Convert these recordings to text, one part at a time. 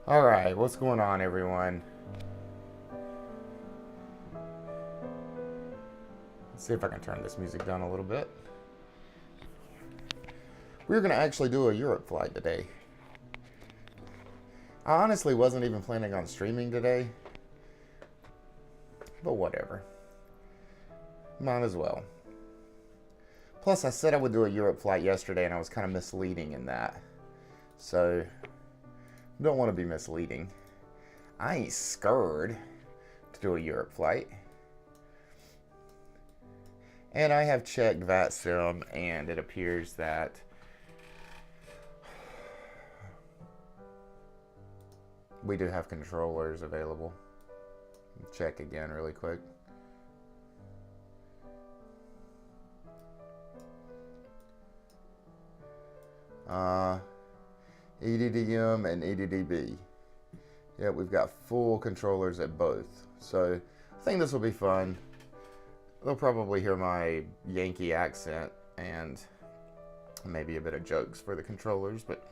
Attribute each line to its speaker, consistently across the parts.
Speaker 1: Alright, what's going on, everyone? Let's see if I can turn this music down a little bit. We're going to actually do a Europe flight today. I honestly wasn't even planning on streaming today, but whatever. Might as well. Plus, I said I would do a Europe flight yesterday, and I was kind of misleading in that. So, don't want to be misleading. I ain't scared to do a Europe flight. And I have checked Vatsim, and it appears that we do have controllers available. Check again really quick. Eddm and Eddb. Yeah, we've got full controllers at both. So I think this will be fun. They'll probably hear my Yankee accent and maybe a bit of jokes for the controllers, but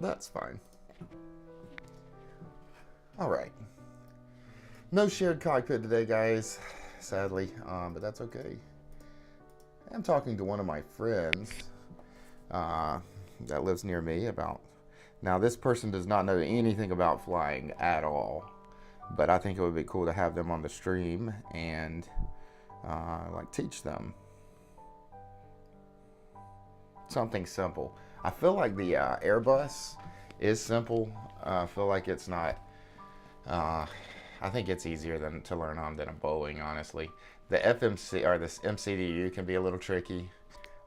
Speaker 1: that's fine. Alright. No shared cockpit today, guys, sadly, but that's okay. I'm talking to one of my friends that lives near me about Now this person does not know anything about flying at all, but I think it would be cool to have them on the stream and like teach them something simple. I feel like the Airbus is simple. I feel like it's not, I think it's easier to learn on than a Boeing, honestly. The FMC or this MCDU can be a little tricky.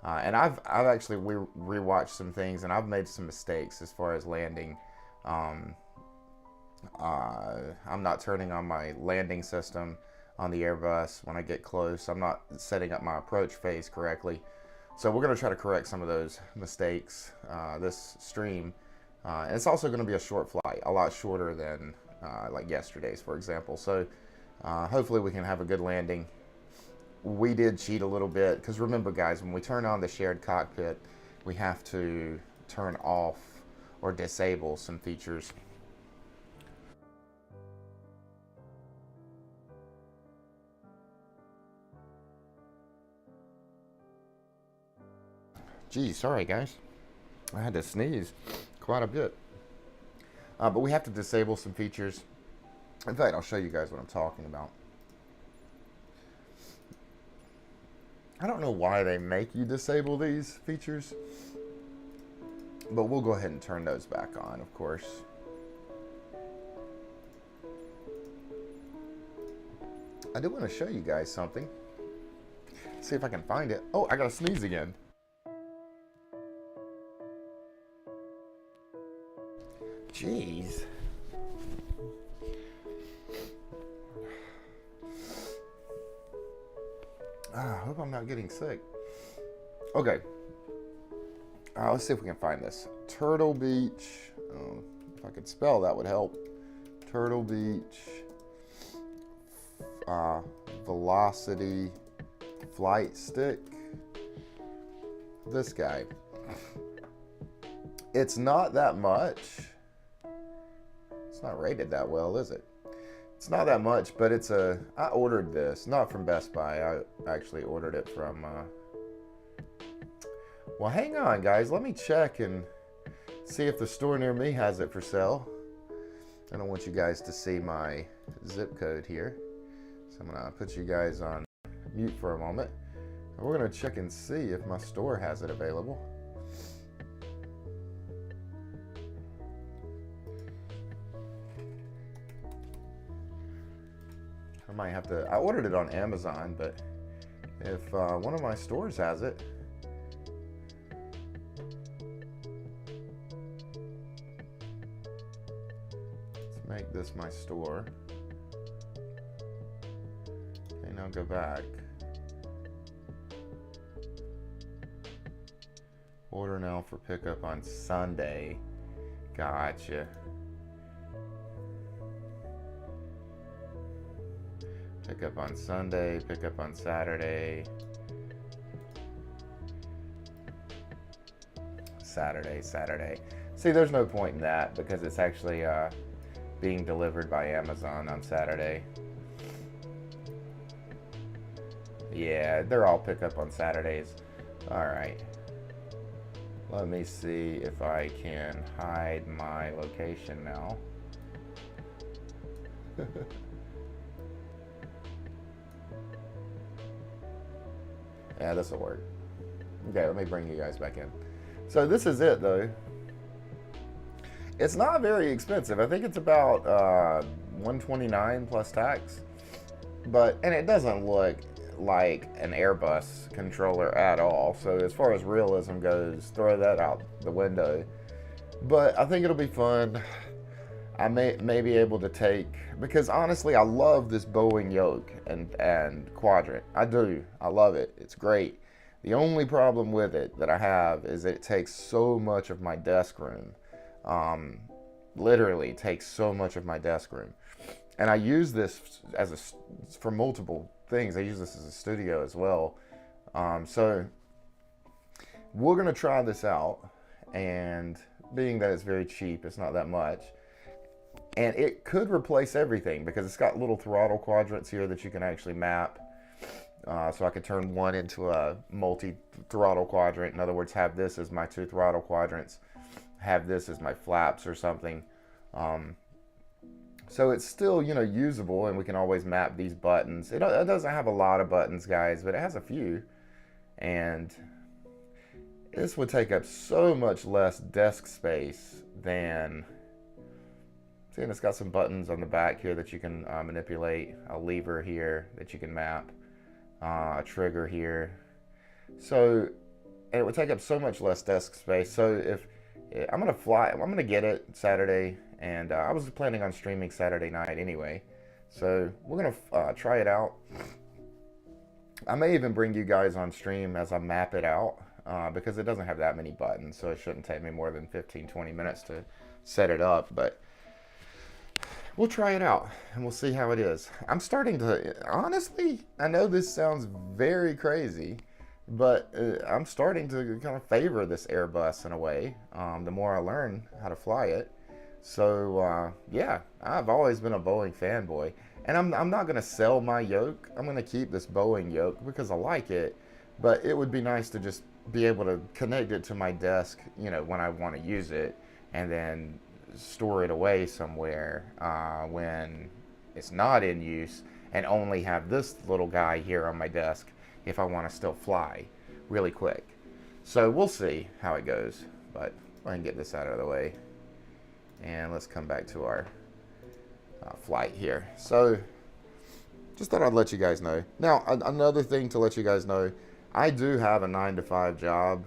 Speaker 1: And I've actually rewatched some things, and I've made some mistakes as far as landing. I'm not turning on my landing system on the Airbus when I get close. I'm not setting up my approach phase correctly. So we're going to try to correct some of those mistakes this stream. And it's also going to be a short flight, a lot shorter than like yesterday's, for example. So hopefully we can have a good landing. We did cheat a little bit, because remember guys, when we turn on the shared cockpit, we have to turn off or disable some features. Geez, sorry guys, I had to sneeze quite a bit. But we have to disable some features. In fact, I'll show you guys what I'm talking about. I don't know why they make you disable these features, but we'll go ahead and turn those back on, of course. I do want to show you guys something. See if I can find it. Oh, I gotta sneeze again. Jeez. I hope I'm not getting sick. Okay. Let's see if we can find this. Turtle Beach. If I could spell, that would help. Turtle Beach. Velocity flight stick. This guy. It's not that much. It's not rated that well, is it? It's not that much, but it's I ordered this, not from Best Buy. I actually ordered it from, well, hang on, guys. Let me check and see if the store near me has it for sale. I don't want you guys to see my zip code here. So I'm going to put you guys on mute for a moment. And we're going to check and see if my store has it available. I might have to, I ordered it on Amazon, but if one of my stores has it, let's make this my store. Okay, now go back. Order now for pickup on Sunday. Gotcha. Pick up on Sunday, pick up on Saturday. Saturday. See, there's no point in that because it's actually being delivered by Amazon on Saturday. Yeah, they're all pick up on Saturdays. All right. Let me see if I can hide my location now. Yeah, this will work. Okay, let me bring you guys back in. So this is it, though. It's not very expensive. I think it's about $129 plus tax. And it doesn't look like an Airbus controller at all. So as far as realism goes, throw that out the window. But I think it'll be fun. I may be able to take, because honestly, I love this Boeing yoke and quadrant. I do. I love it. It's great. The only problem with it that I have is it takes so much of my desk room. Literally takes so much of my desk room. And I use this for multiple things. I use this as a studio as well. So we're going to try this out. And being that it's very cheap, it's not that much. And it could replace everything because it's got little throttle quadrants here that you can actually map. So I could turn one into a multi-throttle quadrant. In other words, have this as my two throttle quadrants. have this as my flaps or something. So it's still, you know, usable, and we can always map these buttons. It doesn't have a lot of buttons, guys, but it has a few. And this would take up so much less desk space than... See, and it's got some buttons on the back here that you can manipulate. A lever here that you can map. A trigger here. So it would take up so much less desk space. So if I'm gonna get it Saturday, and I was planning on streaming Saturday night anyway. So we're gonna try it out. I may even bring you guys on stream as I map it out, because it doesn't have that many buttons, so it shouldn't take me more than 15-20 minutes to set it up. But we'll try it out and we'll see how it is. I'm starting to, honestly, I know this sounds very crazy, but I'm starting to kind of favor this Airbus in a way, the more I learn how to fly it. So yeah, I've always been a Boeing fanboy, and I'm not going to sell my yoke. I'm going to keep this Boeing yoke because I like it, but it would be nice to just be able to connect it to my desk, you know, when I want to use it, and then store it away somewhere when it's not in use, and only have this little guy here on my desk if I want to still fly really quick. So we'll see how it goes, but go ahead and get this out of the way, and let's come back to our flight here. So just thought I'd let you guys know. Now, another thing to let you guys know, I do have a 9-to-5 job.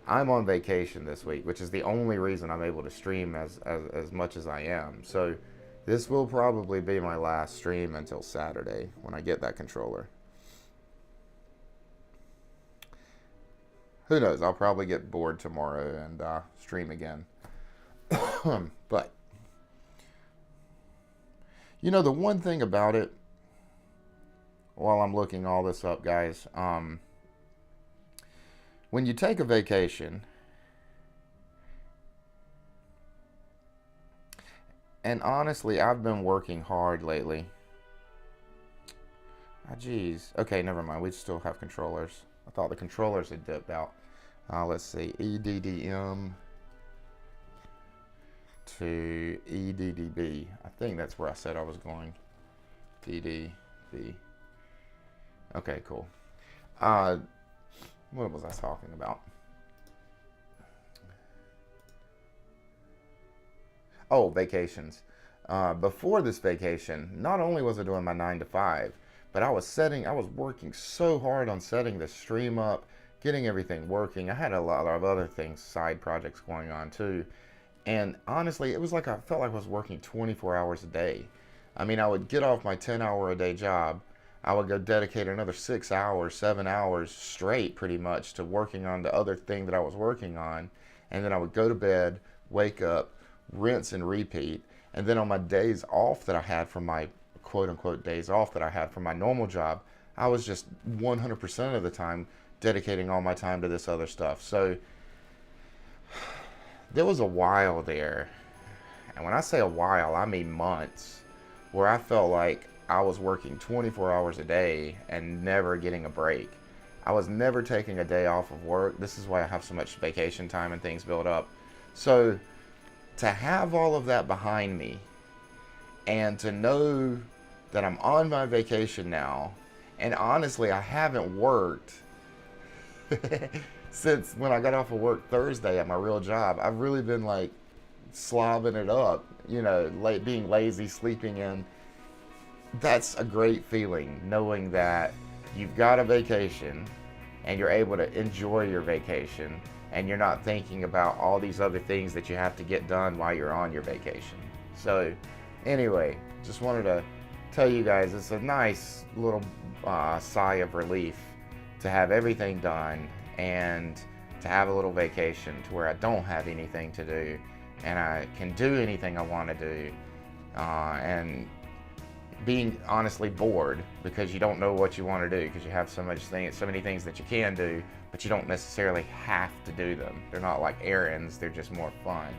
Speaker 1: I'm on vacation this week, which is the only reason I'm able to stream as much as I am. So this will probably be my last stream until Saturday when I get that controller. Who knows? I'll probably get bored tomorrow and stream again. But, you know, the one thing about it, while I'm looking all this up, guys, when you take a vacation, and honestly, I've been working hard lately. Ah, geez. Okay, never mind. We still have controllers. I thought the controllers had dipped out. Let's see. Eddm to Eddb. I think that's where I said I was going. Eddb. Okay, cool. What was I talking about? Oh, vacations. Before this vacation, not only was I doing my 9-to-5, but I was working so hard on setting the stream up, getting everything working. I had a lot of other things, side projects going on too. And honestly, it was like I felt like I was working 24 hours a day. I mean, I would get off my 10-hour-a-day job. I would go dedicate another 6 hours, 7 hours straight pretty much to working on the other thing that I was working on. And then I would go to bed, wake up, rinse and repeat. And then on my days off that I had from my quote-unquote days off that I had from my normal job, I was just 100% of the time dedicating all my time to this other stuff. So there was a while there, and when I say a while, I mean months, where I felt like I was working 24 hours a day and never getting a break. I was never taking a day off of work. This is why I have so much vacation time and things built up. So to have all of that behind me, and to know that I'm on my vacation now, and honestly, I haven't worked since when I got off of work Thursday at my real job. I've really been like slobbing it up, you know, being lazy, sleeping in. That's a great feeling, knowing that you've got a vacation and you're able to enjoy your vacation, and you're not thinking about all these other things that you have to get done while you're on your vacation. So anyway, just wanted to tell you guys it's a nice little sigh of relief to have everything done and to have a little vacation to where I don't have anything to do and I can do anything I want to do, and being honestly bored because you don't know what you want to do because you have so many things that you can do, but you don't necessarily have to do them. They're not like errands, they're just more fun.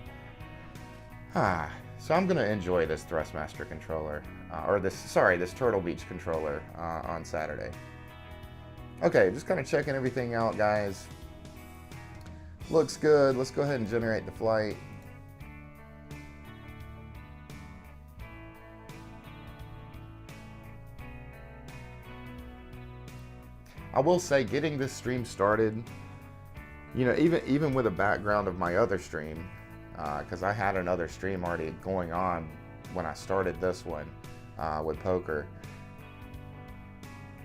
Speaker 1: So I'm gonna enjoy this Thrustmaster controller, this Turtle Beach controller on Saturday. Okay, just kind of checking everything out, guys. Looks good. Let's go ahead and generate the flight. I will say, getting this stream started, you know, even with a background of my other stream, because I had another stream already going on when I started this one with poker.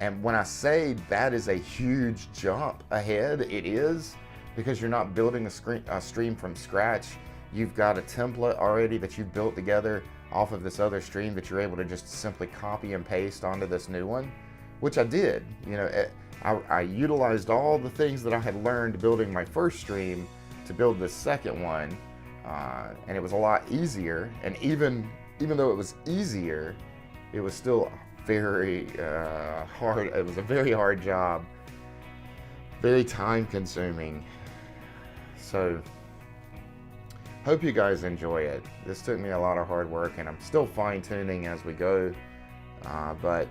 Speaker 1: And when I say that is a huge jump ahead, it is, because you're not building a stream from scratch. You've got a template already that you've built together off of this other stream that you're able to just simply copy and paste onto this new one, which I did. You know, I utilized all the things that I had learned building my first stream to build this second one, and it was a lot easier. And even though it was easier, it was still very hard. It was a very hard job, very time consuming. So hope you guys enjoy it. This took me a lot of hard work, and I'm still fine tuning as we go. But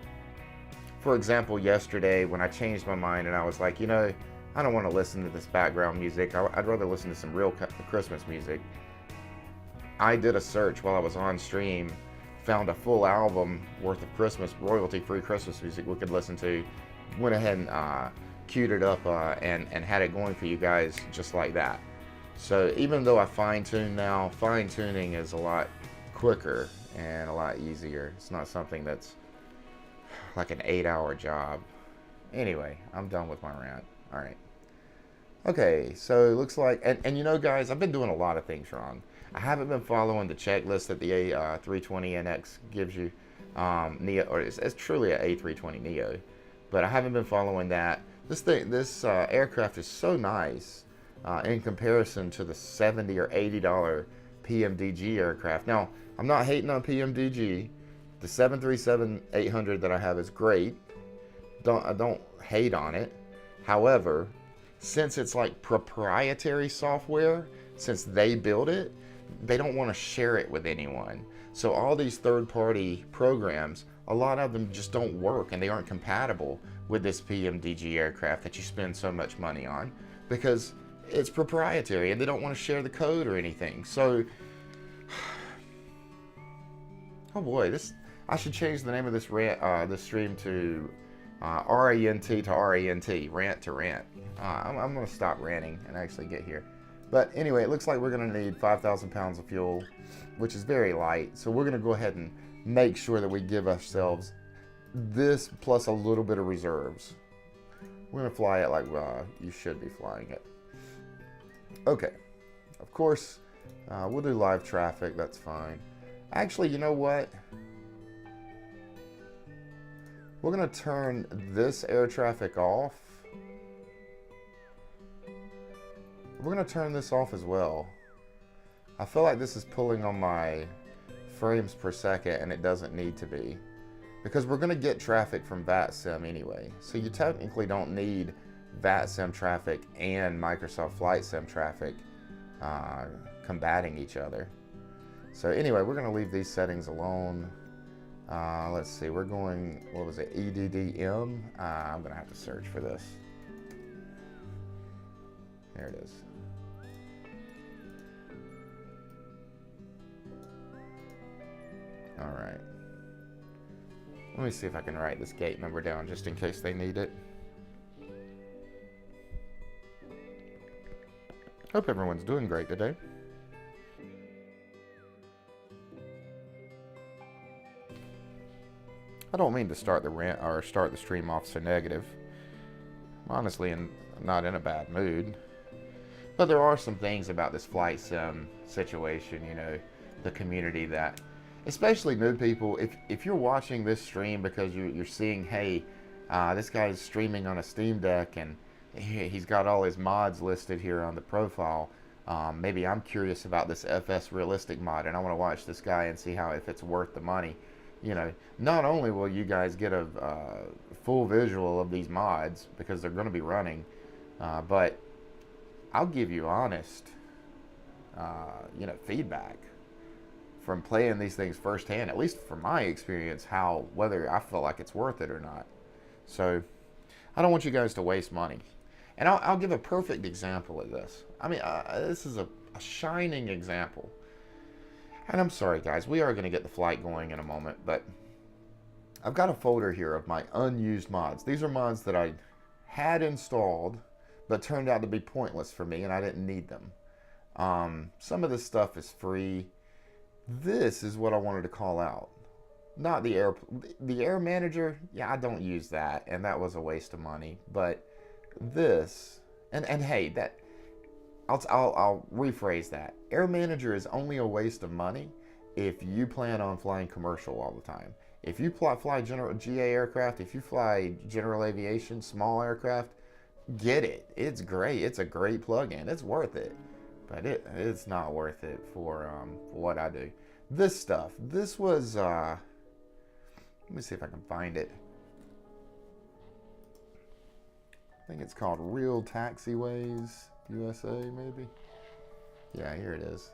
Speaker 1: for example, yesterday when I changed my mind and I was like, you know, I don't want to listen to this background music. I'd rather listen to some real Christmas music. I did a search while I was on stream, found a full album worth of Christmas, royalty-free Christmas music we could listen to, went ahead and queued it up and had it going for you guys just like that. So even though I fine-tune now, fine-tuning is a lot quicker and a lot easier. It's not something that's like an 8-hour job. Anyway, I'm done with my rant. All right. Okay, so it looks like, and you know, guys, I've been doing a lot of things wrong. I haven't been following the checklist that the A320NX gives you, Neo, or it's truly an A320 Neo, but I haven't been following that. This aircraft is so nice in comparison to the $70 or $80 PMDG aircraft. Now, I'm not hating on PMDG. The 737-800 that I have is great. I don't hate on it. However, since it's like proprietary software, since they build it, they don't want to share it with anyone. So all these third-party programs, a lot of them just don't work, and they aren't compatible with this PMDG aircraft that you spend so much money on, because it's proprietary and they don't want to share the code or anything. So, oh boy, I should change the name of this stream to RANT to RANT, rant to rant. I'm going to stop ranting and actually get here. But anyway, it looks like we're going to need 5,000 pounds of fuel, which is very light. So we're going to go ahead and make sure that we give ourselves this plus a little bit of reserves. We're going to fly it like you should be flying it. Okay. Of course, we'll do live traffic. That's fine. Actually, you know what? We're going to turn this air traffic off. We're going to turn this off as well. I feel like this is pulling on my frames per second, and it doesn't need to be, because we're going to get traffic from Vatsim anyway. So you technically don't need Vatsim traffic and Microsoft Flight Sim traffic combating each other. So anyway, we're going to leave these settings alone. Let's see, we're going, what was it, Eddm? I'm going to have to search for this. There it is. All right. Let me see if I can write this gate number down just in case they need it. Hope everyone's doing great today. I don't mean to start the rant or start the stream off so negative. I'm honestly not in a bad mood. But there are some things about this flight sim situation, you know, the community that, especially new people, if you're watching this stream because you're seeing, hey, this guy's streaming on a Steam Deck and he's got all his mods listed here on the profile. Maybe I'm curious about this FSRealistic mod and I want to watch this guy and see if it's worth the money. You know, not only will you guys get a full visual of these mods because they're going to be running, but I'll give you honest, you know, feedback from playing these things firsthand, at least from my experience, whether I feel like it's worth it or not. So I don't want you guys to waste money. And I'll give a perfect example of this. I mean, this is a shining example. And I'm sorry, guys, we are going to get the flight going in a moment, but I've got a folder here of my unused mods. These are mods that I had installed, but turned out to be pointless for me, and I didn't need them. Some of this stuff is free. This is what I wanted to call out. Not the air manager. Yeah, I don't use that, and that was a waste of money. But this, and hey, that I'll rephrase that. Air manager is only a waste of money if you plan on flying commercial all the time. If you fly general GA aircraft, if you fly general aviation, small aircraft, get it. It's great. It's a great plug-in. It's worth it. But it's not worth it for what I do. This stuff. This was, let me see if I can find it. I think it's called Real Taxiways USA, maybe. Yeah, here it is.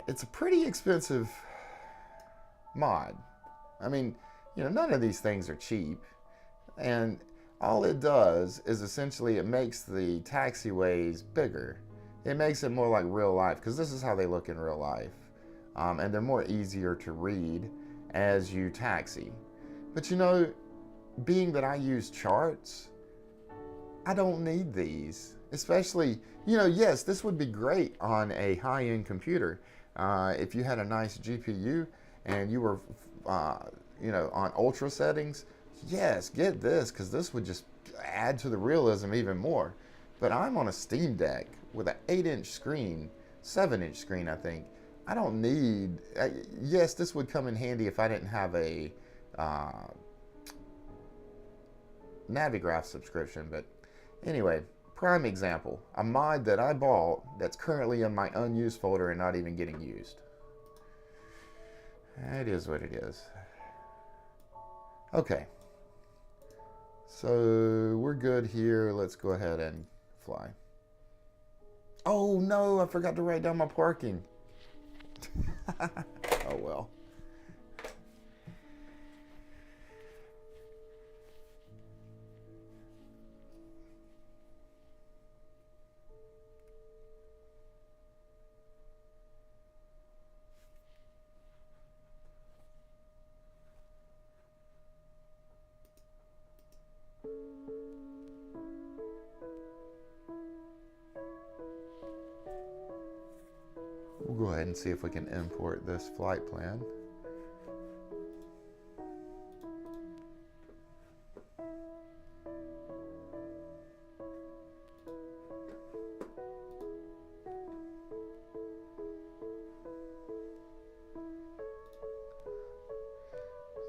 Speaker 1: It's a pretty expensive mod. I mean, you know, none of these things are cheap. And all it does is essentially it makes the taxiways bigger. It makes it more like real life, because this is how they look in real life. And they're more easier to read as you taxi. But you know, being that I use charts, I don't need these. Especially, you know, yes, this would be great on a high-end computer. If you had a nice GPU and you were, you know, on ultra settings, yes, get this, because this would just add to the realism even more. But I'm on a Steam Deck with an 8-inch screen, 7-inch screen, I think. I don't need, yes, this would come in handy if I didn't have a Navigraph subscription, but anyway, prime example, a mod that I bought that's currently in my unused folder and not even getting used. It is what it is. Okay, so we're good here. Let's go ahead and fly. Oh no, I forgot to write down my parking. Oh well. We'll go ahead and see if we can import this flight plan.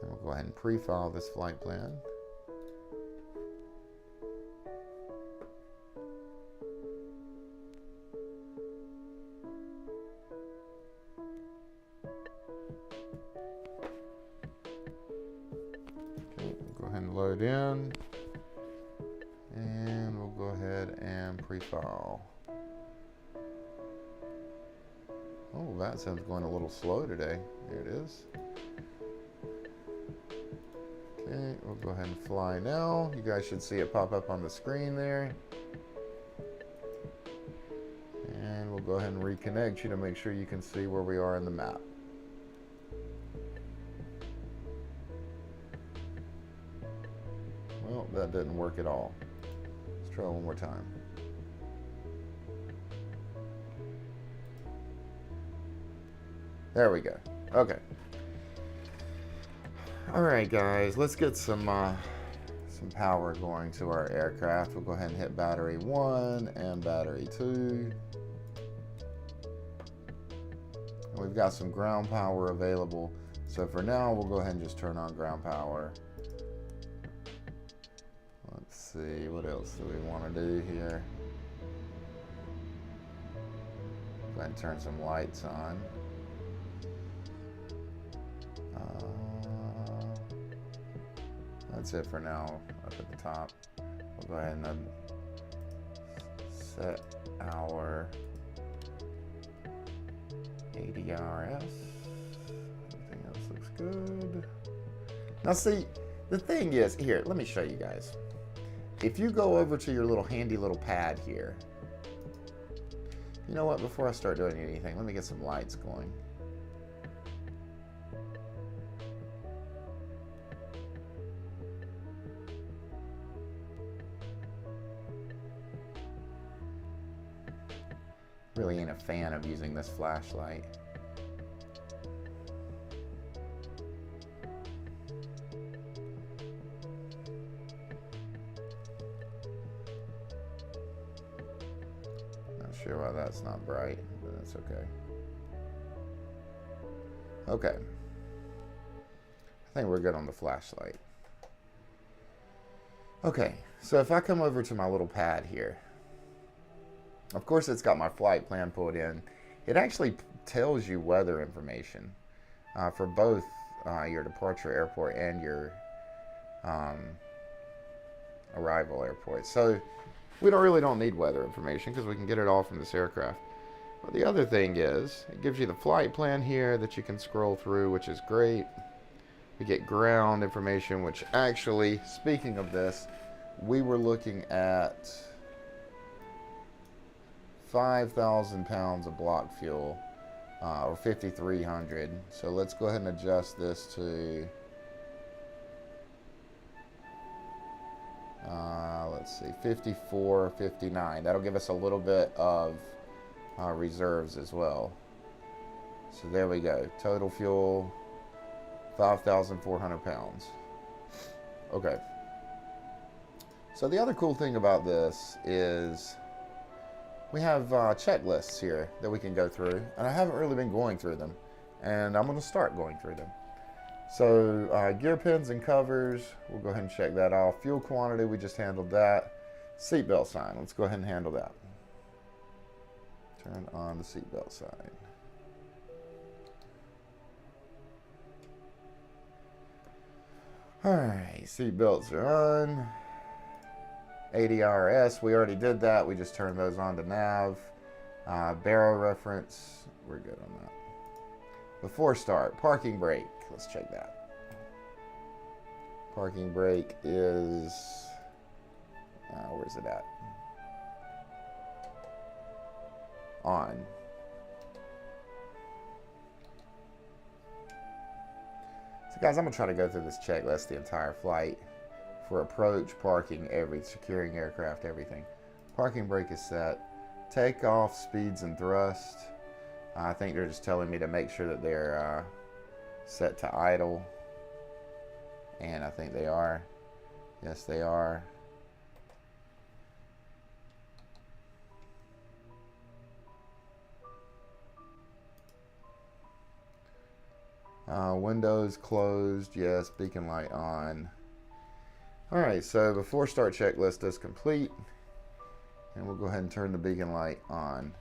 Speaker 1: And we'll go ahead and pre-file this flight plan. Load in, and we'll go ahead and pre-file. Oh, Vatsim's going a little slow today. There it is. Okay, we'll go ahead and fly now. You guys should see it pop up on the screen there. And we'll go ahead and reconnect you to make sure you can see where we are in the map. Well, that didn't work at all. Let's try one more time. There we go. Okay. All right, guys. Let's get some power going to our aircraft. We'll go ahead and hit battery 1 and battery 2. And we've got some ground power available. So for now, we'll go ahead and just turn on ground power. Let's see, what else do we want to do here? Go ahead and turn some lights on. That's it for now up at the top. We'll go ahead and set our ADRS. Everything else looks good. Now see, the thing is, here, let me show you guys. if you go over to your little handy little pad here, you know what, before I start doing anything, let me get some lights going. Really ain't a fan of using this flashlight. Not sure why that's not bright, but that's okay. Okay. I think we're good on the flashlight. Okay, so if I come over to my little pad here, of course, it's got my flight plan pulled in. It actually tells you weather information for both your departure airport and your arrival airport. So we really don't need weather information because we can get it all from this aircraft. But the other thing is, it gives you the flight plan here that you can scroll through, which is great. We get ground information, which actually, speaking of this, we were looking at 5,000 pounds of block fuel, or 5,300. So let's go ahead and adjust this to, let's see, 54, 59. That'll give us a little bit of reserves as well. So there we go. Total fuel, 5,400 pounds. Okay. So the other cool thing about this is we have checklists here that we can go through, and I haven't really been going through them, and I'm going to start going through them. So gear pins and covers, we'll go ahead and check that off. Fuel quantity, we just handled that. Seatbelt sign, let's go ahead and handle that. Turn on the seatbelt sign. Alright, seatbelts are on. ADRS, we already did that. We just turned those on to nav. Barrel reference, we're good on that. Before start, parking brake, let's check that. Parking brake is, where's it at? On. So guys, I'm gonna try to go through this checklist the entire flight. For approach, parking, securing aircraft, everything. Parking brake is set. Takeoff, speeds, and thrust. I think they're just telling me to make sure that they're set to idle. And I think they are. Yes, they are. Windows closed, yes. Beacon light on. Alright, so before start checklist is complete, and we'll go ahead and turn the beacon light on.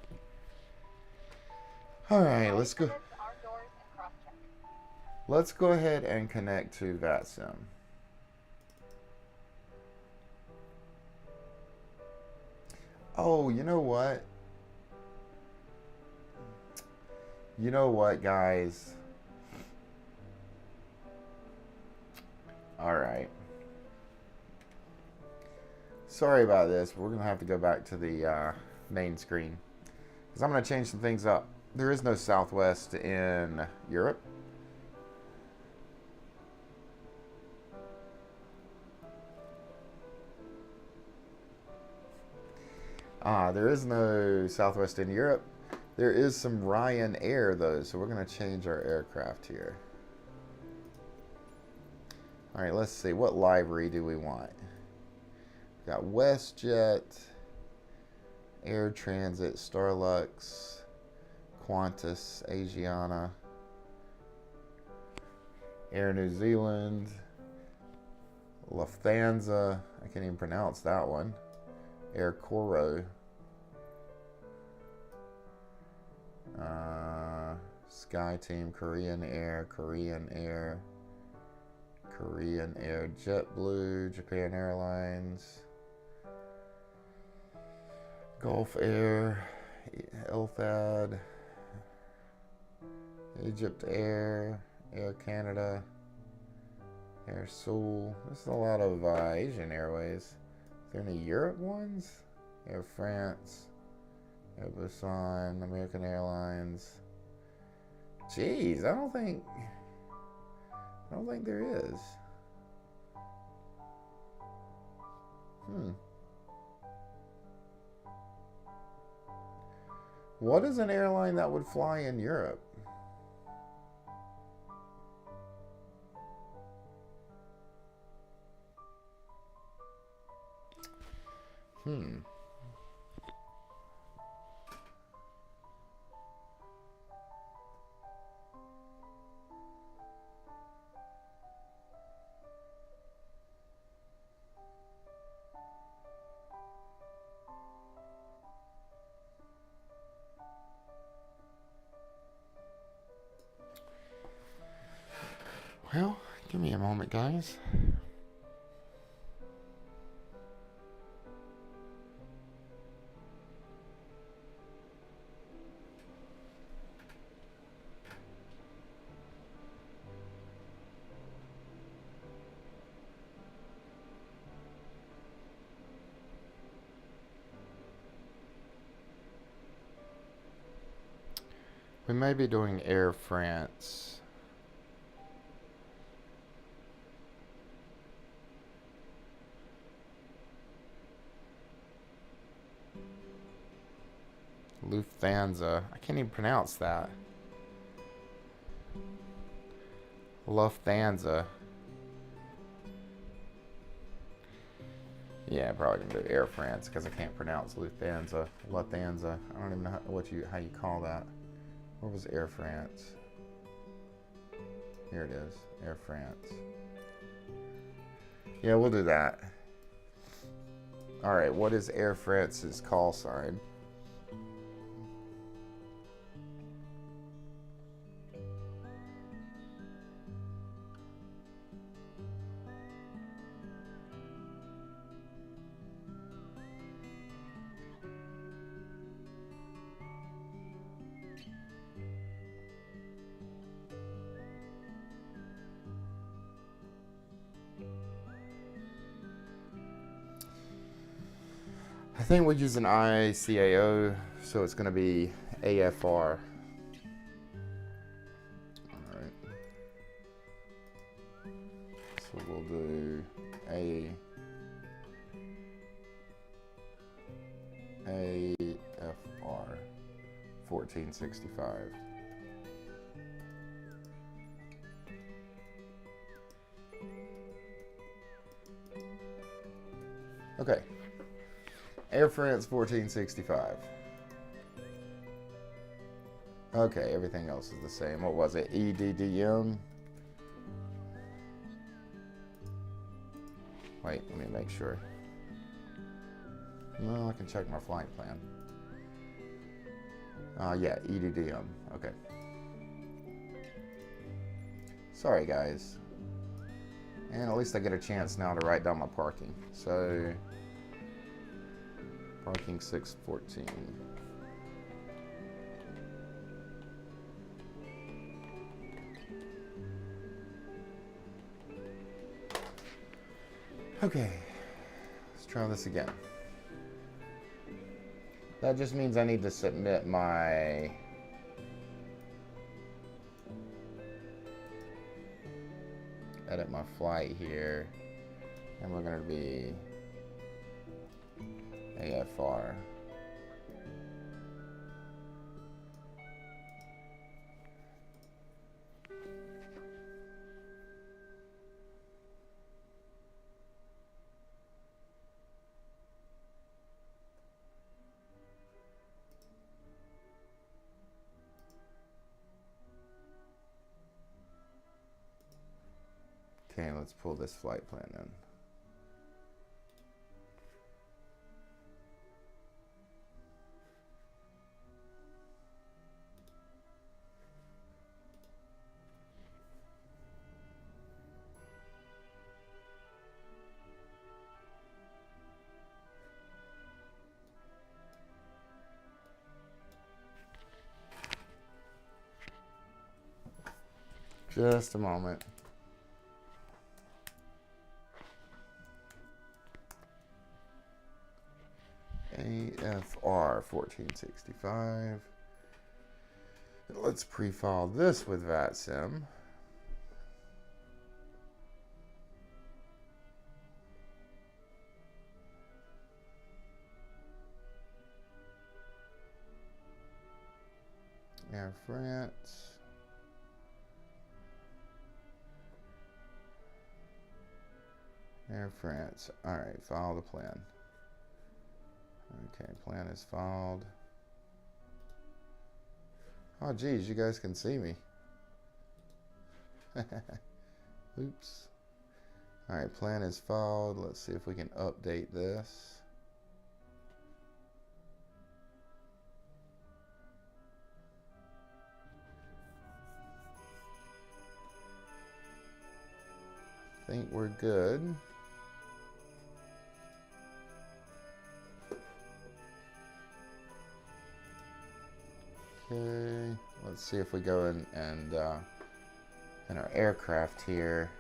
Speaker 1: Alright, let's go. Let's go ahead and connect to Vatsim. Oh, you know what? You know what, guys? Alright. Sorry about this. We're going to have to go back to the main screen, because I'm going to change some things up. There is no Southwest in Europe. There is no Southwest in Europe. There is some Ryanair though, so we're going to change our aircraft here. Alright, let's see. What livery do we want? We've got WestJet, Air Transit, Starlux, Qantas, Asiana, Air New Zealand, Lufthansa, I can't even pronounce that one, Air Coro, SkyTeam, Korean Air, JetBlue, Japan Airlines, Gulf Air, Elthad, Egypt Air, Air Canada, Air Seoul. This is a lot of Asian Airways. there any Europe ones? Air France, Air Busan, American Airlines. Jeez, I don't think there is. What is an airline that would fly in Europe? Well, give me a moment, guys. We may be doing Air France. Lufthansa. I can't even pronounce that. Lufthansa. Yeah, probably gonna do Air France because I can't pronounce Lufthansa. Lufthansa. I don't even know how you call that. Where was Air France? Here it is. Air France. Yeah, we'll do that. Alright, what is Air France's call sign? I think we use an ICAO, so it's going to be AFR. Alright. So we'll do AFR 1465. Okay. Air France 1465. Okay, everything else is the same. What was it? Eddm? Wait, let me make sure. No, I can check my flight plan. Yeah, Eddm. Okay. Sorry, guys. And at least I get a chance now to write down my parking. So, parking 614. Okay, let's try this again. That just means I need to submit my edit my flight here, and we're going to be AFR. Okay, let's pull this flight plan in. Just a moment. 1465. Let's pre-file this with Vatsim. Air France. Air France. All right, file the plan. Okay, plan is filed. Oh, geez, you guys can see me. Oops. All right, plan is filed. Let's see if we can update this. I think we're good. Okay, let's see if we go in and in our aircraft here,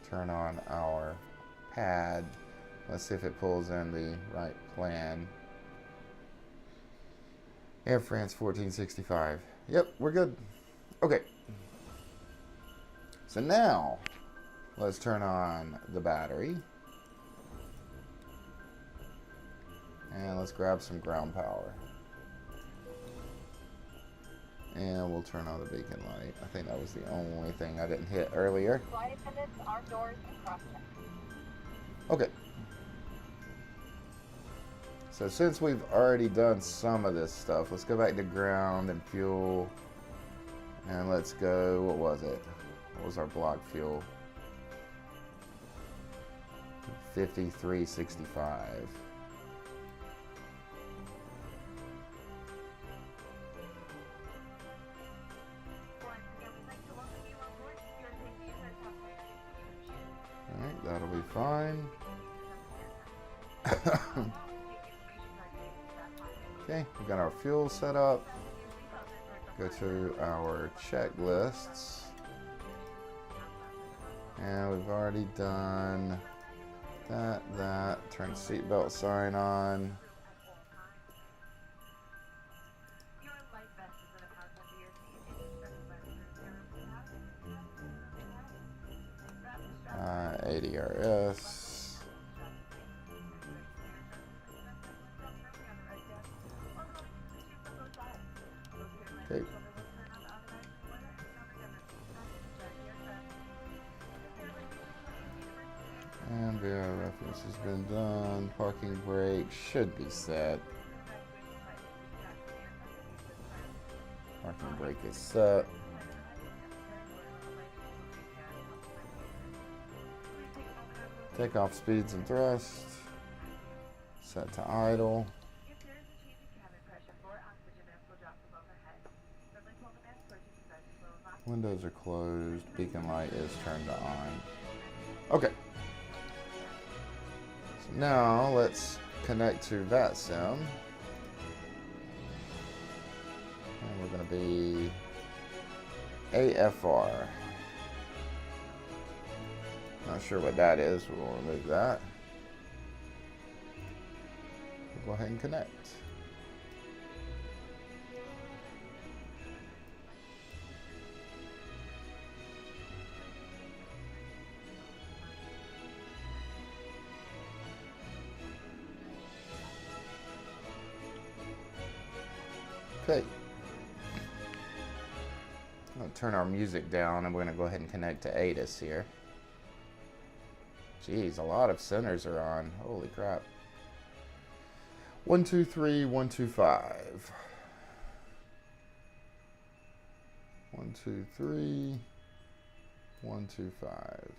Speaker 1: turn on our pad. Let's see if it pulls in the right plan. Air France 1465. Yep, we're good. Okay. So now, let's turn on the battery. And let's grab some ground power. And we'll turn on the beacon light. I think that was the only thing I didn't hit earlier.
Speaker 2: Flight attendants, arm doors, and cross-check.
Speaker 1: Okay. So since we've already done some of this stuff, let's go back to ground and fuel. And let's go, what was it? What was our block fuel? 5365. Alright, that'll be fine. Okay, we got our fuel set up. Go to our checklists. And we've already done that. Turn seatbelt sign on. ADRS. Okay. And VRF reference has been done. Parking brake should be set. Parking brake is set. Takeoff speeds and thrust. Set to idle. Windows are closed. Beacon light is turned on. Okay. So now let's connect to Vatsim. And we're going to be AFR. Not sure what that is. We'll remove that. We'll go ahead and connect. Okay. I'm going to turn our music down and we're going to go ahead and connect to ATIS here. Jeez, a lot of centers are on. Holy crap. 1, 2, 3, 1, 2, 5. 1, 2, 3, 1, 2, 5.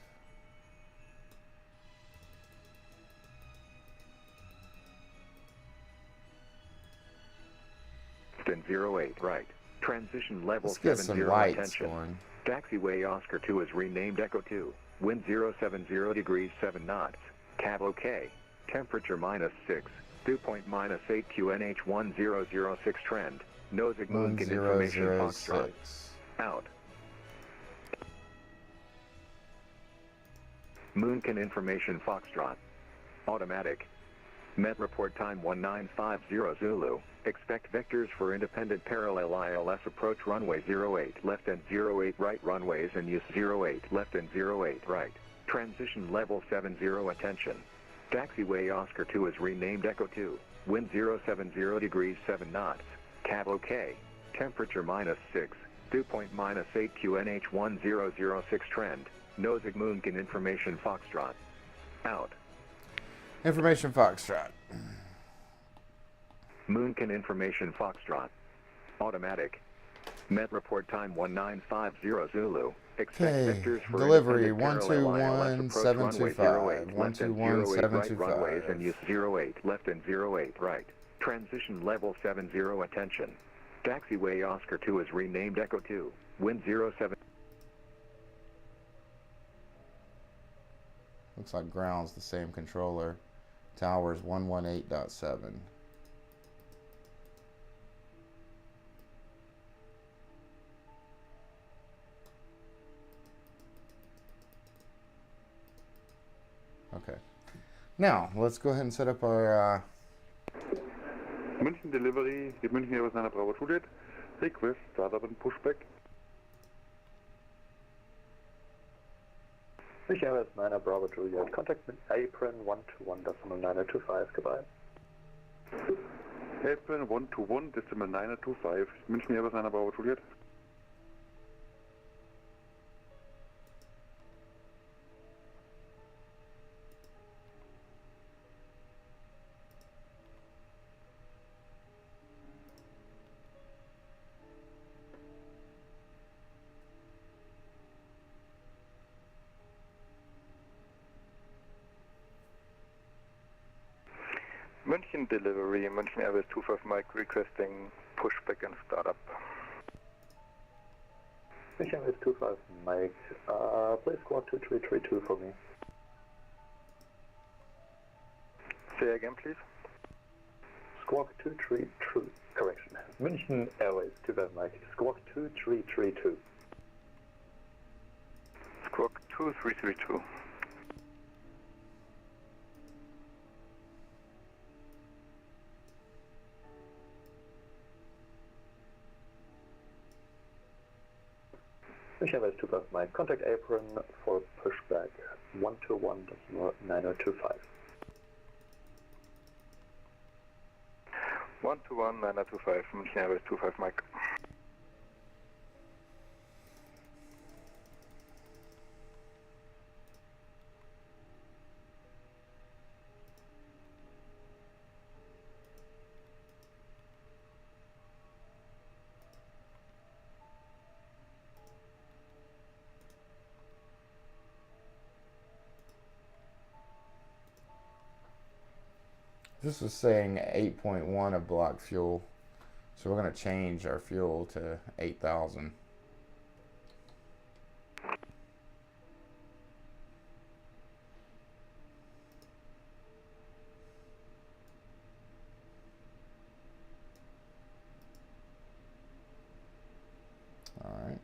Speaker 3: XEnviro 8 right. Transition level
Speaker 1: Let's get
Speaker 3: 70
Speaker 1: some lights
Speaker 3: attention.
Speaker 1: going.
Speaker 3: Taxiway Oscar 2 is renamed Echo 2. Wind 070 degrees 7 knots. Cab OK. Temperature -6. Dew point -8 QNH 1006 trend. Nosing Moonkin information Foxtrot. Out. Moonkin information Foxtrot. Automatic. Met report time 1950 Zulu. Expect vectors for independent parallel ILS approach runway 08 left and 08 right runways and use 08 left and 08 right. Transition level 70 attention. Taxiway Oscar 2 is renamed Echo 2. Wind 070 degrees 7 knots. Cab OK. Temperature -6. Dew point -8 QNH 1006 trend. Nosig Moonkin information Foxtrot. Out.
Speaker 1: Information Foxtrot.
Speaker 3: Moonkin information Foxtrot. Automatic. Met report time 1950 Zulu. Expect
Speaker 1: Okay,
Speaker 3: vectors for
Speaker 1: delivery
Speaker 3: independent parallel ILS approach runway
Speaker 1: 121725,
Speaker 3: 08 left and 08 right runways
Speaker 1: 121725.
Speaker 3: and use 08 left and 08 right. Transition level 70 attention. Taxiway Oscar 2 is renamed Echo 2. Wind 07.
Speaker 1: Looks like ground's the same controller. Tower's 118.7. Okay. Now, let's go ahead and set up our
Speaker 4: München delivery, die München Airbus 9 Bravo Juliet. Request startup and pushback.
Speaker 5: München Airbus 9 Bravo Juliet. Contact apron 121.9025. Goodbye.
Speaker 4: Apron 121.9025. München Airbus 9 Bravo Juliet.
Speaker 6: München delivery, München Airbus 25 Mike requesting pushback and startup.
Speaker 5: München Airbus 25 Mike, please squawk 2332 for me.
Speaker 6: Say again, please.
Speaker 5: Squawk 232, correction. München Airways 25 Mike, squawk 2332.
Speaker 6: Squawk 2332.
Speaker 5: München Airbus 25 Mike, contact apron for pushback 121.9025.
Speaker 6: 121.9025, München Airbus 25 Mike.
Speaker 1: This is saying 8.1 of block fuel, so we're going to change our fuel to 8,000. All right.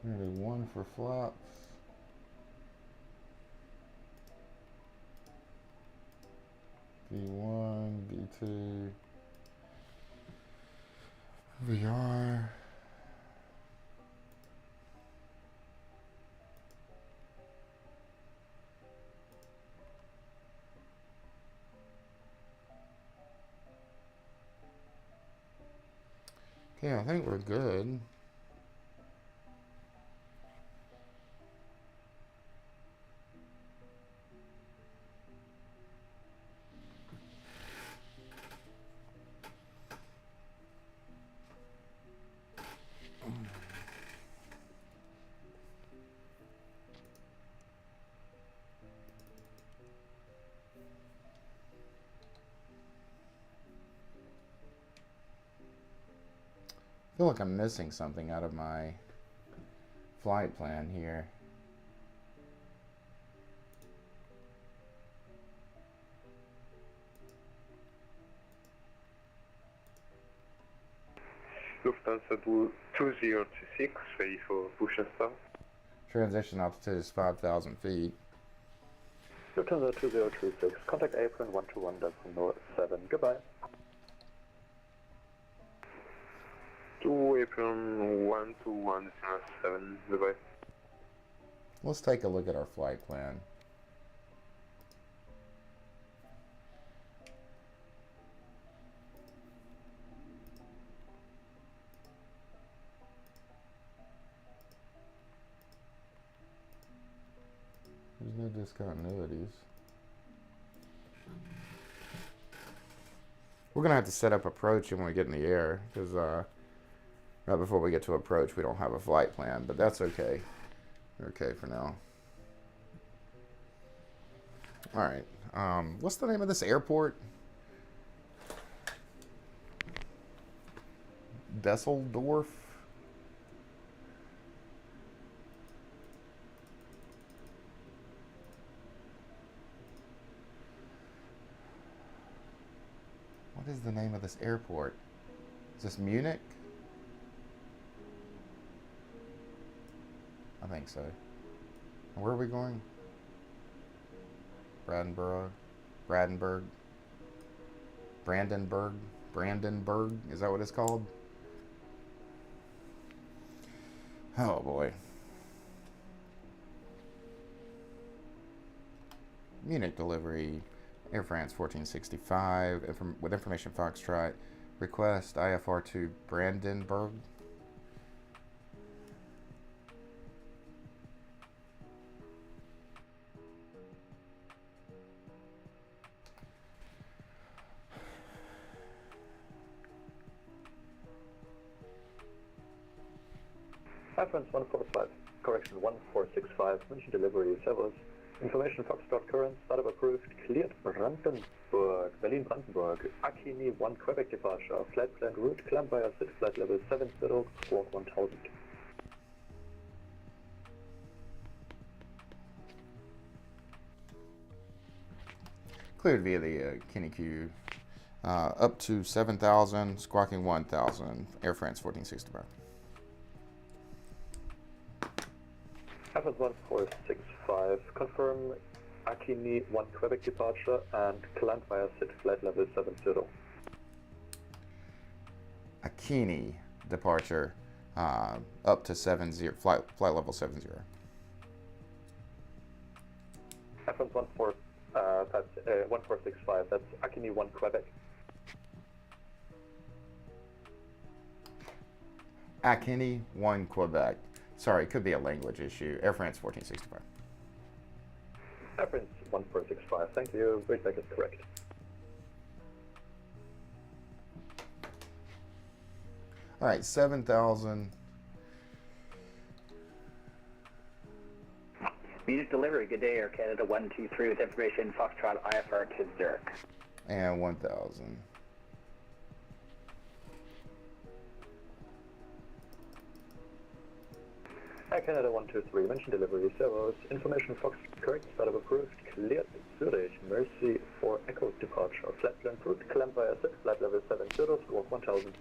Speaker 1: Nearly one for flaps. V1, V2, VR. Okay, I think we're good. I feel like I'm missing something out of my flight plan here.
Speaker 6: Lufthansa 2026, ready for push and start.
Speaker 1: Transition altitude is 5,000 feet.
Speaker 5: Lufthansa 2026, contact apron 121.7, goodbye.
Speaker 6: To apron 121.7, goodbye.
Speaker 1: Let's take a look at our flight plan. There's no discontinuities. We're gonna have to set up approach when we get in the air, because right before we get to approach, we don't have a flight plan, but that's okay. We're okay for now. All right. What's the name of this airport? Dusseldorf? What is the name of this airport? Is this Munich? I think so. Where are we going? Brandenburg? Brandenburg? Is that what it's called? Oh boy. Munich delivery. Air France 1465 with information Foxtrot. Request IFR to Brandenburg.
Speaker 5: iFRance 145, correction 1465, München delivery, servos. Information Foxtrot current, startup approved, cleared Brandenburg, Berlin-Brandenburg, Akini 1 Quebec departure, flight plan route, climb via SID flight level 70, squawk 1000.
Speaker 1: Cleared via the Kinniku. Up to 7,000, squawking 1,000, Air France 1465.
Speaker 5: iFRance 1465, confirm Akini 1 Quebec departure and climb via SID flight level 70.
Speaker 1: Akini departure up to 70, flight level 70.
Speaker 5: iFRance 1465, that's Akini 1 Quebec.
Speaker 1: Akini 1 Quebec. Sorry, it could be a language issue. Air France 1465.
Speaker 5: iFRance 1465, thank you, read back is correct.
Speaker 1: All right, 7,000.
Speaker 7: Munich delivery, good day, Air Canada 123 with information Foxtrot IFR to Zurich.
Speaker 1: And 1,000.
Speaker 5: Air Canada 123, mention delivery, servos, information Fox, correct, startup approved, cleared, Zurich, Mercy for Echo departure, flight plan route, climb via SID, flight level 70, squawk 1000.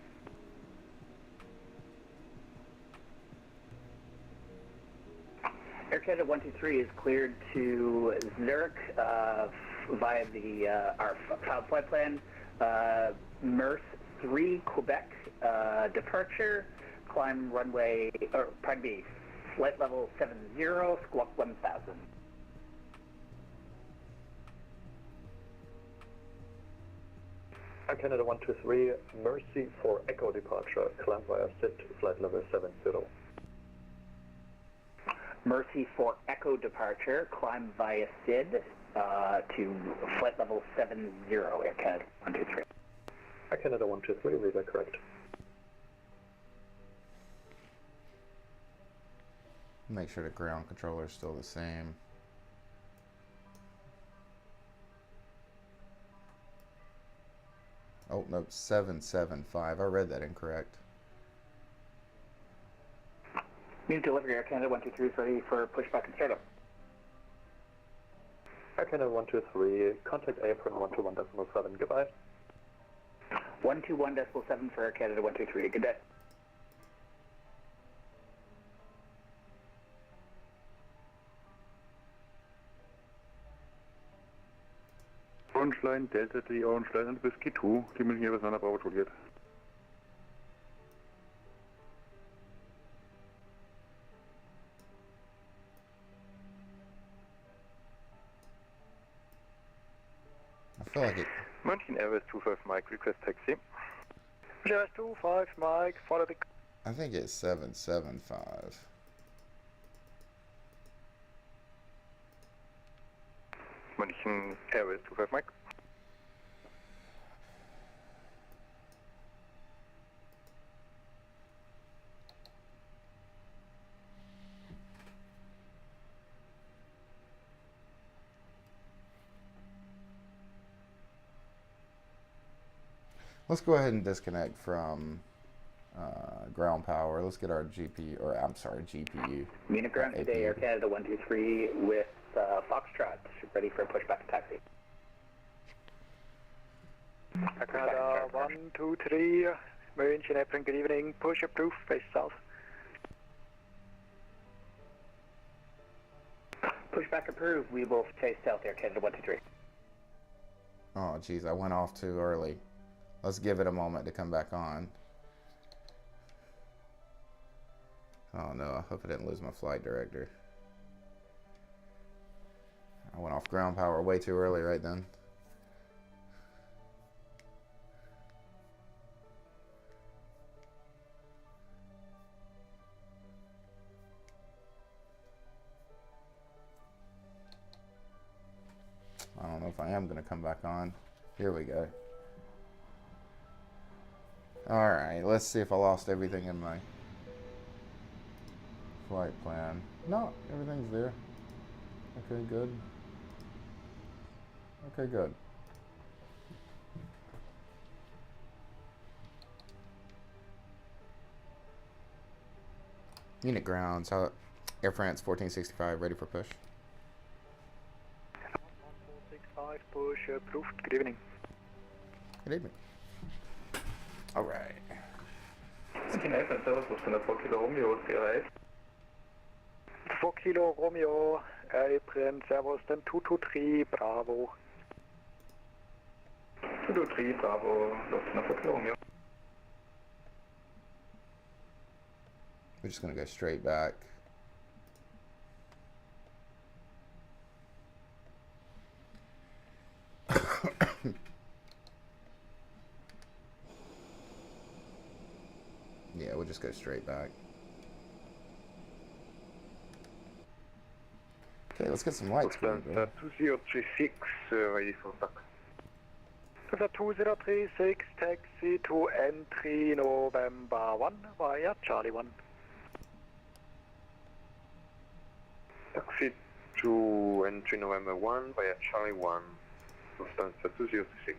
Speaker 7: Air Canada 123 is cleared to Zurich via the our cloud flight plan, MERS 3 Quebec departure, climb runway, or pardon me, flight level 70, squawk 1000.
Speaker 5: Air Canada 123, Mercy for Echo departure, climb via SID, flight level 70.
Speaker 7: Mercy for Echo departure, climb via SID to flight level 70, Air Canada 123.
Speaker 5: Air Canada 123, read that correct.
Speaker 1: Make sure the ground controller is still the same. Oh, no, 775. I read that incorrect.
Speaker 7: Munich delivery, Air Canada 123 is ready for pushback and startup.
Speaker 5: Air Canada 123, contact apron 121.7, goodbye.
Speaker 7: 121.7 for Air Canada 123, good day.
Speaker 4: Orange Line, Delta 3, Orange Line and Whiskey 2. Die München Airways 9 Bravo Juliet.
Speaker 1: I feel like it.
Speaker 6: München Airways 25 Mike, request taxi. München Airways 25 Mike, follow the...
Speaker 1: I think it's 775.
Speaker 6: München Airways 25 Mike.
Speaker 1: Let's go ahead and disconnect from ground power. Let's get our GPU, or I'm sorry, GPU.
Speaker 7: Munich ground today,
Speaker 1: APU.
Speaker 7: Air Canada 123 with Foxtrot, ready for a pushback taxi.
Speaker 6: Air Canada 123, München Airplane, good evening, push approved, face south.
Speaker 7: Pushback approved, we will chase south, Air Canada 123.
Speaker 1: Oh, geez, I went off too early. Let's give it a moment to come back on. Oh no, I hope I didn't lose my flight director. I went off ground power way too early right then. I don't know if I am going to come back on. Here we go. Alright, let's see if I lost everything in my flight plan. No, everything's there. Okay, good. Okay, good. Unit grounds. Air France 1465, ready for push.
Speaker 6: 1465, push approved, good evening.
Speaker 1: Good evening. Alright.
Speaker 5: München Airplane Service was 4 Kilo Romeo, CRS.
Speaker 6: 4 Kilo Romeo, Airplane Servus, then 223 Bravo.
Speaker 5: 223 Bravo, Lufthansa 4 Kilo Romeo.
Speaker 1: We're just going to go straight back. Yeah, we'll just go straight back. Okay, let's get some lights.
Speaker 4: Lufthansa 2036, ready for taxi.
Speaker 6: Lufthansa 2036, taxi to entry November 1 via Charlie 1.
Speaker 4: Taxi to entry November 1 via Charlie 1. Lufthansa 2036.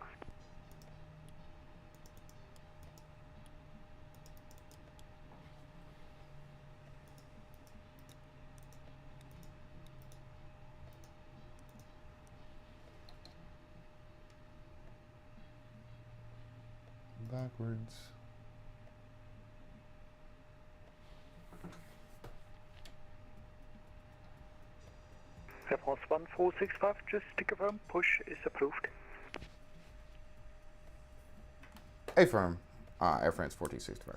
Speaker 1: Backwards.
Speaker 6: Air France 1465, just to confirm, push is approved.
Speaker 1: Affirm. Air France 1465.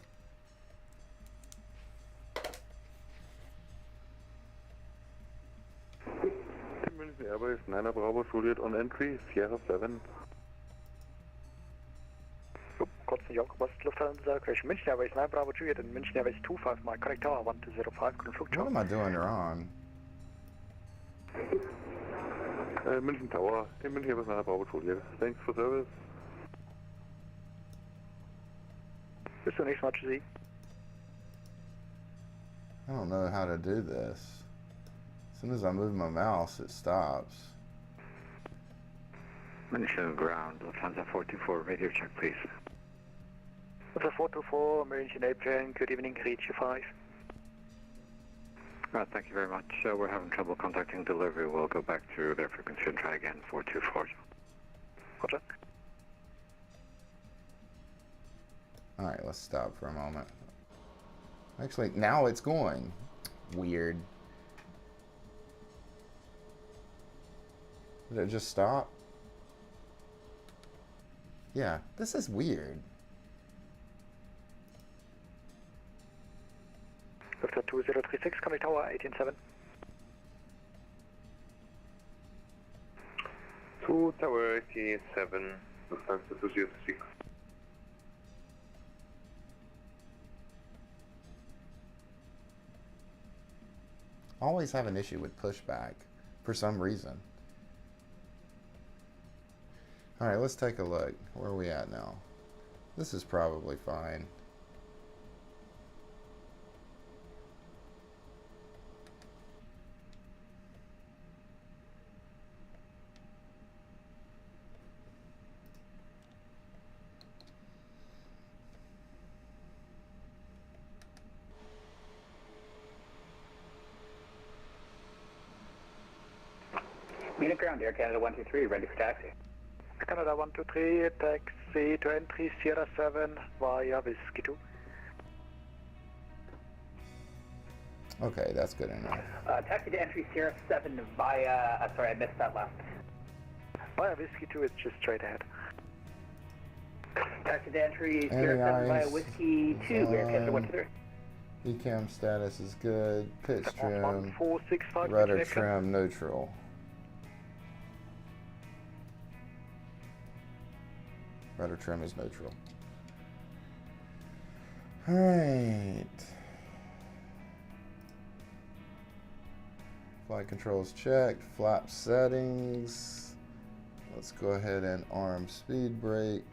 Speaker 4: München Airways 9 Bravo Juliet on entry, Sierra 7.
Speaker 6: Kurzen York West Lufthansa, Crash München Airways 9 Bravo Juliet and München Airways 25, my correct tower 1205, good
Speaker 1: What
Speaker 6: Flugjob.
Speaker 1: am I doing wrong?
Speaker 4: München Tower, München Airways 9 Bravo Juliet. Thanks for service.
Speaker 6: Bis zum nächsten Mal, tschüssi.
Speaker 1: I don't know how to do this. As soon as I move my mouse, it stops.
Speaker 3: München ground, Lufthansa 424, radio check please.
Speaker 6: Lufthansa 424, München Airplane, good evening, reach you 5.
Speaker 3: Thank you very much. We're having trouble contacting delivery. We'll go back to their frequency and try again, 424.
Speaker 6: Roger.
Speaker 1: Alright, let's stop for a moment. Actually, now it's going. Weird. Did it just stop? Yeah, this is weird.
Speaker 6: Lufthansa 2036, contact tower 187.
Speaker 4: 2 Tower 87, Lufthansa 2036.
Speaker 1: Always have an issue with pushback for some reason. All right, let's take a look. Where are we at now? This is probably fine.
Speaker 7: Unit ground, Air Canada 123, ready for taxi.
Speaker 6: Canada 123, taxi to entry Sierra 7 via Whiskey 2.
Speaker 1: Okay, that's good enough.
Speaker 7: Taxi to entry Sierra 7 via, sorry, I missed that last.
Speaker 6: Via Whiskey 2, it's just straight ahead.
Speaker 7: Taxi to entry Sierra 7 via Whiskey 2, Air Canada 123.
Speaker 1: ECAM status is good. Pitch trim,
Speaker 6: 1465,
Speaker 1: rudder trim, neutral. Rudder trim is neutral. All right. Flight controls checked. Flap settings. Let's go ahead and arm speed brake.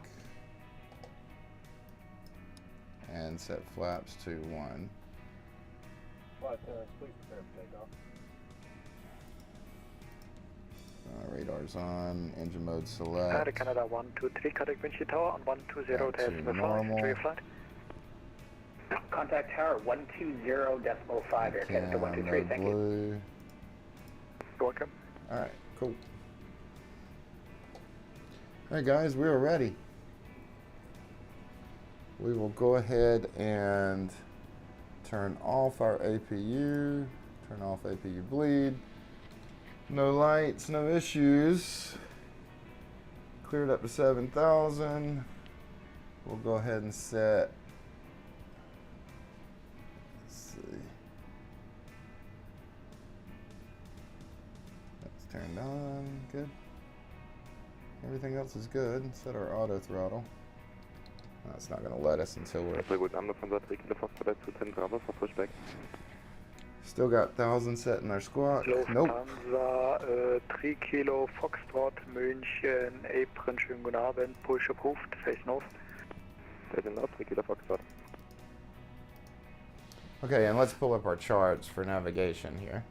Speaker 1: And set flaps to 1. Radar's on. Engine mode select.
Speaker 6: Canada 123, contact Vinci Tower on 120.5, enjoy your flight.
Speaker 7: Contact tower 120.5, Air Canada 123, thank you.
Speaker 1: Blue.
Speaker 6: You're welcome.
Speaker 1: Alright, cool. Alright guys, we are ready. We will go ahead and turn off our APU, turn off APU bleed. No lights, no issues. Cleared up to 7,000. We'll go ahead and set, let's see. That's turned on, good. Everything else is good. Set our auto throttle. That's not gonna let us until we're...
Speaker 4: Sehr gut, Lufthansa 3 Kilo Foxtrot zu 10 Bravo for pushback.
Speaker 1: Still got 1,000 set in our squawk. Nope.
Speaker 6: Lufthansa 3 Kilo Foxtrot München Apron, schönen guten Abend, push approved, face north.
Speaker 4: Face north, 3 Kilo Foxtrot.
Speaker 1: Okay, and let's pull up our charts for navigation here.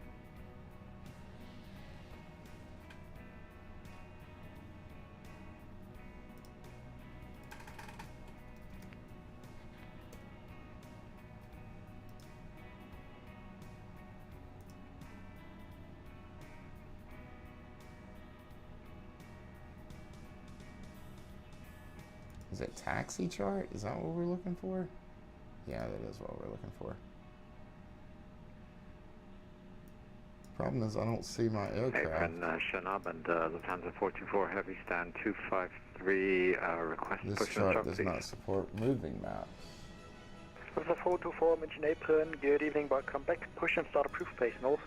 Speaker 1: Is it taxi chart? Is that what we're looking for? Yeah, that is what we're looking for. Problem is, I don't see my aircraft.
Speaker 3: Schönen Abend, Lufthansa 424, heavy stand 253, request
Speaker 1: This
Speaker 3: push
Speaker 1: chart
Speaker 3: and
Speaker 1: does not support moving maps.
Speaker 6: Lufthansa 424 München Apron, good evening, welcome back, push and start approved, face north.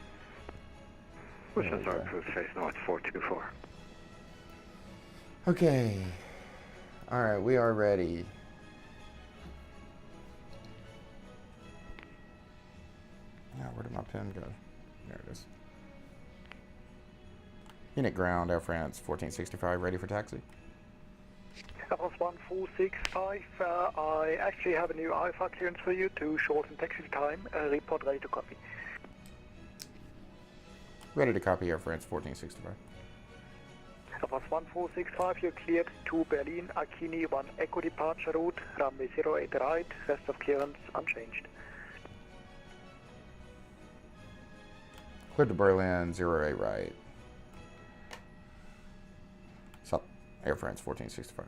Speaker 3: Push and start approved, face north 424.
Speaker 1: Okay. Alright, we are ready. Yeah, where did my pen go? There it is. Unit ground, Air France 1465, ready for taxi.
Speaker 6: Air France 1465, I actually have a new IFR clearance for you to shorten taxi time, report ready to copy.
Speaker 1: Ready to copy, Air France 1465.
Speaker 6: Air France 1465, you're cleared to Berlin, Akini 1 Echo departure route, runway 08 right, rest of clearance unchanged.
Speaker 1: Cleared to Berlin, 08 right. Sup, Air France 1465.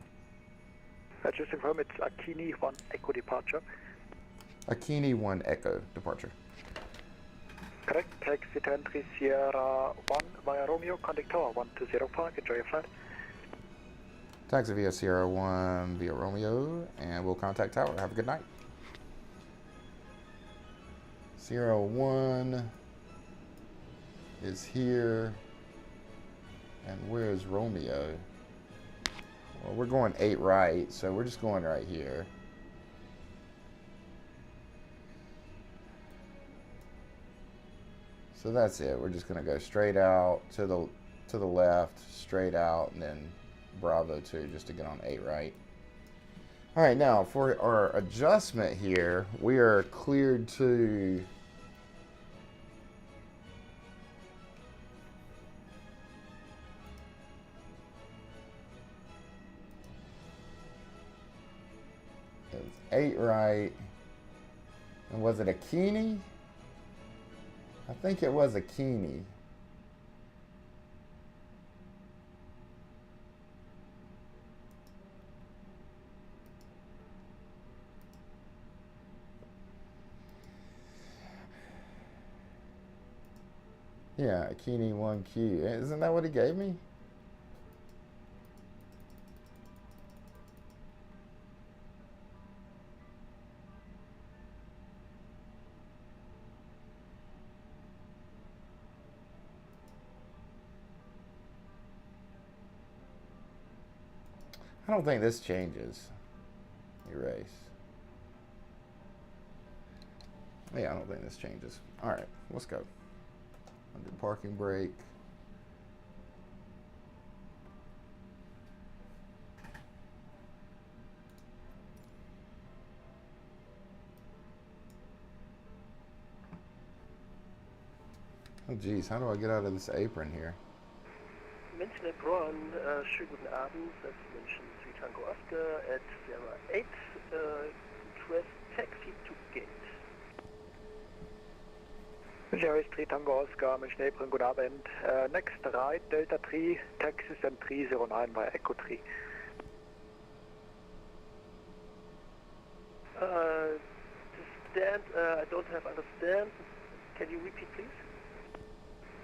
Speaker 6: Just to confirm, it's Akini 1 Echo departure.
Speaker 1: Akini 1 Echo departure.
Speaker 6: Correct, taxi to entry Sierra 1 via Romeo, contact tower 1205, enjoy your flight.
Speaker 1: Taxi via Sierra 1 via Romeo, and we'll contact tower. Have a good night. Sierra 1 is here. And where's Romeo? Well, we're going 8 right, so we're just going right here. So that's it. We're just gonna go straight out to the left, straight out, and then Bravo 2 just to get on 8 right. All right, now for our adjustment here, we are cleared to it's 8 right. And was it a Keeney? I think it was a Keeney. Yeah, a Keeney 1Q. Isn't that what he gave me? I don't think this changes. Erase. Yeah, I don't think this changes. All right, let's go. Undo parking brake. Oh geez, how do I get out of this apron here?
Speaker 6: München Ebron, schönen guten Abend, das ist München 3 Tango Oscar at Sierra 8, request taxi to gate. Sierra 3 Tango Oscar, München Ebron, good Abend. Next right, Delta 3, taxis and 309 by Echo 3. The stand, I don't have understand. Can you repeat please?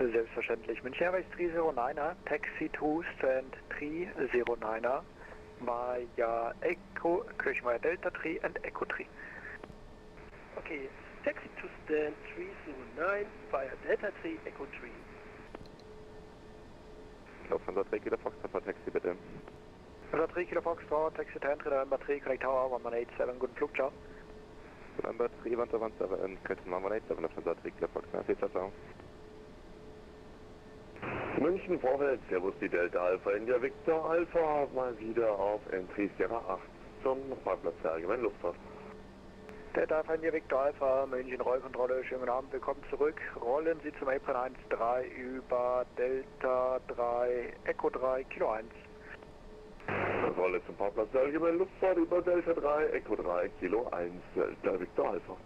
Speaker 6: Selbstverständlich. München Airways 309er, Taxi to Stand 309er via Echo, Kirchmeier Delta 3 and Echo 3.
Speaker 8: Okay, Taxi to Stand 309 via Delta 3, Echo 3.
Speaker 4: Lufthansa 3 Kilo Foxtrot, Taxi bitte.
Speaker 6: Lufthansa 3 Kilo Foxtrot, Taxi 10, November 3, Connect Tower, 1187, guten Flug, ciao.
Speaker 4: November 3, 117, Connect 1187, Lufthansa 3 Kilo Foxtrot, ciao.
Speaker 5: München vorwärts, Servus die Delta Alpha India Victor Alpha, mal wieder auf Entry Sierra 8 zum Parkplatz der Allgemeinen Luftfahrt.
Speaker 6: Delta Alpha India Victor Alpha, München Rollkontrolle, schönen guten Abend, willkommen zurück. Rollen Sie zum Apron 13 über Delta 3, Echo 3, Kilo 1.
Speaker 5: Rolle zum Parkplatz der Allgemeinen Luftfahrt über Delta 3, Echo 3, Kilo 1, Delta Victor Alpha.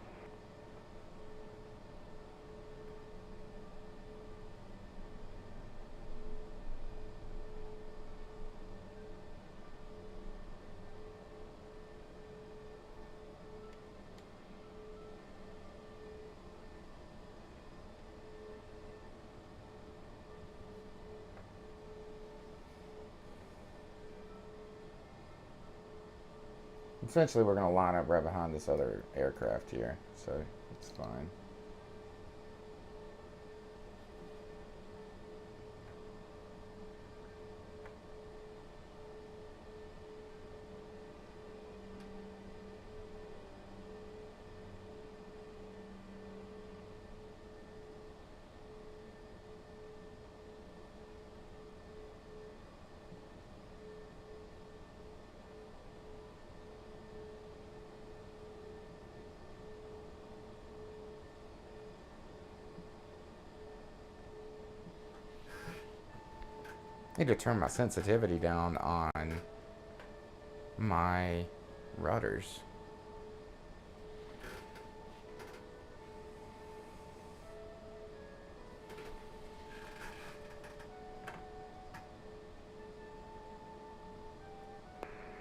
Speaker 1: Essentially, we're going to line up right behind this other aircraft here, so it's fine. I need to turn my sensitivity down on my rudders.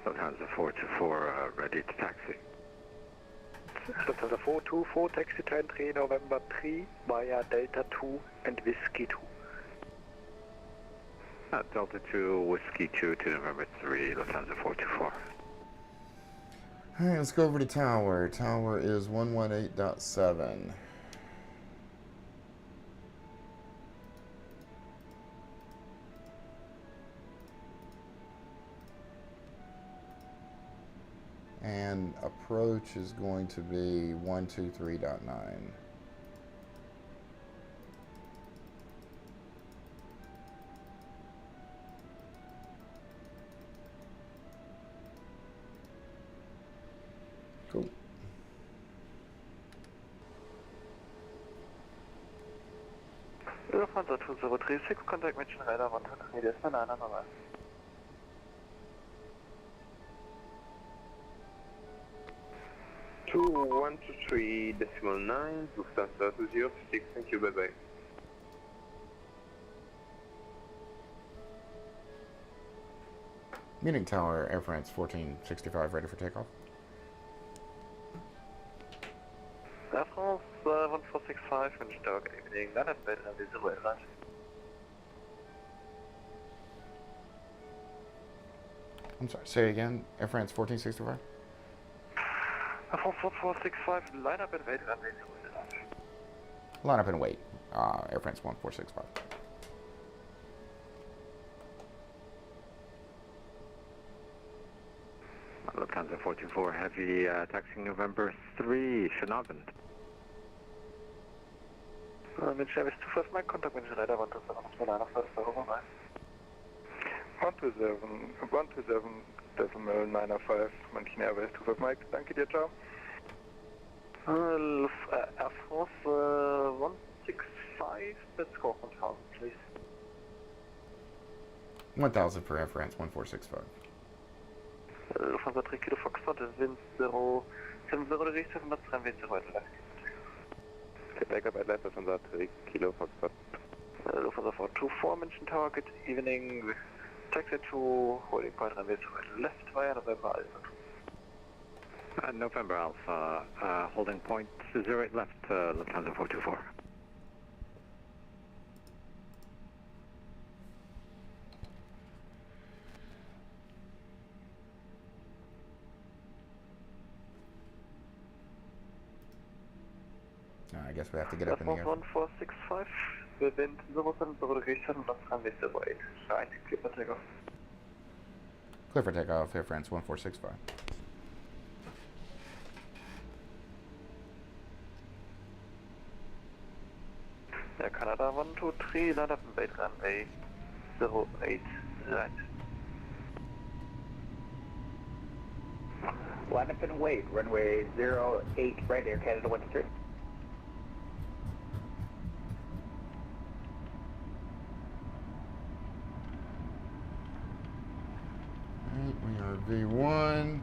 Speaker 3: Lufthansa 424, ready to taxi.
Speaker 6: Lufthansa 424, taxi 10, November 3 via Delta 2 and Whiskey 2.
Speaker 3: Delta 2, Whiskey 2 to November 3, Lufthansa 424.
Speaker 1: Alright, let's go over to tower. Tower is 118.7. And approach is going to be 123.9. Cool.
Speaker 6: Lufthansa 2036, contact mention radar 123, this banana number.
Speaker 9: Two 123.9, Lufthansa 206, thank you, bye bye.
Speaker 1: Meeting tower, Air France 1465, ready for takeoff.
Speaker 6: Air France 1465, mention tower, good evening, that is better than this way, right?
Speaker 1: I'm sorry, say again. Air France 1465?
Speaker 6: Air France 1465, line up and wait, that is right.
Speaker 1: Line up and wait. Air France 1465.
Speaker 3: Lufthansa 424, heavy taxiing November 3, Schönabend.
Speaker 6: Mention Airways 25, my contact mention radar 127, banana first, over, right?
Speaker 4: 127.905, München Airways 25 Mike, danke dir, ciao.
Speaker 6: Air France 165, let's go 1000, please.
Speaker 1: 1000 for Air France 1465.
Speaker 6: Lufthansa 3 Kilo Foxtrot, wind 070 degrees, 700, runway 0 left.
Speaker 9: Back at left, Lufthansa 3 Kilo Foxtrot.
Speaker 6: Lufthansa 424, mention tower, good evening, with taxi to holding point, runway 0 left, via November Alpha.
Speaker 3: November Alpha, holding point 08 left, Lufthansa 424.
Speaker 1: I guess we have to get up in the air.
Speaker 6: 1465, the wind 070 degrees, 700, runway 08, right, clear for takeoff.
Speaker 1: Clear for takeoff, Air France 1465.
Speaker 6: Air Canada 123, line up and wait, runway 08, right.
Speaker 7: Line up and wait, runway 08, right, Air Canada 123.
Speaker 1: We are V1.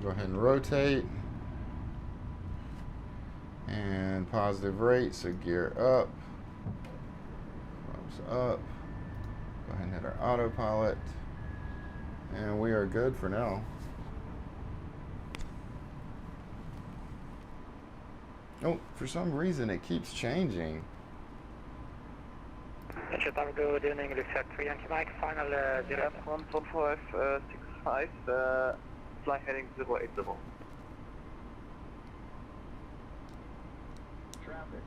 Speaker 1: Go ahead and rotate. And positive rate, so gear up. Flaps up. Go ahead and hit our autopilot. And we are good for now. Oh, for some reason it keeps changing.
Speaker 2: Good evening, Lufthansa 3 Yankee Mike, final 0.
Speaker 6: 14565, fly heading 080.
Speaker 5: Traffic.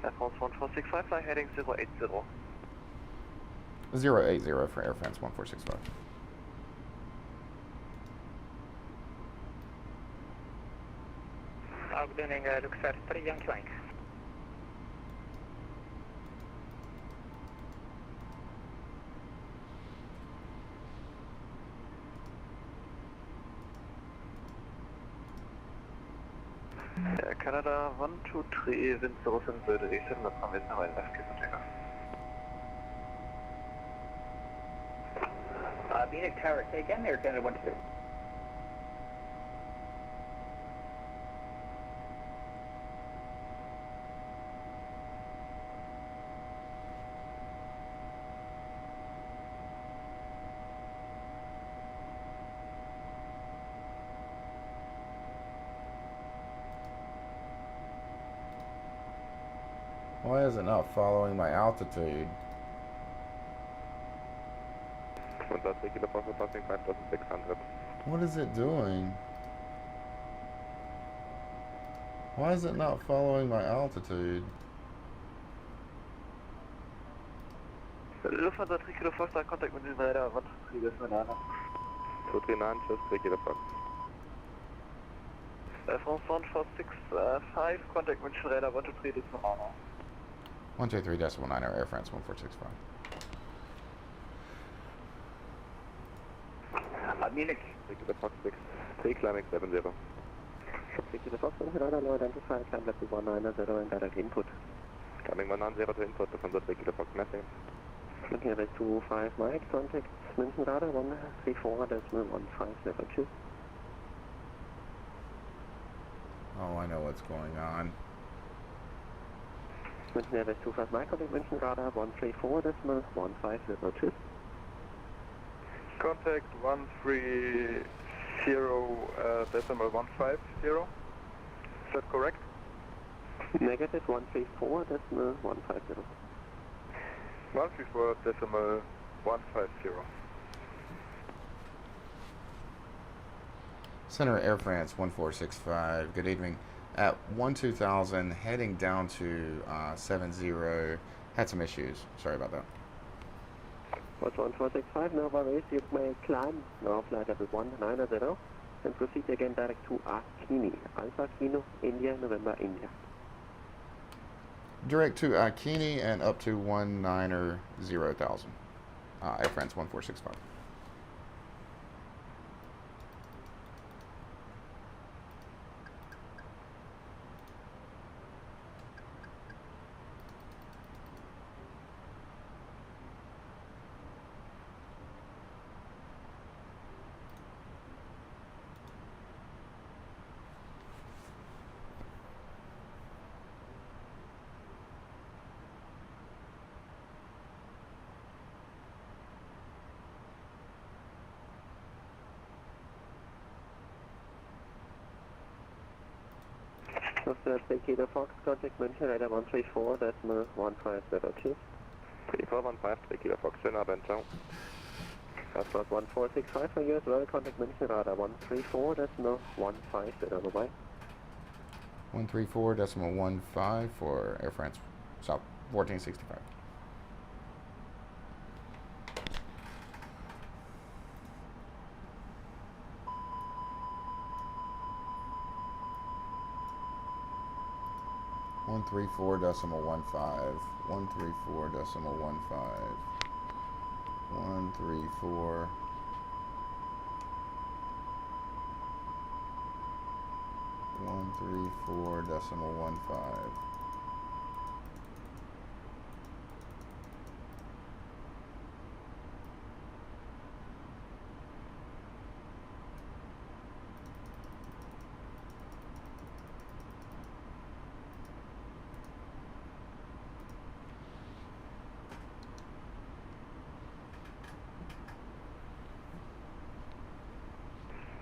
Speaker 6: Air France 1465, fly heading 080.
Speaker 1: 080 for Air France 1465.
Speaker 2: Good evening, Lufthansa 3 Yankee Mike.
Speaker 6: Air Canada 123, wind 070 degrees, 700, runway 0 left, clear for takeoff.
Speaker 7: Munich Tower, say again, Air Canada 123.
Speaker 1: Why is it not following my altitude?
Speaker 9: Honda 3 Kilo Fox passing 5600.
Speaker 1: What is it doing? Why is it not following my altitude?
Speaker 6: Lufthansa 3 Kilo Fox, contact with the radar 123, this banana.
Speaker 9: 239, just 3 Kilo Fox.
Speaker 6: France 1465, contact with radar 123, this banana.
Speaker 1: 123.9 Air France 1465.
Speaker 7: Munich.
Speaker 9: 3 Kilo Fox 6, 3 climbing 70.
Speaker 5: 3 Kilo Fox, radar low identified, climb level 190 and direct input.
Speaker 9: Climbing 190 to input, Lufthansa 3 Kilo Fox messing.
Speaker 5: Here is 25 Mike, contact München radar 134.1502.
Speaker 1: Oh, I know what's going on.
Speaker 5: München Airways 25 Mike, contact München radar 134.1502.
Speaker 6: Contact 130.150. Is that correct?
Speaker 5: Negative 134.150.
Speaker 6: 134.150.
Speaker 1: Center Air France 1465. Good evening. At 12,000, heading down to 70. Had some issues. Sorry about that.
Speaker 5: What's 1465, now raise, you may climb, now flight level 190, and proceed again direct to Akini, Alpha Kilo, India, November, India.
Speaker 1: Direct to Akini and up to 190,000. Air France 1465.
Speaker 5: Lufthansa 3 Kilo Fox, contact München radar 134.1502.
Speaker 9: 3415, 3 Kilo Fox, Center Benchau.
Speaker 5: That was 1465 for you as well, contact München radar 134.150, bye-bye.
Speaker 1: 134.15 for Air France South 1465. One 134.15. 134.15. 134. 134.15.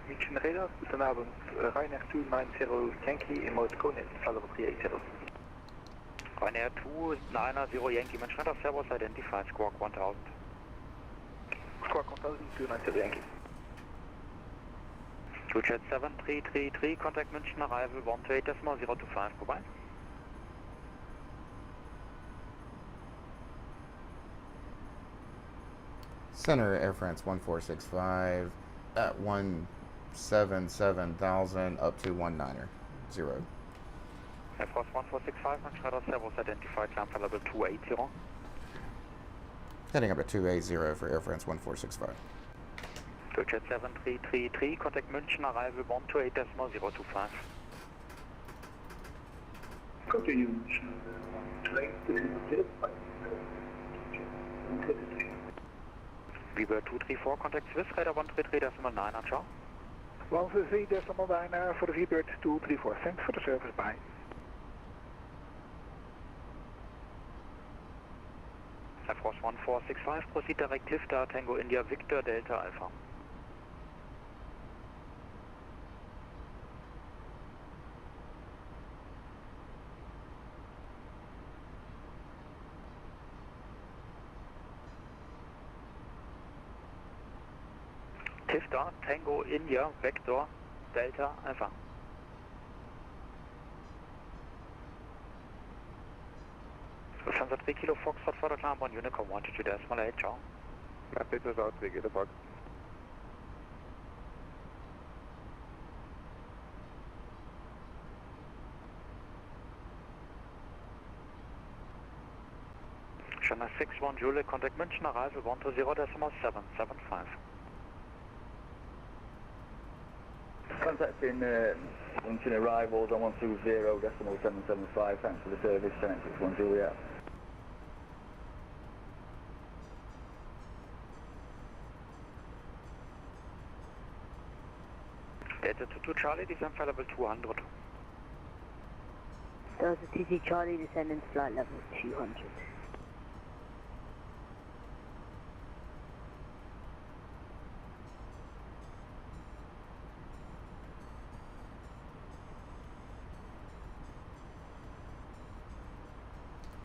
Speaker 6: München radar, guten Abend. Ryanair 290 Yankee in mode Conan, level 380.
Speaker 2: Ryanair 290 Yankee, München radar, Servus, identified, squawk 1000.
Speaker 6: Squawk 1000, 290 Yankee.
Speaker 2: Jet 7333, contact München, arrival 128.025, goodbye.
Speaker 1: Center Air France 1465 at 177,000 up to 190.
Speaker 2: Air France 1465, München radar, Servus, identified, climb level 280.
Speaker 1: Heading up to 280 for Air France 1465.
Speaker 2: Jet 7333, contact München, arrival 128.025.
Speaker 6: Continue München.
Speaker 2: Viber 234, contact Swiss radar 133.9, ciao.
Speaker 6: 133.9 for the Viber 234, thanks for the service, bye.
Speaker 2: Air France 1465, proceed direct lift, Tango India Victor Delta Alpha. Vista, Tango, India, Vector, Delta, Alpha. Lufthansa 3 Kilo Foxtrot for the climb on Unicom 122.8, ciao.
Speaker 9: Business out 3 Kilo Fox.
Speaker 2: China 61 Juliet, contact München, arrival 120.775.
Speaker 10: Contacting München arrivals on 120.775, thanks for the service, China 61 Juliet.
Speaker 2: Delta 22 Charlie, descent flight level 200.
Speaker 11: Delta 22 Charlie, descending flight level 200.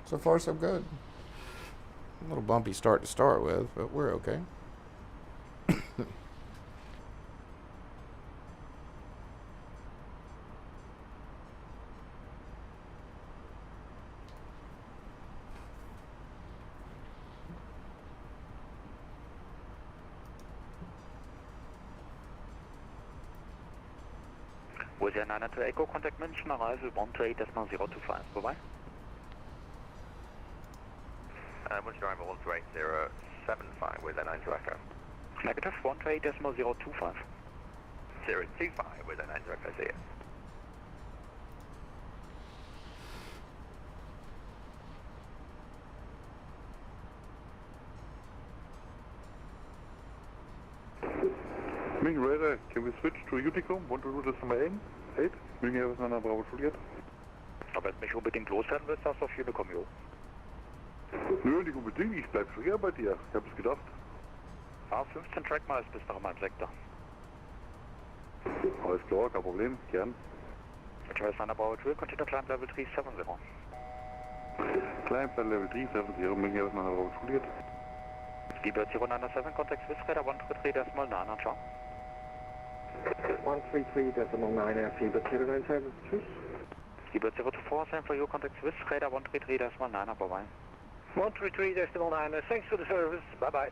Speaker 1: So far, so good. A little bumpy start to start with, but we're okay.
Speaker 2: With your 902 Echo, contact München, arrival 128.025. Bye-bye.
Speaker 9: München arrival 128.075 with a 92 Echo.
Speaker 2: Negative 128.025.
Speaker 9: 025 with a 92 Echo, see you.
Speaker 4: München radar, can we switch to Unicom 122.8? München Air Nana Bravo Juliet.
Speaker 2: Aber wenn du mich unbedingt loswerden willst, darfst du auf Unicom, jo.
Speaker 4: Nö, nicht unbedingt, ich bleib früher bei dir. Ich hab es gedacht.
Speaker 2: A15 Track mal, bis nach meinem Sektor.
Speaker 4: Alles klar, kein Problem, gern.
Speaker 2: Charlie Nana Bravo Juliet, continue climb level 370.
Speaker 4: Climb flight level 370, München Air Nana Bravo Juliet.
Speaker 2: Skibird 097, contact Swiss radar 133.9, ciao.
Speaker 5: 133.9, Skibird 097, tschüss.
Speaker 2: Skibird 024, same for you, contact Swiss radar 133.9, bye-bye.
Speaker 6: 133.9, thanks for the service, bye-bye.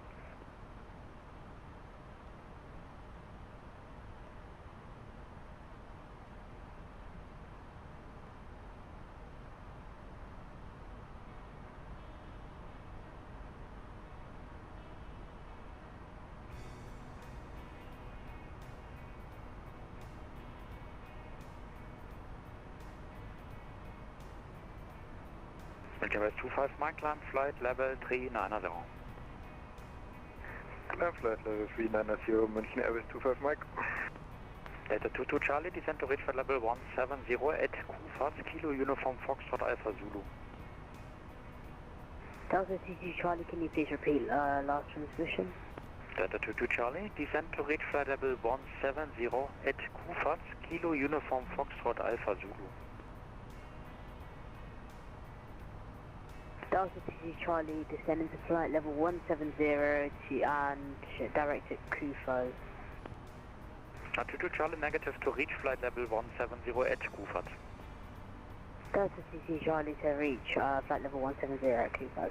Speaker 2: München West 25 Mike, climb flight level 390.
Speaker 6: Climb flight level 390, München Airways 25 Mike.
Speaker 2: Delta 22 Charlie, descent to reach flight level 170 at Q Kilo Uniform Foxtrot Alpha Zulu.
Speaker 11: Delta 22 Charlie, can you please repeat last transmission?
Speaker 2: Delta 22 Charlie, descent to reach flight level 170 at Q Kilo Uniform Foxtrot Alpha Zulu.
Speaker 11: Delta 22 Charlie, descending to flight level 170 and direct at Kufo.
Speaker 2: 22 Charlie, negative to reach flight level 170 at Kufat.
Speaker 11: Delta 22 Charlie to reach flight level 170 at Kufo.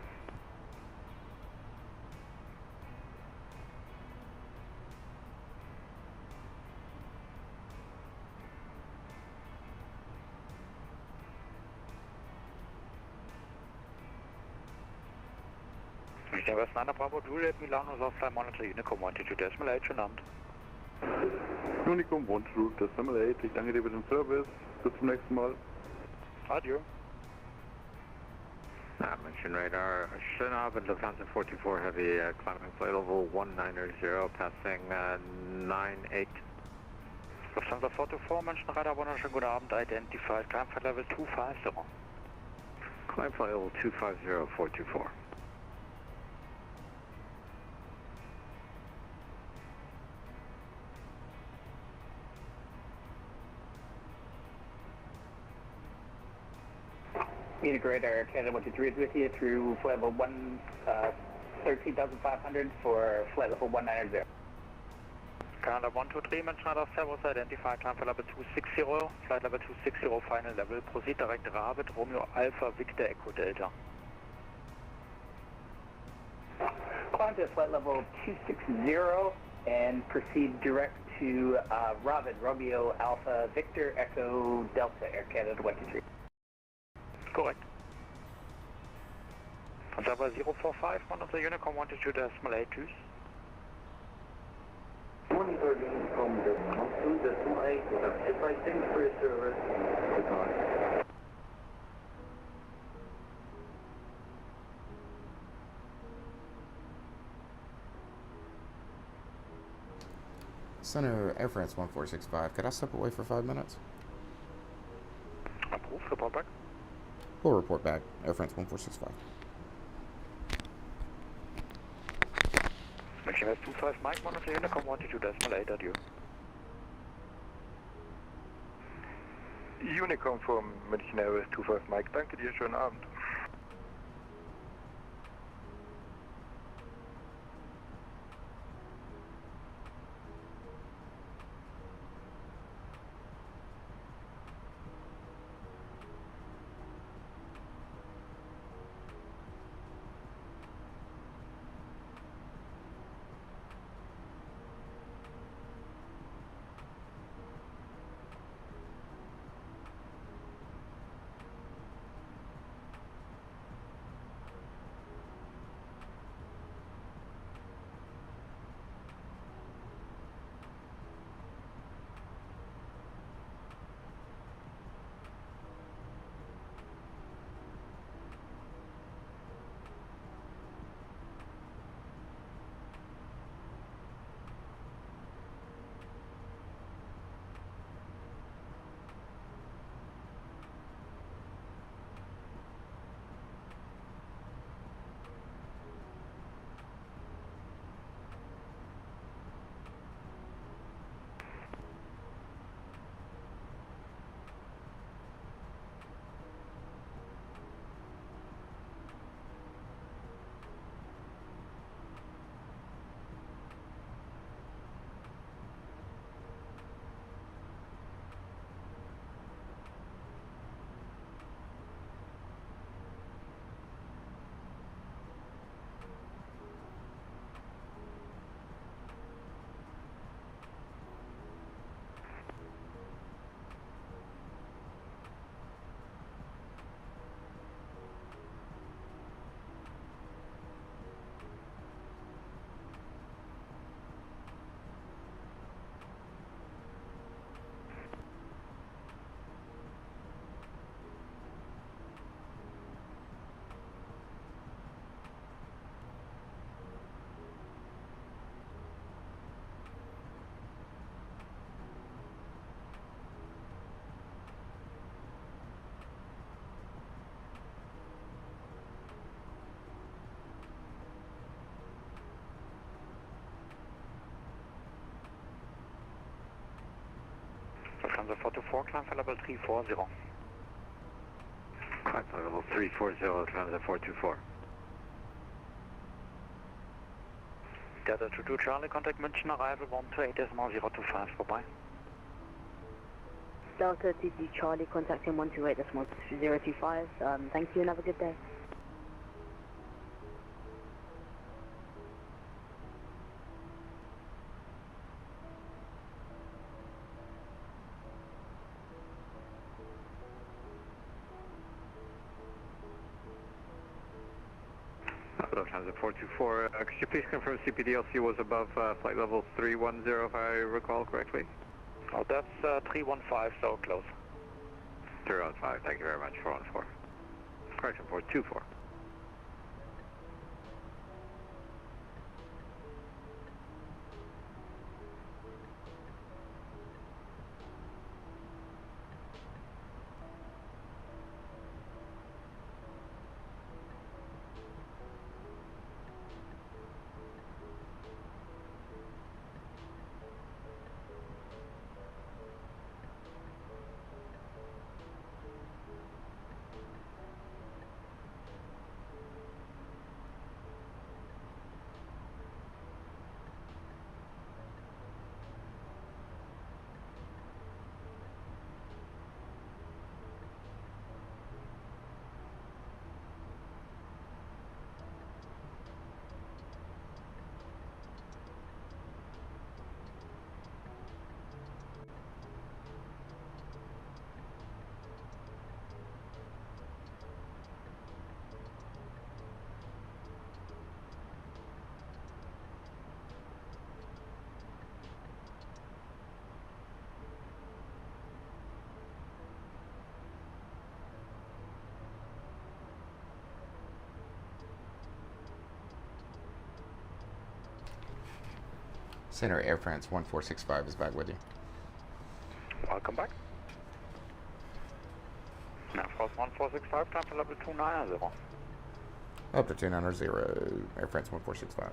Speaker 2: München West 9 Bravo Juliet, Milano South Flight Monitor Unicom 122.8, schönen Abend.
Speaker 4: Unicom 122.8, ich danke dir für den Service. Bis zum nächsten Mal.
Speaker 2: Adieu.
Speaker 9: München radar, schönen Abend, Lufthansa 424 Heavy, climbing flight level 190, passing 98.
Speaker 2: Lufthansa 424, München radar, wunderschönen guten Abend, identified, climb flight level 250.
Speaker 9: Climb flight level 250, 424.
Speaker 7: Munich radar, Canada 123 is with you through flight level 13,500 for flight level 190.
Speaker 2: Canada 123, mention radar Servus, identify climb for level 260, flight level 260, final level, proceed direct Rabbit, Romeo Alpha, Victor Echo Delta.
Speaker 7: Climb to flight level 260 and proceed direct to Rabbit, Romeo Alpha, Victor Echo Delta, Air Canada 123.
Speaker 2: Correct. Java 045, monitor Unicom 122.82.
Speaker 5: Monitor Unicom 122.8, advising for your service. Goodbye.
Speaker 1: Center Air France 1465, could I step away for 5 minutes?
Speaker 2: Approved, report back.
Speaker 1: We'll report back, Air France 1465.
Speaker 2: Mention 25 Mike, monitor Unicom 122.8, adieu.
Speaker 6: Unicom voor München Airways 25 Mike, danke dir, schönen Abend.
Speaker 2: Lufthansa 424, climb for level 340.
Speaker 9: Climb for level 340, Lufthansa 424.
Speaker 2: Delta 22 Charlie, contact München arrival 128.025, bye-bye.
Speaker 11: Delta 22 Charlie, contacting 128.025, thank you and have a good day.
Speaker 9: Lufthansa 424, could you please confirm CPDLC was above flight level 310 if I recall correctly?
Speaker 2: Oh, that's 315, so close.
Speaker 9: 315, thank you very much, 414. Correction, 424.
Speaker 1: Center Air France 1465 is back with you.
Speaker 2: Welcome back. Now, France 1465, time for level 290.
Speaker 1: Up to 290, Air France 1465.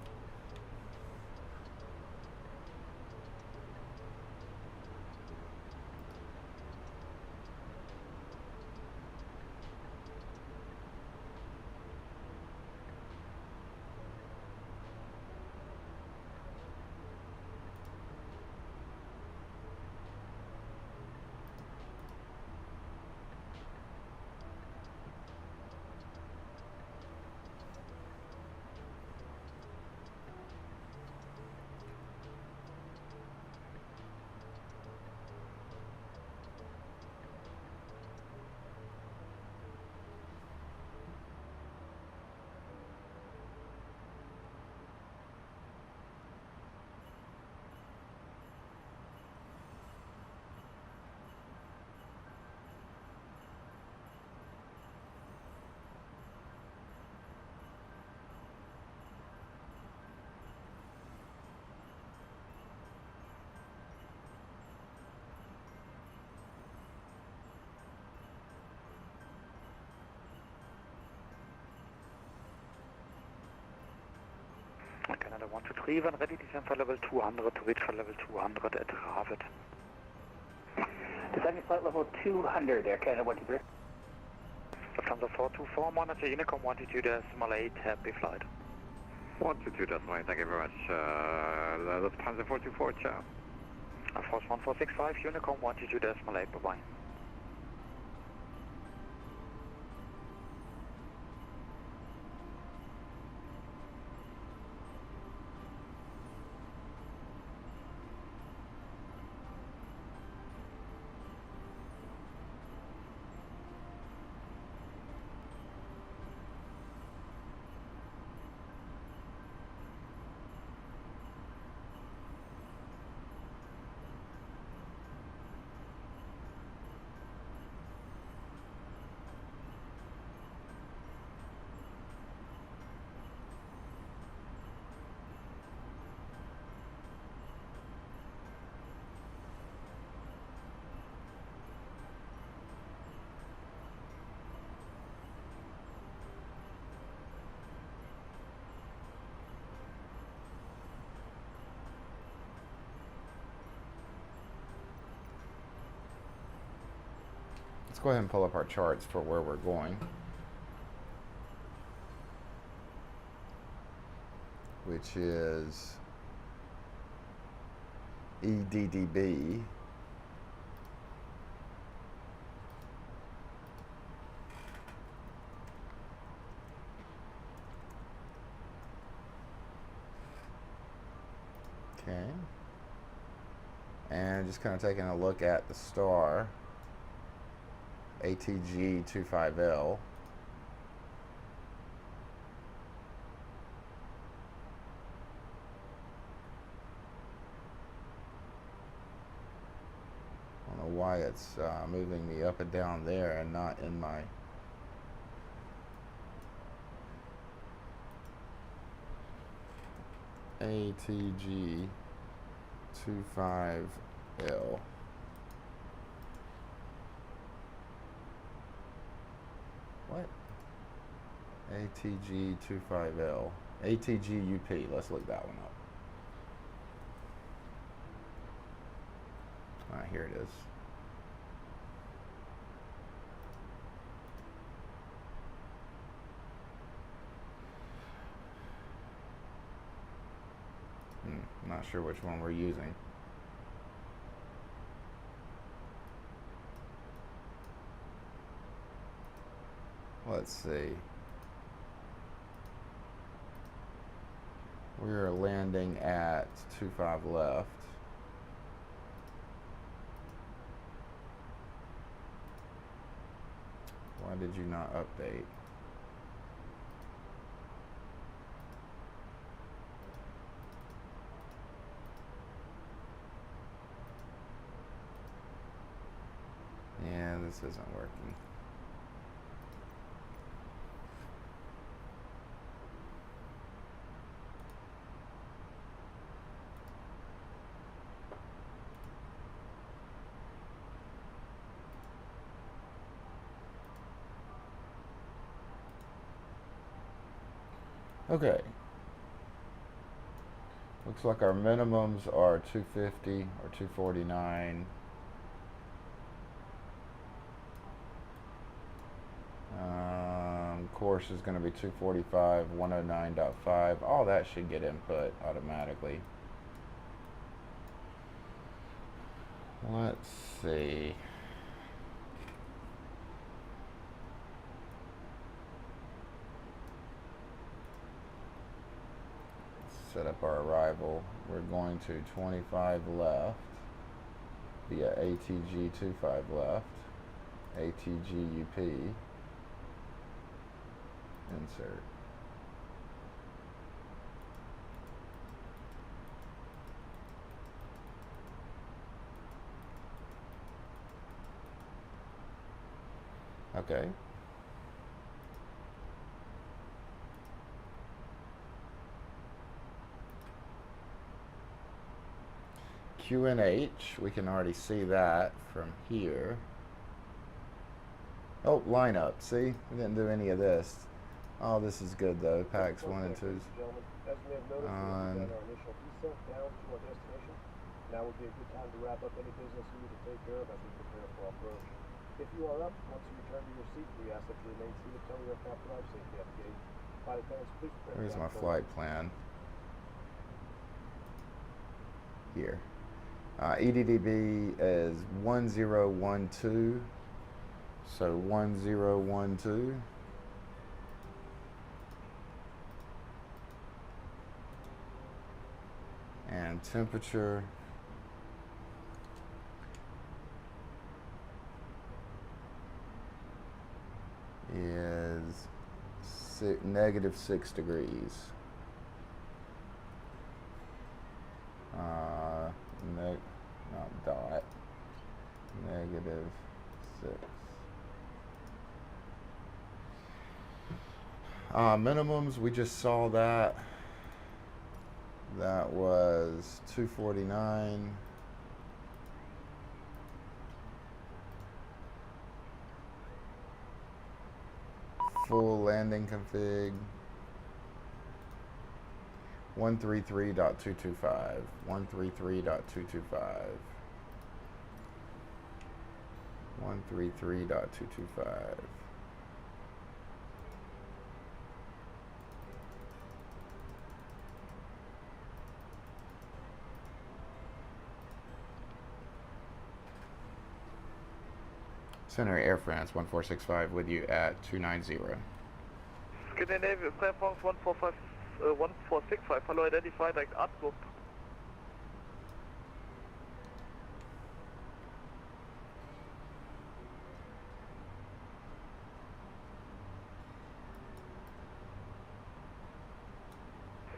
Speaker 2: Canada 123, when ready, descend for level 200 to reach for level 200 at Ravet.
Speaker 7: Descending flight level 200, Air Canada 123.
Speaker 2: Lufthansa 424, monitor Unicom 122.8, happy flight.
Speaker 9: 122.8, thank you very much. Lufthansa 424, ciao.
Speaker 2: Force 1465, Unicom 122.8, bye-bye.
Speaker 1: Let's go ahead and pull up our charts for where we're going, which is Eddb. Okay. And just kind of taking a look at the star. ATG-25L. I don't know why it's moving me up and down there and not in my ATG-25L. What? ATG-25L. ATG-UP. Let's look that one up. Alright, here it is. Not sure which one we're using. Let's see. We're landing at 25 left. Why did you not update? Yeah, this isn't working. Okay. Looks like our minimums are 250 or 249. Course is going to be 245, 109.5. All that should get input automatically. Let's see. Set up our arrival. We're going to 25 left via ATG 25 left, ATG UP, insert. Okay. QNH, we can already see that from here. Oh, lineup, see? We didn't do any of this. Oh, this is good though, packs 1 and 2s.
Speaker 12: As we have noticed, our initial descent down to our destination. Now would be a good time to wrap up any business you need to take care of as we prepare for approach. If you are up, once you return to your seat, we ask that you remain seated until your aircraft arrives safely at the gate. Flight attendants, please prepare.
Speaker 1: Here's my flight plan. Here. Eddb is 1012. So 1012. And temperature is -6 degrees. Not dot. -6. Minimums, we just saw that. That was 249. Full landing config. 133.225. 133.225. 133.225. Center Air France 1465 with you at 290.
Speaker 6: Scandinavia, Air France 1465, hello, identified direct Abflug.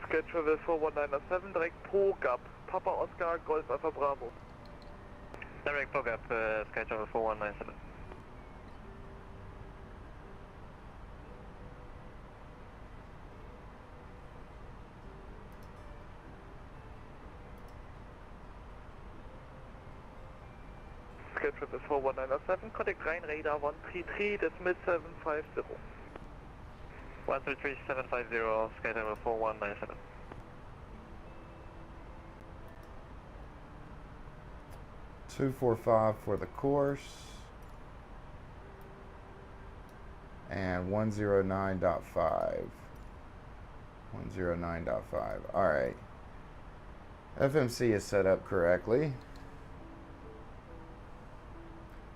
Speaker 6: Schedule 4197, direct ProGap, Papa Oscar Golf Alpha Bravo.
Speaker 9: Direct ProGap, schedule 4197.
Speaker 6: Schedule 4197, contact Rhine radar 133, decimal 750.
Speaker 9: 133750, schedule 4197.
Speaker 1: $245 for the course and 109.5. 109.5. All right. FMC is set up correctly.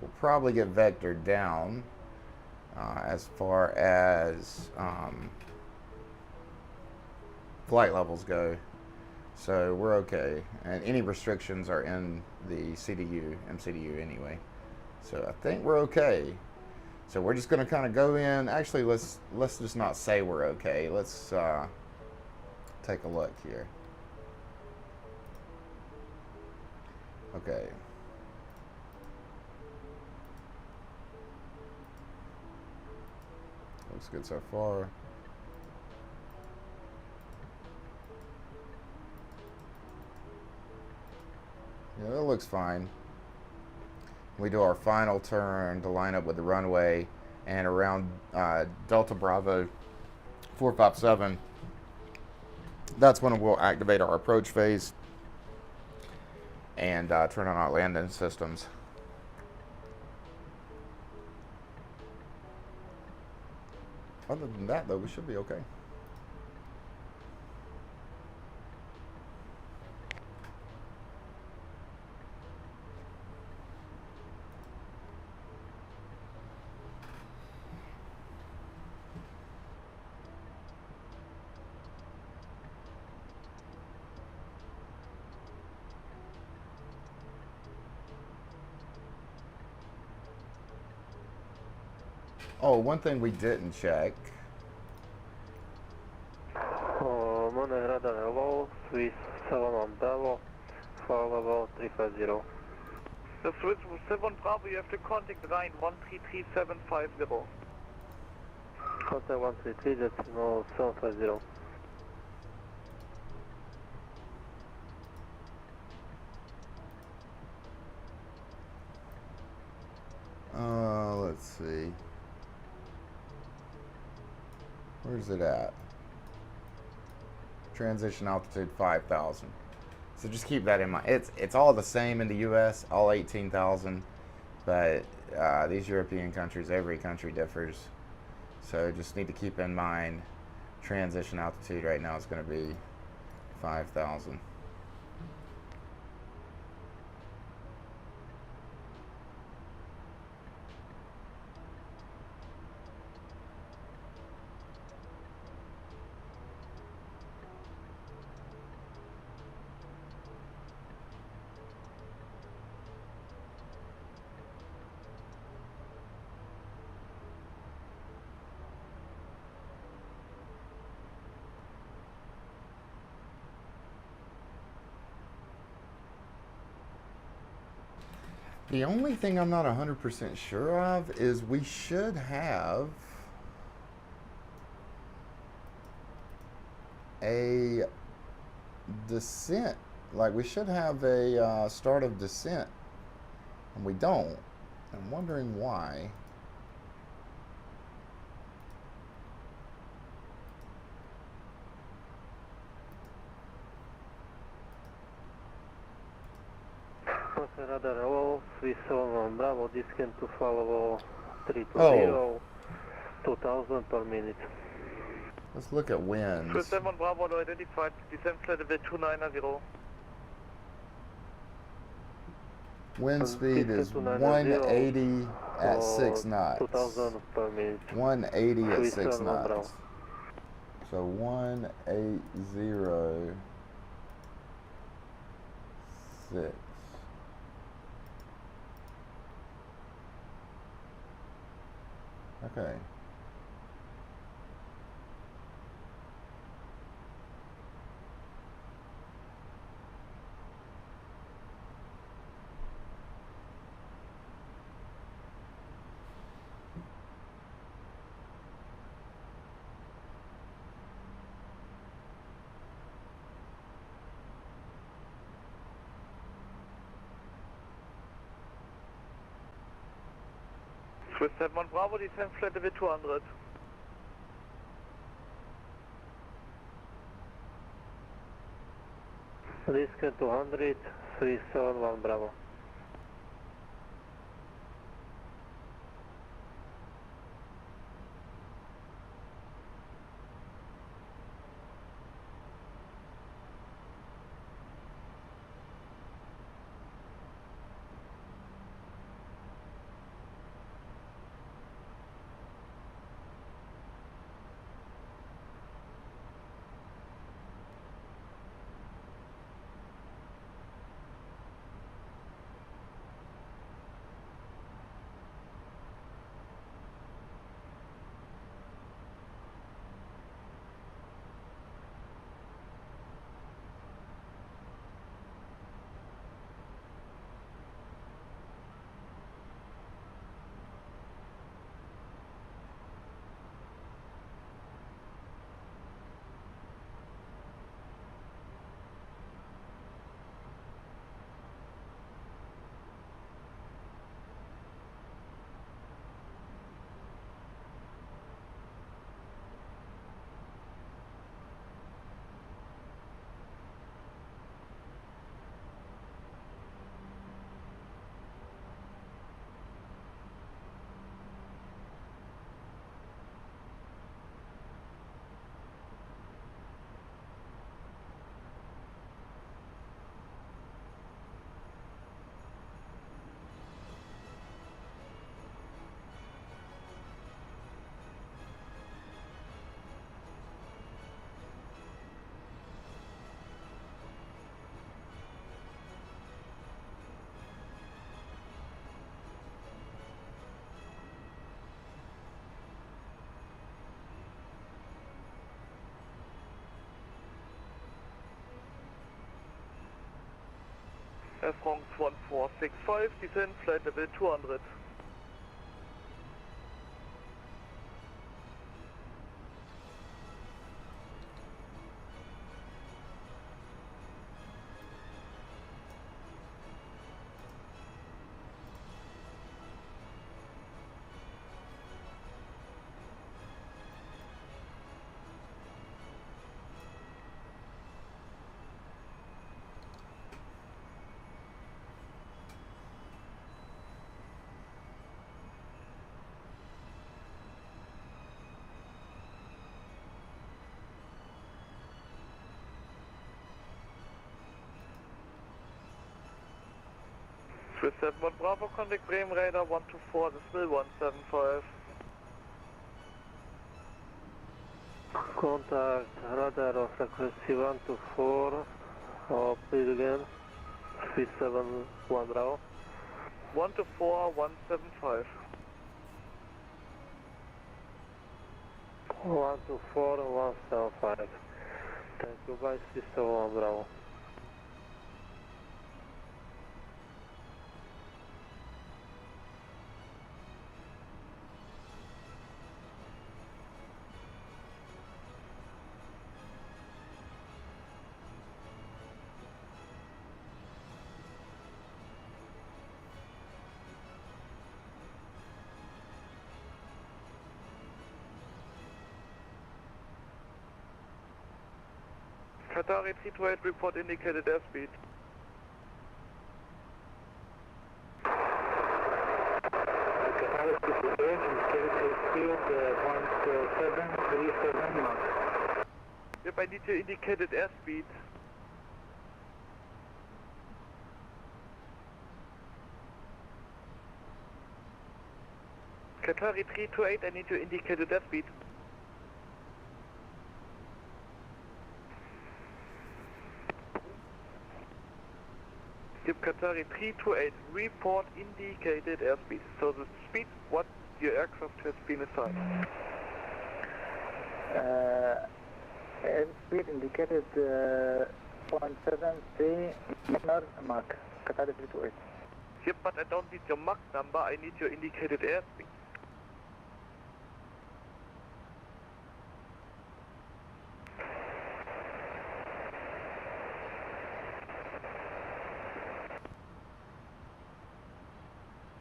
Speaker 1: We'll probably get vectored down as far as flight levels go. So we're okay. And any restrictions are in the CDU, MCDU anyway. So I think we're okay. So we're just going to kind of go in. Actually, let's just not say we're okay. Let's take a look here. Okay. Looks good so far. Yeah, that looks fine. We do our final turn to line up with the runway, and around Delta Bravo 457, That's when we'll activate our approach phase and turn on our landing systems. Other than that, though, we should be okay. Oh, one thing we didn't check.
Speaker 8: Radar hello, Swiss 7 Bravo, follow 350.
Speaker 2: The Swiss 7 Bravo, you have to contact line 133750.
Speaker 8: Contact 133, that's no 750.
Speaker 1: Let's see. Where's it at? Transition altitude 5,000. So just keep that in mind. It's all the same in the U.S., all 18,000, but these European countries, every country differs. So just need to keep in mind transition altitude right now is going to be 5,000. The only thing I'm not 100% sure of is we should have a descent. Like we should have a start of descent, and we don't. I'm wondering why.
Speaker 8: Radar hello, Swiss 7 Bravo, descent to follow 320, 2000 per minute.
Speaker 1: Let's look at winds.
Speaker 2: Swiss 7 Bravo, no identified, descent flight level 290.
Speaker 1: Wind speed is 180 at 6 knots.
Speaker 8: 2000 per minute.
Speaker 1: 180 at 6 knots. So 180 6. Okay.
Speaker 2: Swiss 7 Bravo, descent flight level 200.
Speaker 8: Descent 200, Swiss 7 Bravo.
Speaker 6: Air France 1465, descend flight level 200. Swiss 71 Bravo, contact Bremen Radar 124, decimal 175.
Speaker 13: Contact radar on frequency 124, please again, Swiss 71 Bravo.
Speaker 6: 124, 175.
Speaker 13: 124, 175. Thank you, bye, Swiss 71 Bravo.
Speaker 6: Qatari 328, report indicated airspeed.
Speaker 13: Qatari 328, indicated airspeed 1737 Mach.
Speaker 6: Yep, I need your indicated airspeed. Qatari 328, I need your indicated airspeed. Yep, Qatari 328, report indicated airspeed. So the speed what your aircraft has been assigned.
Speaker 10: Airspeed indicated 0.73 Mach, Qatari 328.
Speaker 6: Yep, but I don't need your Mach number, I need your indicated airspeed.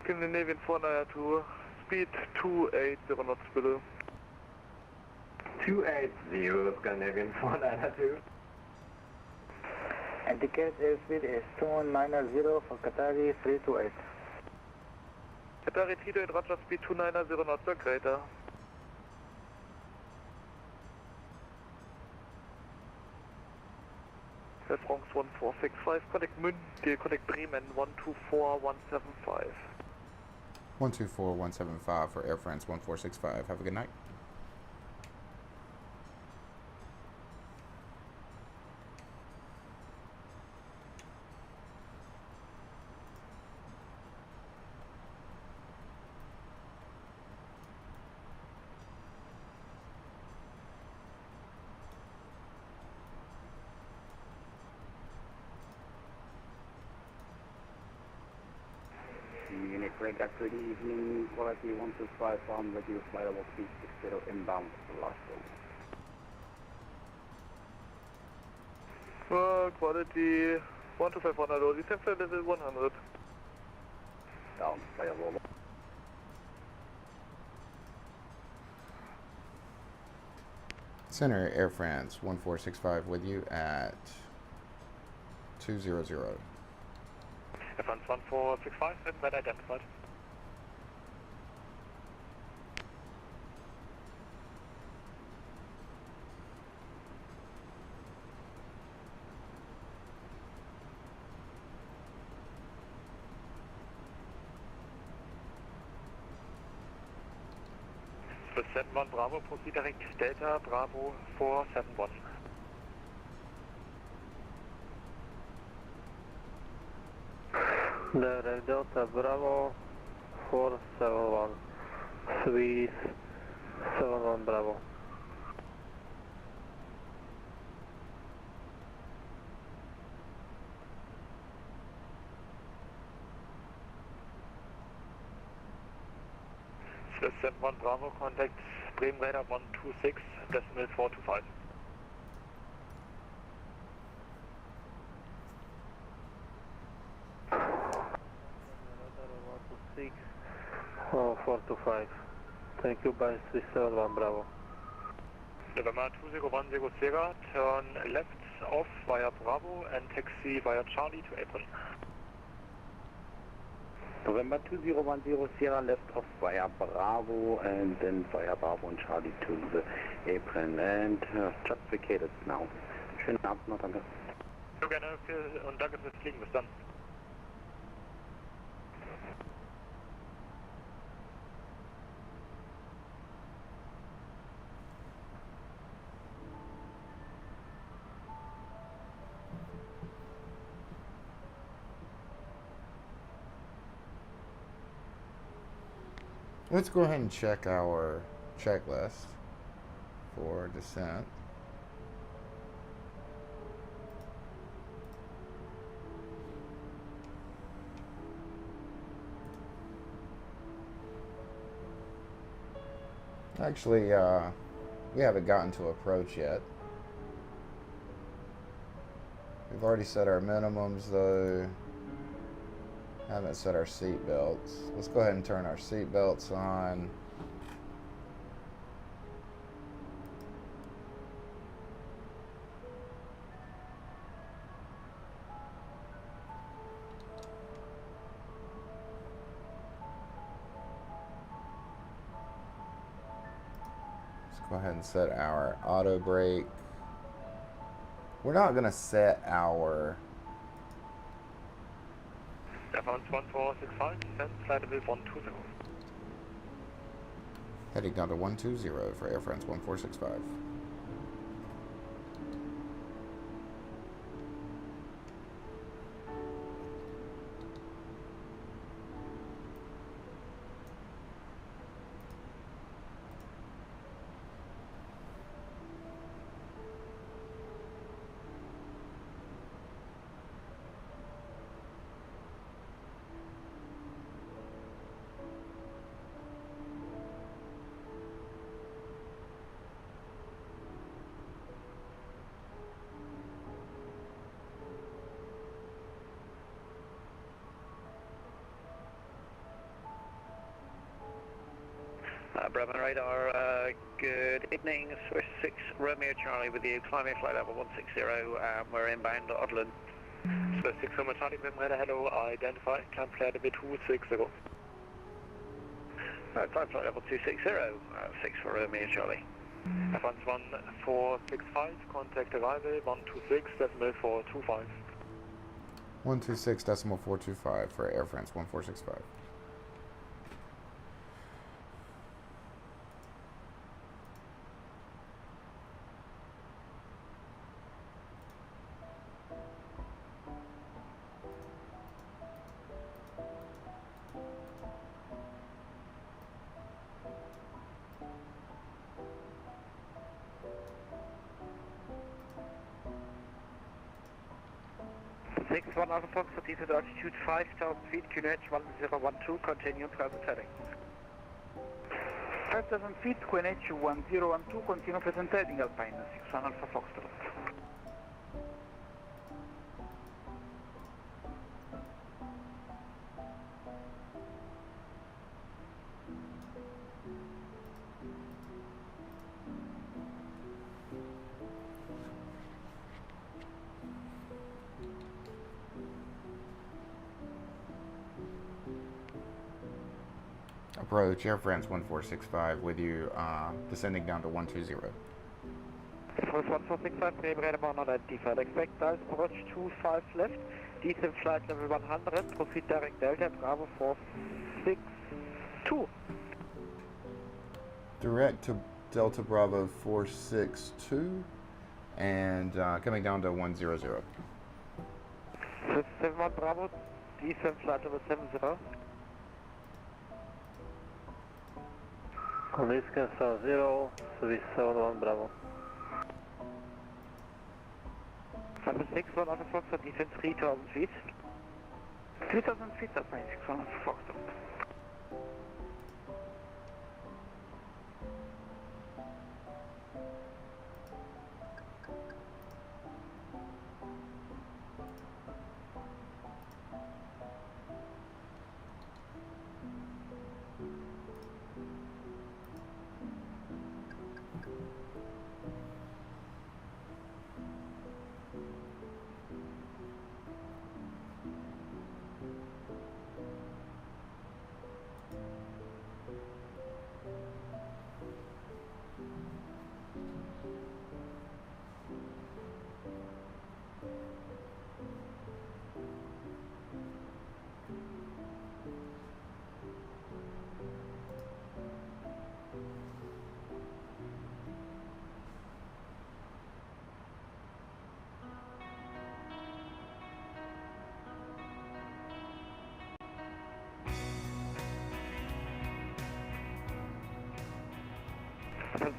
Speaker 6: Scandinavian 492, speed 280 knots below.
Speaker 10: 280, Scandinavian 492. Indicated airspeed is 290 for Qatari 328.
Speaker 6: Qatari 328, roger, speed 290 knots or greater. Air France 1465, contact München, contact Bremen 124, 175.
Speaker 1: 124, 175 for Air France 1465. Have a good night.
Speaker 14: Unit radar, good evening, quality 125 on reduced flight level speed 60 inbound, last one.
Speaker 6: Quality 125 on hello, descent flight level 100.
Speaker 14: Down, flight level.
Speaker 1: Center Air France 1465 with you at 200.
Speaker 2: Air France 1465, and well identified. Swiss 71 Bravo, proceed direct Delta Bravo 471.
Speaker 13: Direct Delta Bravo 471, Swiss 71 Bravo.
Speaker 2: Descent 1 Bravo, contact Bremen Radar 126, decimal 425.
Speaker 13: Oh, 425. Thank you, by 371 Bravo.
Speaker 2: November 2010 Sierra, turn left off via Bravo and taxi via Charlie to apron.
Speaker 14: November 2010 Sierra left off via Bravo and then via Bravo and Charlie to the apron and just vacated now. Schönen Abend noch, danke.
Speaker 2: So gerne und danke fürs Fliegen, bis dann.
Speaker 1: Let's go ahead and check our checklist for descent. Actually, we haven't gotten to approach yet. We've already set our minimums though. Haven't set our seat belts. Let's go ahead and turn our seat belts on. Let's go ahead and set our auto brake. We're not going to set our
Speaker 2: Advance 1465, descent, flight level 120.
Speaker 1: Heading down to 120 for Air France 1465.
Speaker 2: Bremen Radar, good evening, Swiss 6 Romeo Charlie with you, climbing flight level 160, we're inbound to Odland. Swiss 6 Romeo Charlie, Bremen Radar, hello, identify, climb flight level 260. Climb flight level 260, 6 for Romeo Charlie. Advance 1465, contact arrival 126, decimal 425.
Speaker 1: 126 decimal 425 for Air France 1465.
Speaker 6: One Alpha Fox at altitude 5,000 feet, QNH 1012, continue present heading. 5,000 feet, QNH 1012, continue present heading, Alpine 61 Alpha Foxtrot.
Speaker 1: Approach Air France 1465 with you, descending down to 120.
Speaker 6: Air France 1465, Bremen Radar not identified. Expect dice approach 25 left, descend flight level 100, proceed direct Delta, Bravo 462.
Speaker 1: Direct to Delta Bravo 462 and coming down to 100.
Speaker 6: 71 Bravo, descend flight level 70.
Speaker 13: Condition 0, Swiss 71 Bravo.
Speaker 6: Number 6, 1 Alpha Fox, descend 3,000 feet. 3,000 feet, that's 61 Alpha Fox.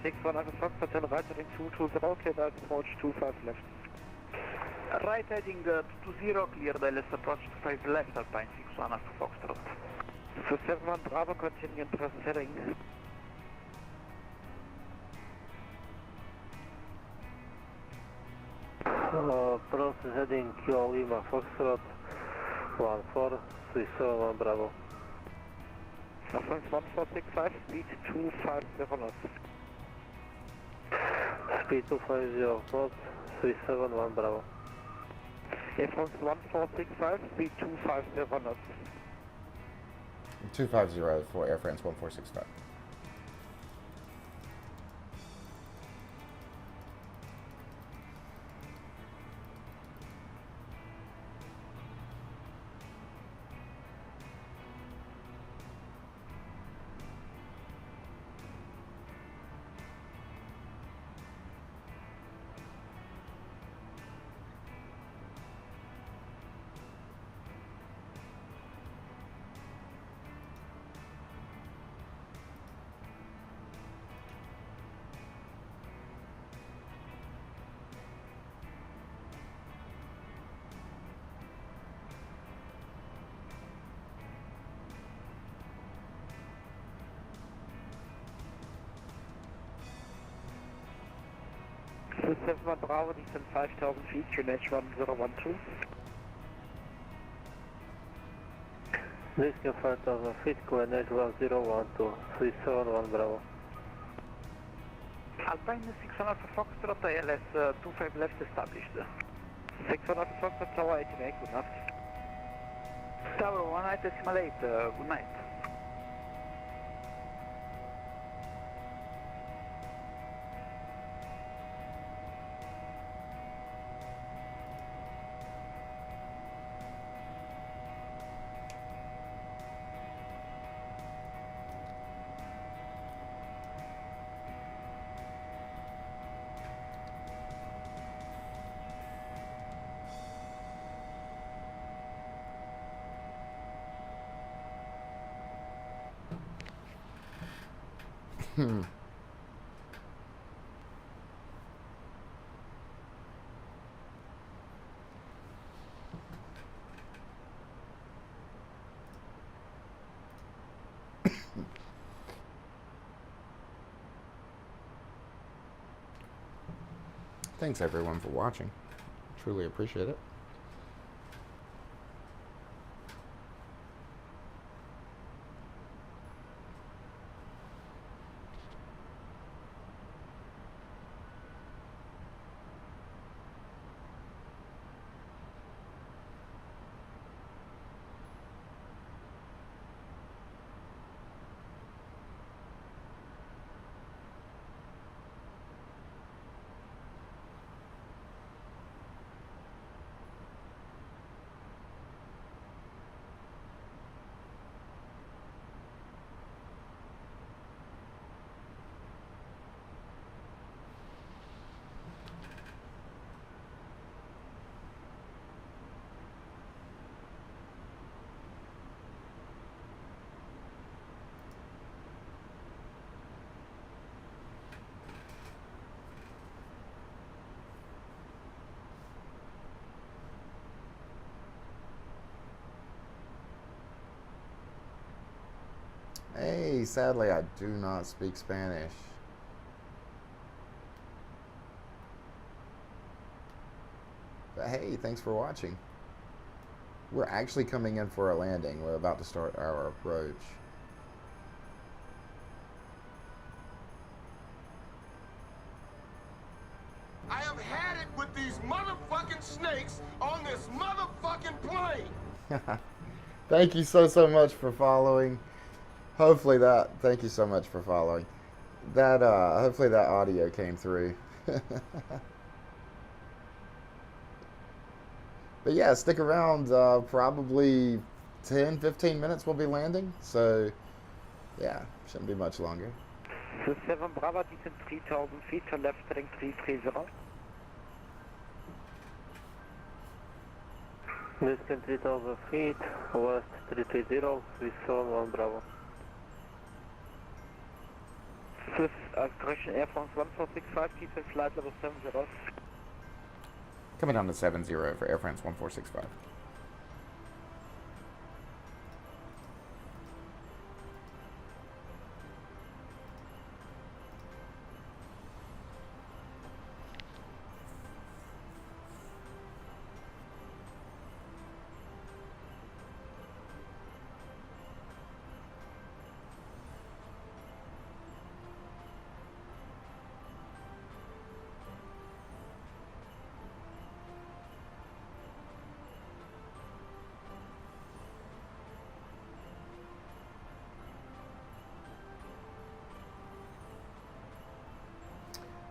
Speaker 2: 61 Alpha Fox, Hotel right heading 220, clear direct approach 25 left.
Speaker 7: Right heading 220, clear direct approach 25 left, Alpine 61 Alpha Foxtrot.
Speaker 2: So 71 Bravo, continuing present heading.
Speaker 13: Process heading Kilo Lima Foxtrot 1437 Bravo.
Speaker 2: Reference 1465, speed 250 knots.
Speaker 13: Speed 250 knots, 371 Bravo.
Speaker 2: Reference 1465, speed 250 knots.
Speaker 1: 250 for Air France 1465.
Speaker 2: So 71 Bravo, descend 5,000 feet, QNH 1012.
Speaker 13: Descend 5,000 feet, QNH 1012, 371 Bravo.
Speaker 7: Alpine 61 Alpha Foxtrot, ALS 25 left established.
Speaker 2: 61 Alpha Fox, Tower 88, good night.
Speaker 7: Tower 19.8, good night.
Speaker 1: Thanks everyone for watching. Truly appreciate it. Hey, sadly I do not speak Spanish. But hey, thanks for watching. We're actually coming in for a landing. We're about to start our approach.
Speaker 15: I have had it with these motherfucking snakes on this motherfucking plane.
Speaker 1: Thank you so much for following. Hopefully that, thank you so much for following. That, hopefully that audio came through. But yeah, stick around, probably 10-15 minutes we'll be landing. So yeah, shouldn't be much longer.
Speaker 2: So 7 Bravo, descend 3,000 feet, to left heading 330.
Speaker 13: Descend 3,000 feet, west 330, 371 Bravo.
Speaker 6: Correction, Air France 1465, keep in flight level 70.
Speaker 1: Coming down to 70 for Air France 1465.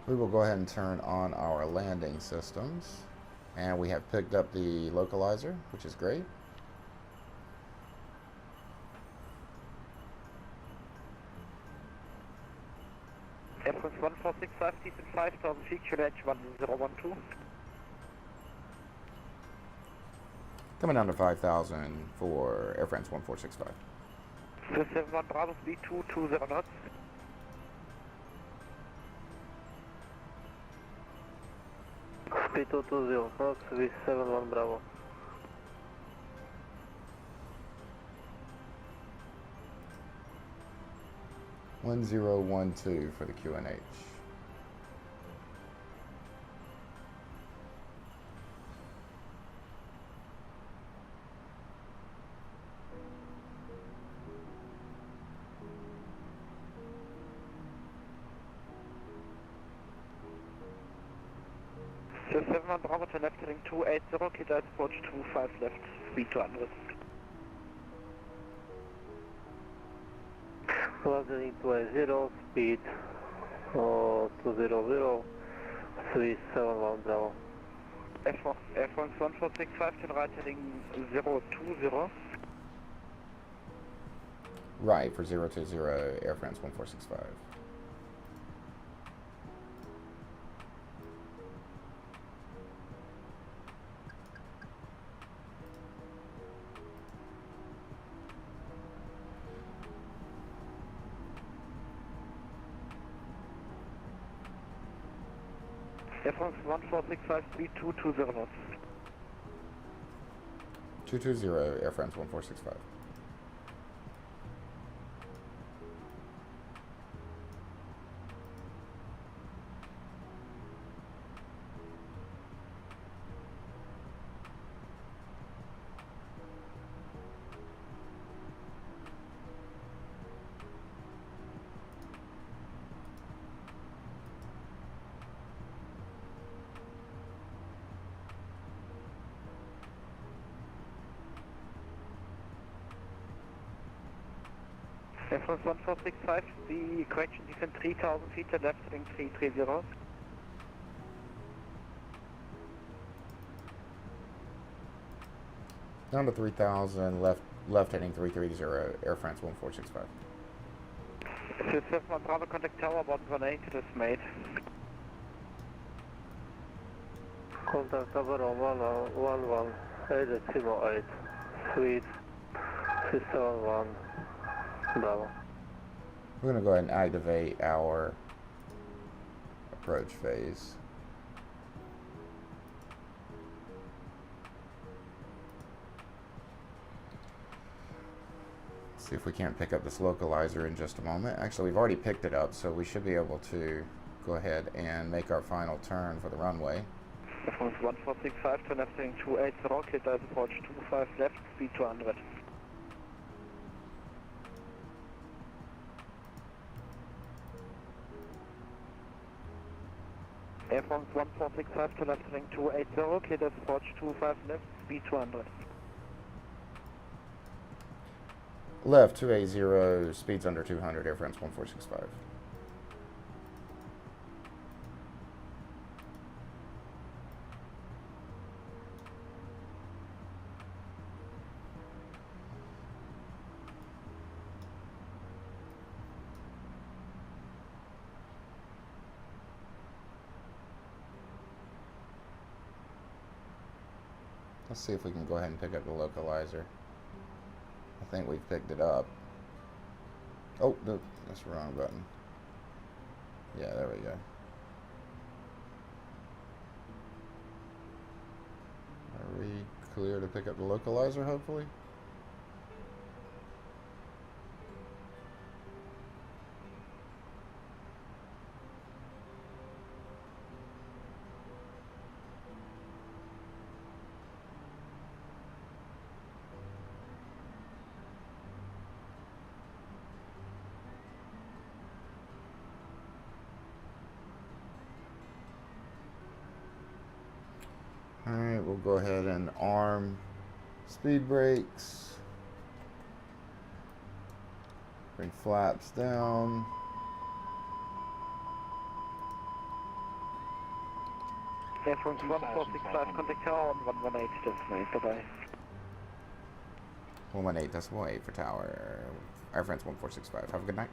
Speaker 1: We will go ahead and turn on our landing systems, and we have picked up the localizer, which is great.
Speaker 6: Air France 1465, keep in 5000 feet, QNH 1012.
Speaker 1: Coming down to 5,000 for Air France 1465.
Speaker 6: 371 Bravo, speed 220 knots.
Speaker 13: Speed 220 knots with 71 Bravo.
Speaker 1: One 1012 for the QNH.
Speaker 6: So 71 Bravo to left heading 280, Kita approach 25 left, speed 200.
Speaker 13: Landing 280, speed 200, 371 Bravo.
Speaker 6: Air France 1465 to right heading 020.
Speaker 1: Right for 020 Air France 1465.
Speaker 6: Air France 1465, speed 220 knots.
Speaker 1: 220 Air France 1465.
Speaker 6: Air France 1465, the correction descent 3000 feet to left heading 330.
Speaker 1: Down to 3,000, left heading 330 Air France 1465.
Speaker 6: 71 Bravo, contact tower, 118 is made.
Speaker 13: Contact tower on 118.8, suite 371 Bravo.
Speaker 1: We're going to go ahead and activate our approach phase. See if we can't pick up this localizer in just a moment. Actually, we've already picked it up, so we should be able to go ahead and make our final turn for the runway.
Speaker 6: Air France 1465 to left heading 280, Kita approach 25 left, speed 200. Air France 1465 to left heading 280, Kita approach 25 left, speed 200.
Speaker 1: Left 280, speeds under 200, Air France 1465. Let's see if we can go ahead and pick up the localizer. I think we've picked it up. Oh, no, that's the wrong button. Yeah, there we go. Are we clear to pick up the localizer, hopefully? Alright, we'll go ahead and arm speed brakes. Bring flaps down.
Speaker 13: Air France 1465, contact tower on 118, destinate, bye-bye.
Speaker 1: 118.8 for tower. Air France 1465. Have a good night.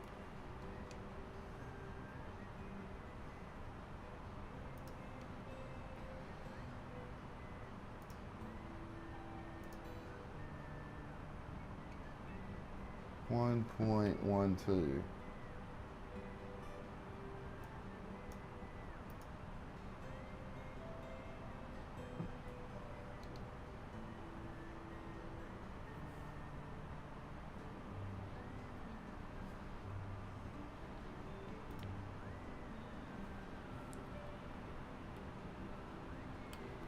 Speaker 1: .12.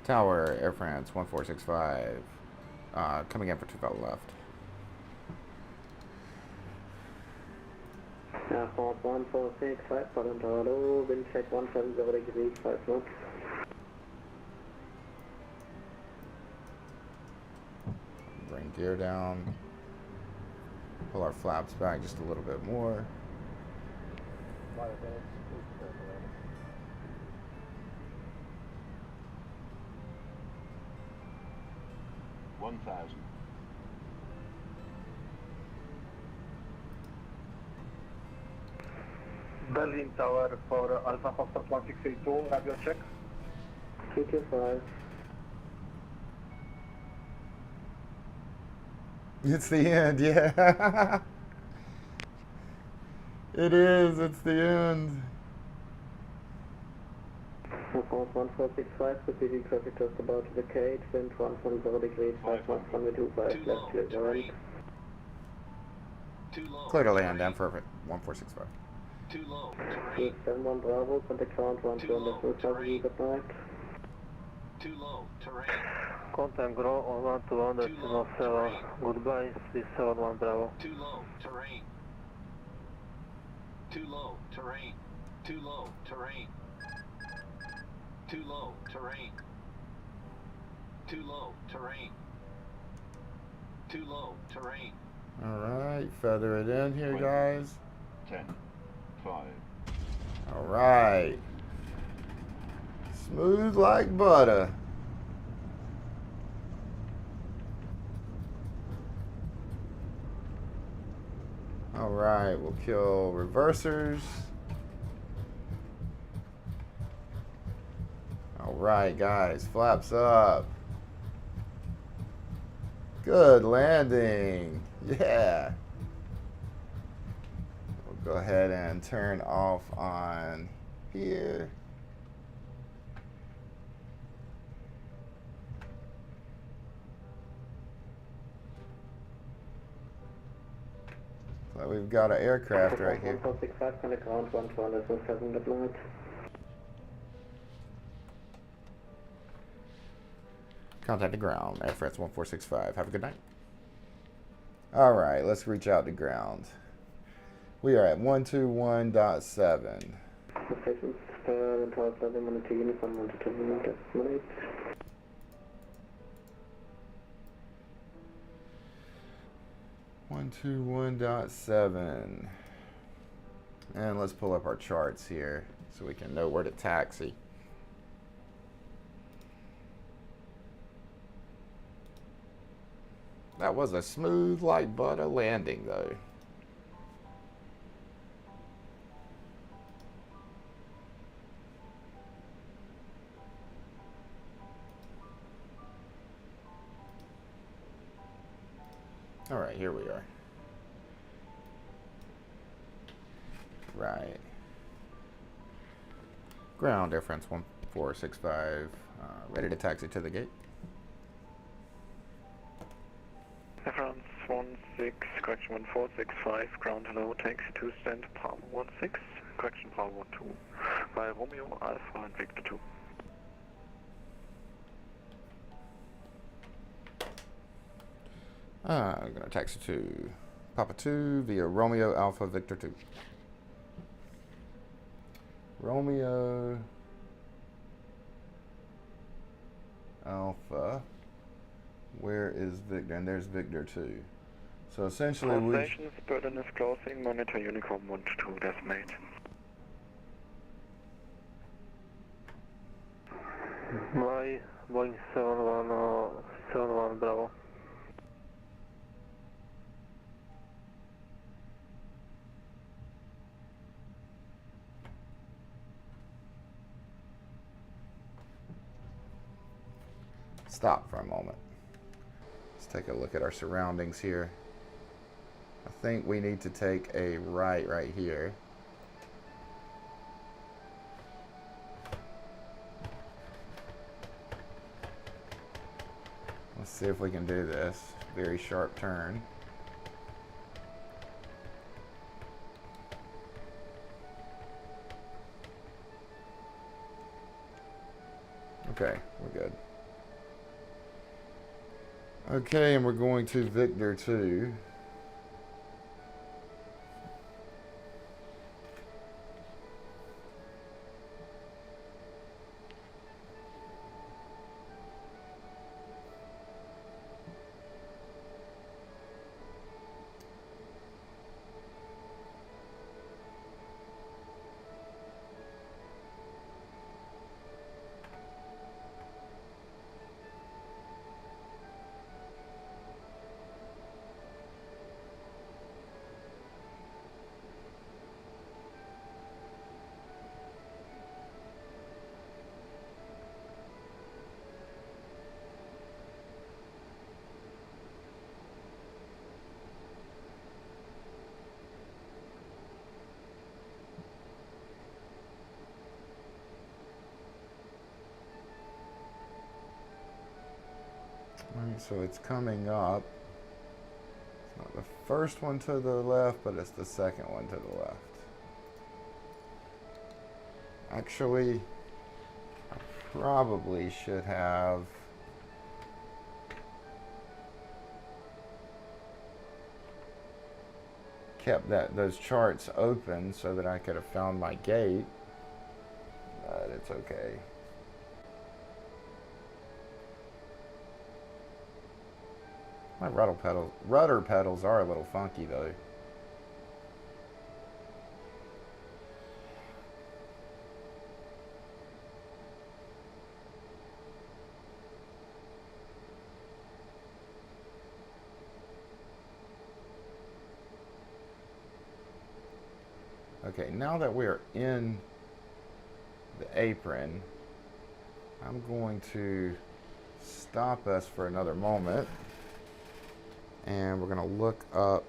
Speaker 1: Tower, Air France 1465. Coming in for 25 left.
Speaker 13: Air France 1465, Colorado, wind check 170 degrees, 5 knots.
Speaker 1: Bring gear down. Pull our flaps back just a little bit more.
Speaker 12: Flight attendants, please prepare for landing.
Speaker 6: Berlin Tower for Alpha Foxtrot 1682, radio check.
Speaker 13: 225.
Speaker 1: It's the end, yeah. It is, it's the end.
Speaker 13: Air France 1465, repeating traffic just about to vacate, wind 140 degrees, 5 knots, runway 25, left clear to land.
Speaker 1: Clear to land, and for 1465.
Speaker 13: Too low. 71 Bravo, contact ground 12.2, good night.
Speaker 15: Too low, terrain.
Speaker 13: Contact ground on 12, decimal 7, goodbye, 371 Bravo.
Speaker 15: Too low, terrain. Too low, terrain. Too low, terrain. Too low, terrain. Too low, terrain. Too low, terrain.
Speaker 1: Alright, feather it in here, guys.
Speaker 16: 10, 5.
Speaker 1: Alright. Smooth like butter. Alright, we'll kill reversers. Alright, guys, flaps up. Good landing. Yeah. We'll go ahead and turn off on here. So we've got an aircraft right here.
Speaker 13: 1465, contact ground 12.7, good night.
Speaker 1: Contact the ground, Air France 1465. Have a good night. Alright, let's reach out to ground. We are at 121.7.
Speaker 13: Locations, Tower 7, Monitor Uniform, Monitor Unit, Estimate.
Speaker 1: 121.7. And let's pull up our charts here so we can know where to taxi. That was a smooth like butter landing though. All right, here we are. Right. Ground difference 1465. Ready to taxi to the gate.
Speaker 2: Difference 16, correction 1465, ground hello, taxi to stand palm 16, correction palm 12, by Romeo, Alpha and Victor 2.
Speaker 1: I'm going to taxi to Papa 2 via Romeo, Alpha, Victor 2. Romeo, Alpha, where is Victor? And there's Victor 2. So essentially we...
Speaker 2: Stations, Berlin is closing, monitor Unicorn 12, decimate.
Speaker 5: Boeing 71 Bravo.
Speaker 1: Stop for a moment. Let's take a look at our surroundings here. I think we need to take a right here. Let's see if we can do this. Very sharp turn. Okay, we're good. Okay, and we're going to Victor 2. Alright, so it's coming up. It's not the first one to the left, but it's the second one to the left. Actually, I probably should have kept those charts open so that I could have found my gate, but it's okay. My rudder pedals are a little funky though. Okay, now that we're in the apron, I'm going to stop us for another moment. And we're going to look up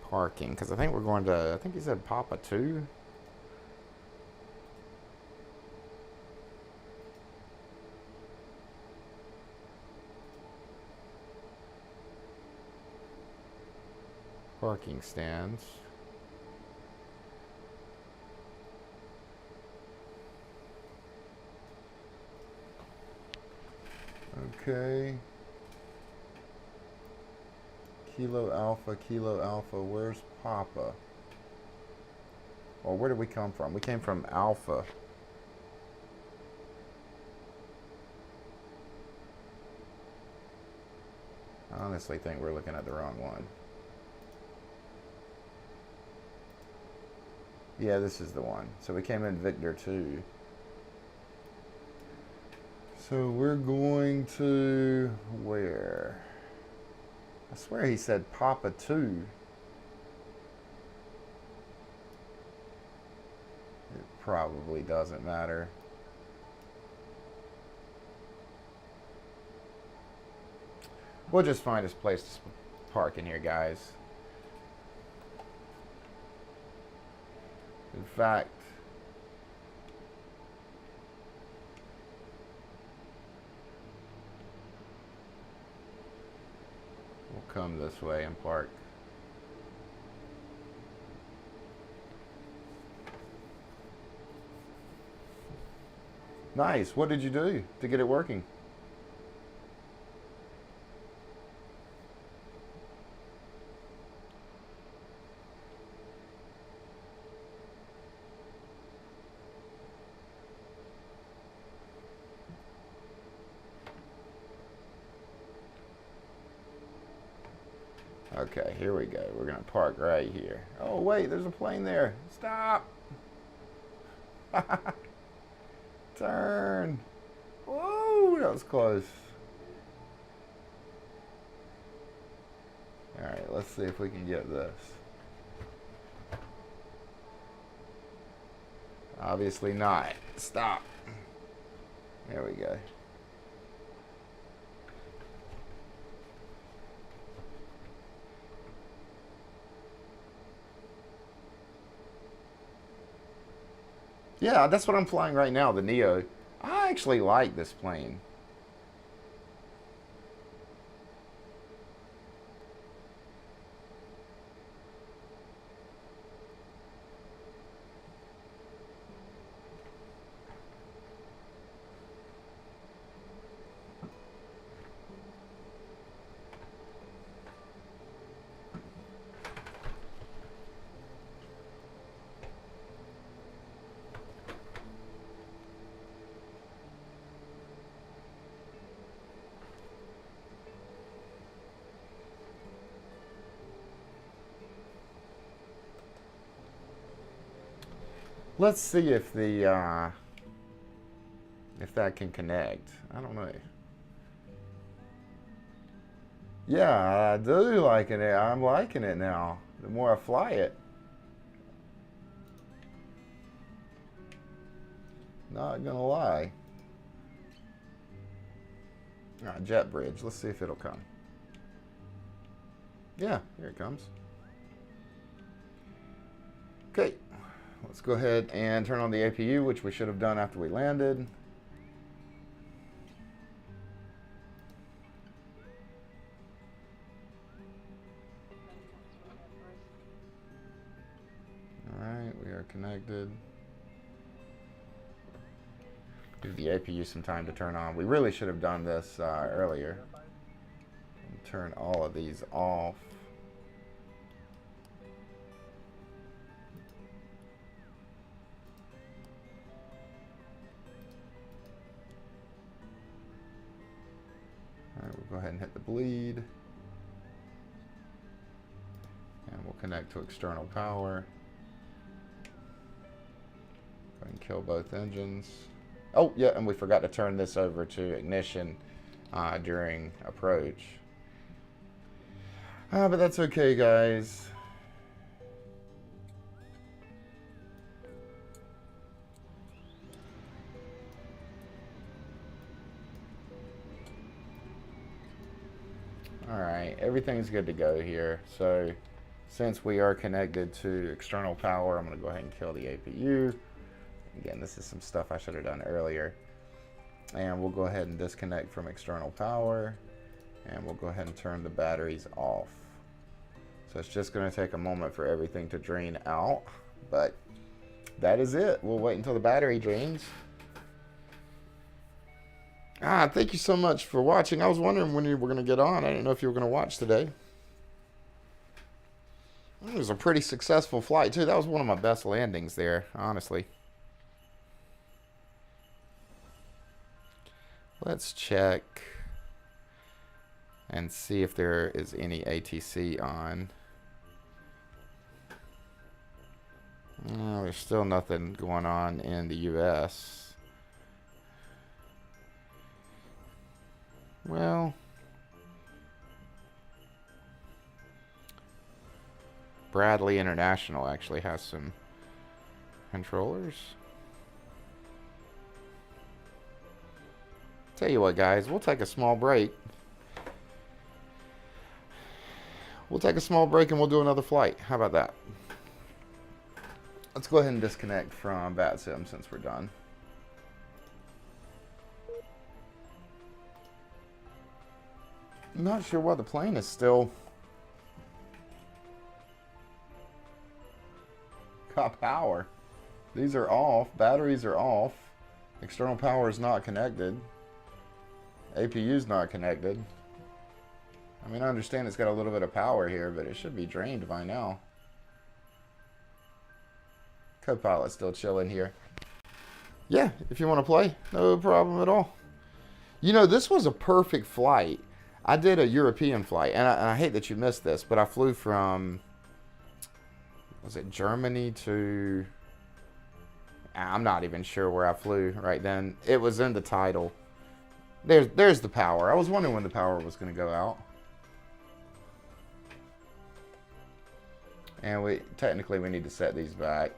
Speaker 1: parking, because I think we're going to, I think he said Papa 2. Parking stands. Okay. Kilo Alpha, where's Papa? Well, where did we come from? We came from Alpha. I honestly think we're looking at the wrong one. Yeah, this is the one. So we came in Victor 2. So we're going to where? I swear he said Papa 2. It probably doesn't matter. We'll just find his place to park in here, guys. In fact, We'll come this way and park. Nice. What did you do to get it working? Okay, here we go. We're going to park right here. Oh, wait, there's a plane there. Stop. Turn. Whoa, that was close. All right, let's see if we can get this. Obviously not. Stop. There we go. Yeah, that's what I'm flying right now, the Neo. I actually like this plane. Let's see if the if that can connect. I don't know. Yeah, I do liking it. I'm liking it now. The more I fly it. Not gonna lie. Alright, jet bridge. Let's see if it'll come. Yeah, here it comes. Okay. Let's go ahead and turn on the APU, which we should have done after we landed. All right, we are connected. Give the APU some time to turn on. We really should have done this earlier. Turn all of these off. Alright, we'll go ahead and hit the bleed. And we'll connect to external power. Go ahead and kill both engines. Oh, yeah, and we forgot to turn this over to ignition during approach. But that's okay, guys. Alright, everything's good to go here. So, since we are connected to external power, I'm going to go ahead and kill the APU. Again, this is some stuff I should have done earlier. And we'll go ahead and disconnect from external power. And we'll go ahead and turn the batteries off. So it's just going to take a moment for everything to drain out. But that is it. We'll wait until the battery drains. Thank you so much for watching. I was wondering when you were going to get on. I didn't know if you were going to watch today. It was a pretty successful flight, too. That was one of my best landings there, honestly. Let's check and see if there is any ATC on. There's still nothing going on in the US. Well, Bradley International actually has some controllers. Tell you what, guys, we'll take a small break. We'll take a small break and we'll do another flight. How about that? Let's go ahead and disconnect from Vatsim since we're done. I'm not sure why the plane is still got power. These are off. Batteries are off. External power is not connected. APU is not connected. I mean, I understand it's got a little bit of power here, but it should be drained by now. Co-pilot's still chilling here. Yeah, if you want to play, no problem at all. You know, this was a perfect flight. I did a European flight, and I hate that you missed this, but I flew from, was it Germany to, I'm not even sure where I flew right then. It was in the title. There's the power. I was wondering when the power was going to go out. And technically we need to set these back.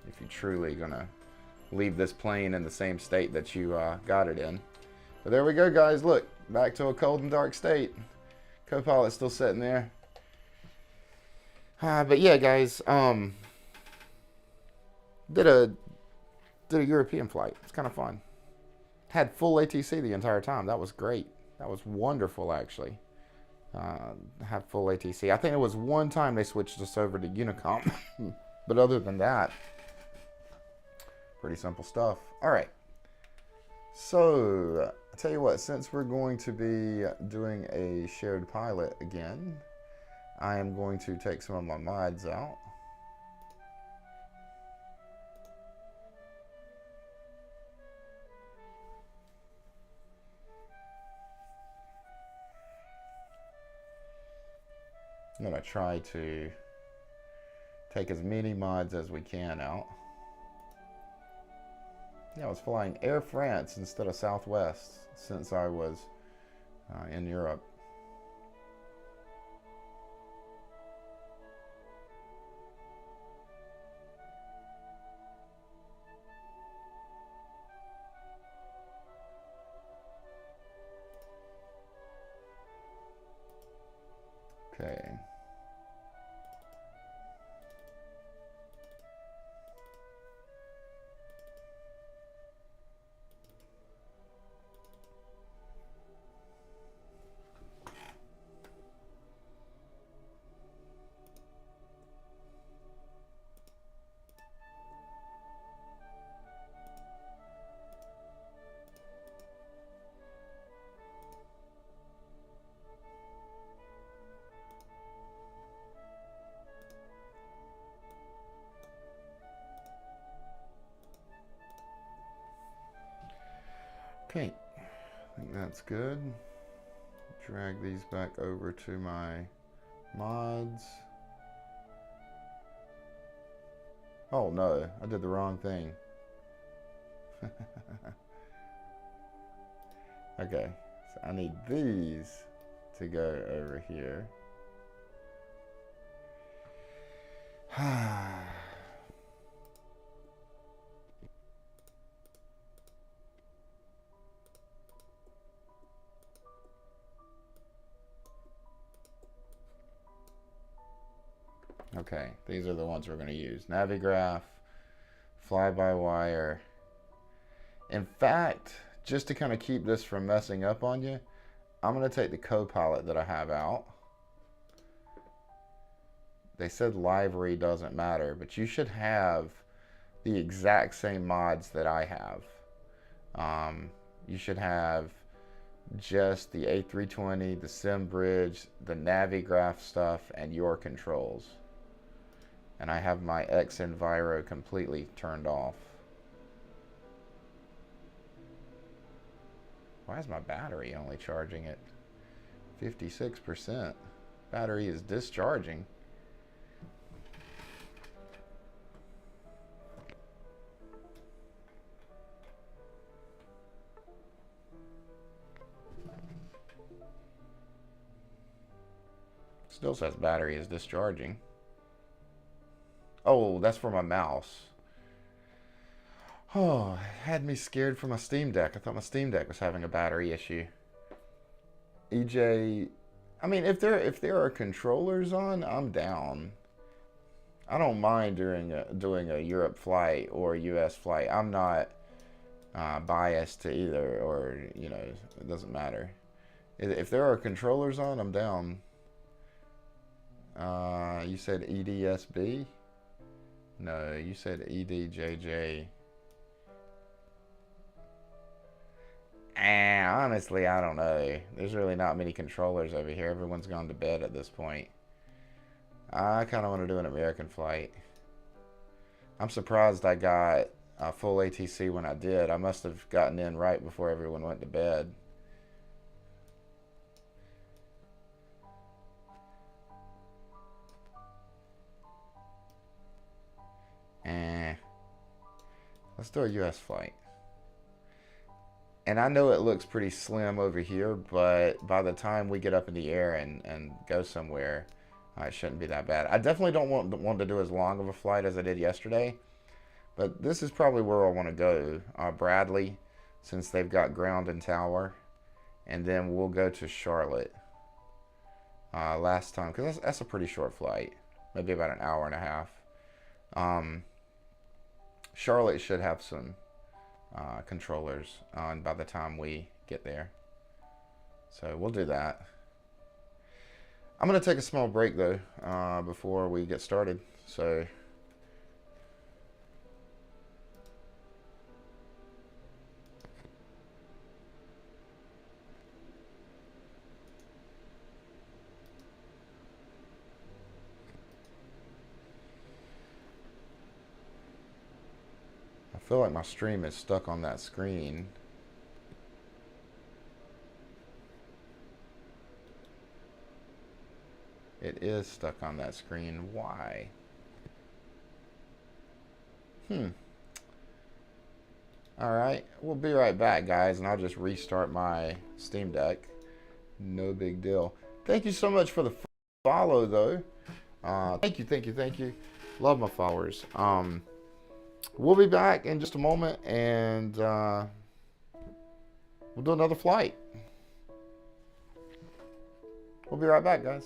Speaker 1: If you're truly going to leave this plane in the same state that you got it in. But there we go, guys. Look, back to a cold and dark state. Co-pilot's still sitting there. But yeah, guys, did a European flight. It's kind of fun. Had full ATC the entire time. That was great. That was wonderful, actually. Have full ATC. I think it was one time they switched us over to Unicom. But other than that, pretty simple stuff. All right. So, I tell you what, since we're going to be doing a shared pilot again, I am going to take some of my mods out. I'm going to try to take as many mods as we can out. Yeah, I was flying Air France instead of Southwest since I was in Europe. Okay. Okay, I think that's good. Drag these back over to my mods. Oh no, I did the wrong thing. Okay, so I need these to go over here. Okay, these are the ones we're going to use. Navigraph, fly-by-wire. In fact, just to kind of keep this from messing up on you, I'm going to take the co-pilot that I have out. They said livery doesn't matter, but you should have the exact same mods that I have. You should have just the A320, the SimBrief, the Navigraph stuff, and your controls. And I have my xEnviro completely turned off. Why is my battery only charging at 56%? Battery is discharging. Still says battery is discharging. Oh, that's for my mouse. Oh, it had me scared for my Steam Deck. I thought my Steam Deck was having a battery issue. EJ, I mean, if there are controllers on, I'm down. I don't mind doing a Europe flight or a US flight. I'm not bias to either, or, you know, it doesn't matter. If there are controllers on, I'm down. You said EDSB? No, you said EDJJ. Honestly, I don't know. There's really not many controllers over here. Everyone's gone to bed at this point. I kind of want to do an American flight. I'm surprised I got a full ATC when I did. I must have gotten in right before everyone went to bed. Let's do a US flight. And I know it looks pretty slim over here, but by the time we get up in the air and go somewhere, it shouldn't be that bad. I definitely don't want to do as long of a flight as I did yesterday, but this is probably where I want to go. Bradley, since they've got ground and tower, and then we'll go to Charlotte last time, because that's a pretty short flight, maybe about an hour and a half. Charlotte should have some controllers on by the time we get there, so we'll do that. I'm going to take a small break though before we get started, so I feel like my stream is stuck on that screen. It is stuck on that screen. Why? Alright, we'll be right back, guys, and I'll just restart my Steam Deck. No big deal. Thank you so much for the follow, though. Thank you. Love my followers. We'll be back in just a moment, and we'll do another flight. We'll be right back, guys.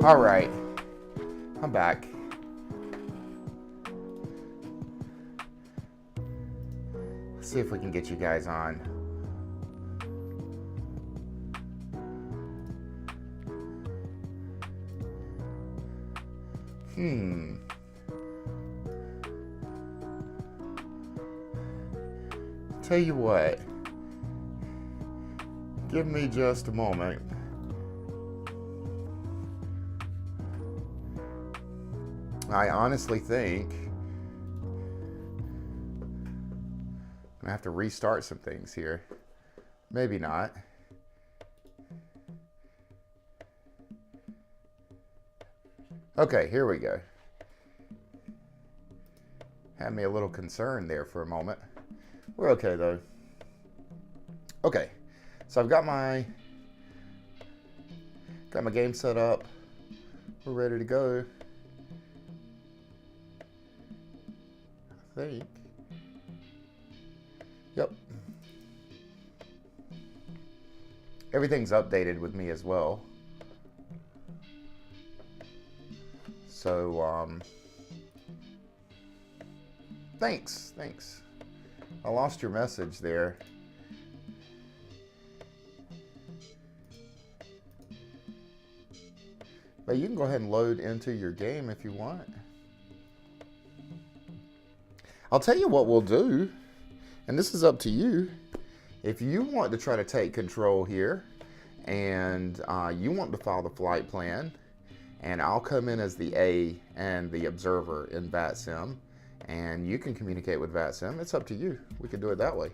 Speaker 1: All right, I'm back. Let's see if we can get you guys on. Tell you what, give me just a moment. I honestly think I'm gonna have to restart some things here. Maybe not. Okay, here we go. Had me a little concerned there for a moment. We're okay though. Okay, so I've got my game set up. We're ready to go. I think. Yep. Everything's updated with me as well. So, thanks. I lost your message there. But you can go ahead and load into your game if you want. I'll tell you what we'll do, and this is up to you. If you want to try to take control here, and you want to file the flight plan, and I'll come in as the A and the observer in Vatsim, and you can communicate with Vatsim. It's up to you. We can do it that way.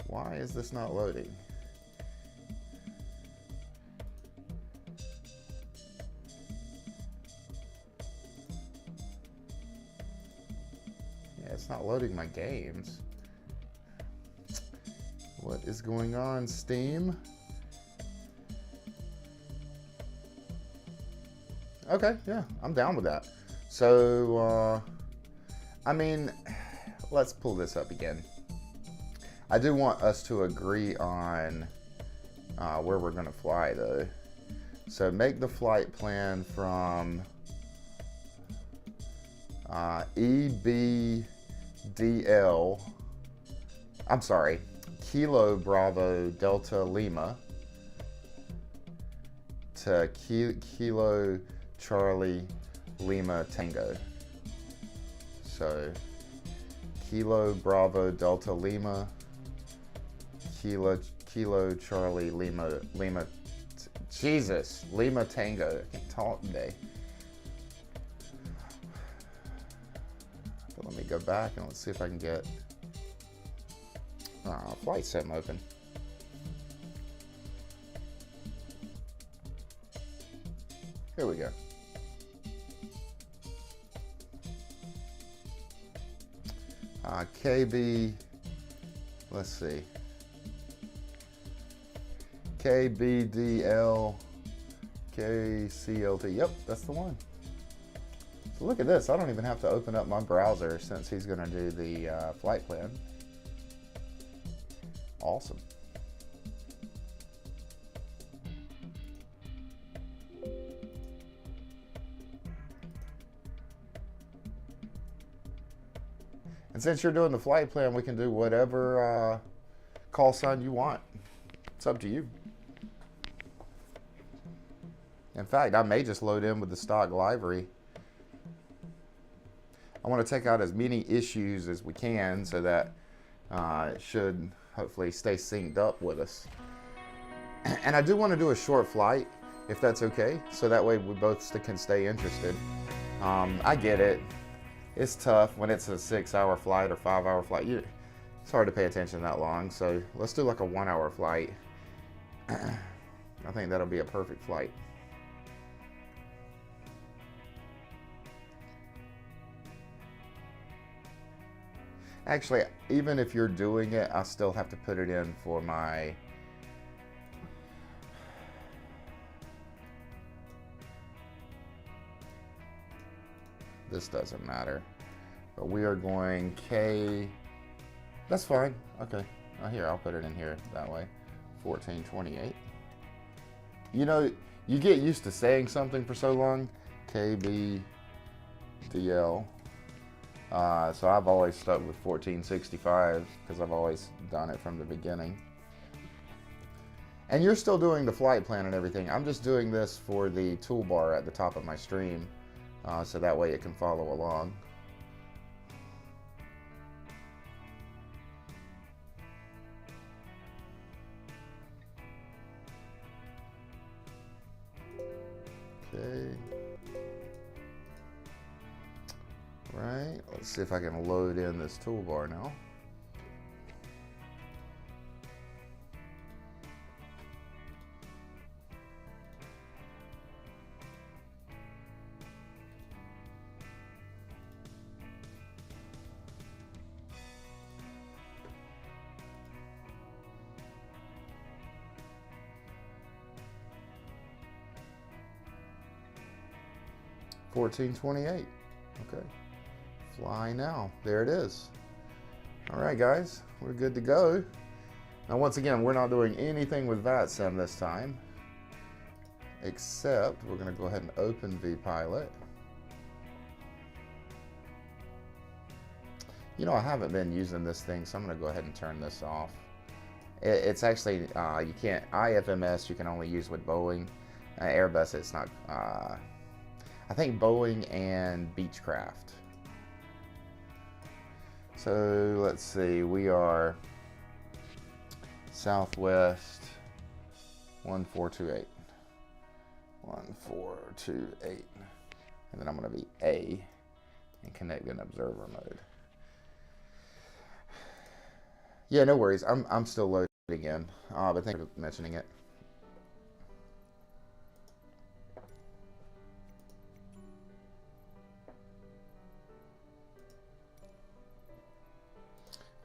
Speaker 1: Why is this not loading? Yeah, it's not loading my games. What is going on, Steam? Okay, yeah, I'm down with that. So, I mean, let's pull this up again. I do want us to agree on where we're going to fly, though. So make the flight plan from EBDL, I'm sorry, Kilo Bravo Delta Lima to Kilo Charlie Lima Tango. So Kilo Bravo Delta Lima, Kilo Charlie Lima Jesus, Lima Tango. I can't talk today. But let me go back and let's see if I can get flight sim open. Here we go. KB, let's see. KBDL, KCLT. Yep, that's the one. So look at this. I don't even have to open up my browser since he's going to do the flight plan. Awesome. And since you're doing the flight plan, we can do whatever call sign you want. It's up to you. In fact, I may just load in with the stock livery. I want to take out as many issues as we can so that it should hopefully stay synced up with us. And I do want to do a short flight, if that's okay, so that way we both can stay interested. I get it. It's tough when it's a 6-hour flight or 5-hour flight. It's hard to pay attention that long, so let's do like a 1-hour flight. I think that'll be a perfect flight. Actually, even if you're doing it, I still have to put it in for my... This doesn't matter. But we are going K... That's fine. Okay. Here, I'll put it in here that way. 1428. You know, you get used to saying something for so long. KBDL. So I've always stuck with 1465 because I've always done it from the beginning. And you're still doing the flight plan and everything. I'm just doing this for the toolbar at the top of my stream, so that way it can follow along. Okay. Right, let's see if I can load in this toolbar now. $14.28. Okay. Fly now. There it is. All right, guys, we're good to go. Now, once again, we're not doing anything with Vatsim this time, except we're going to go ahead and open vPilot. You know, I haven't been using this thing, so I'm going to go ahead and turn this off. It's actually, you can't, iFMS you can only use with Boeing. Airbus, it's not, I think Boeing and Beechcraft. So let's see, we are Southwest 1428. 1428. And then I'm going to be A and connect in observer mode. Yeah, no worries. I'm still loading in, but thank you for mentioning it.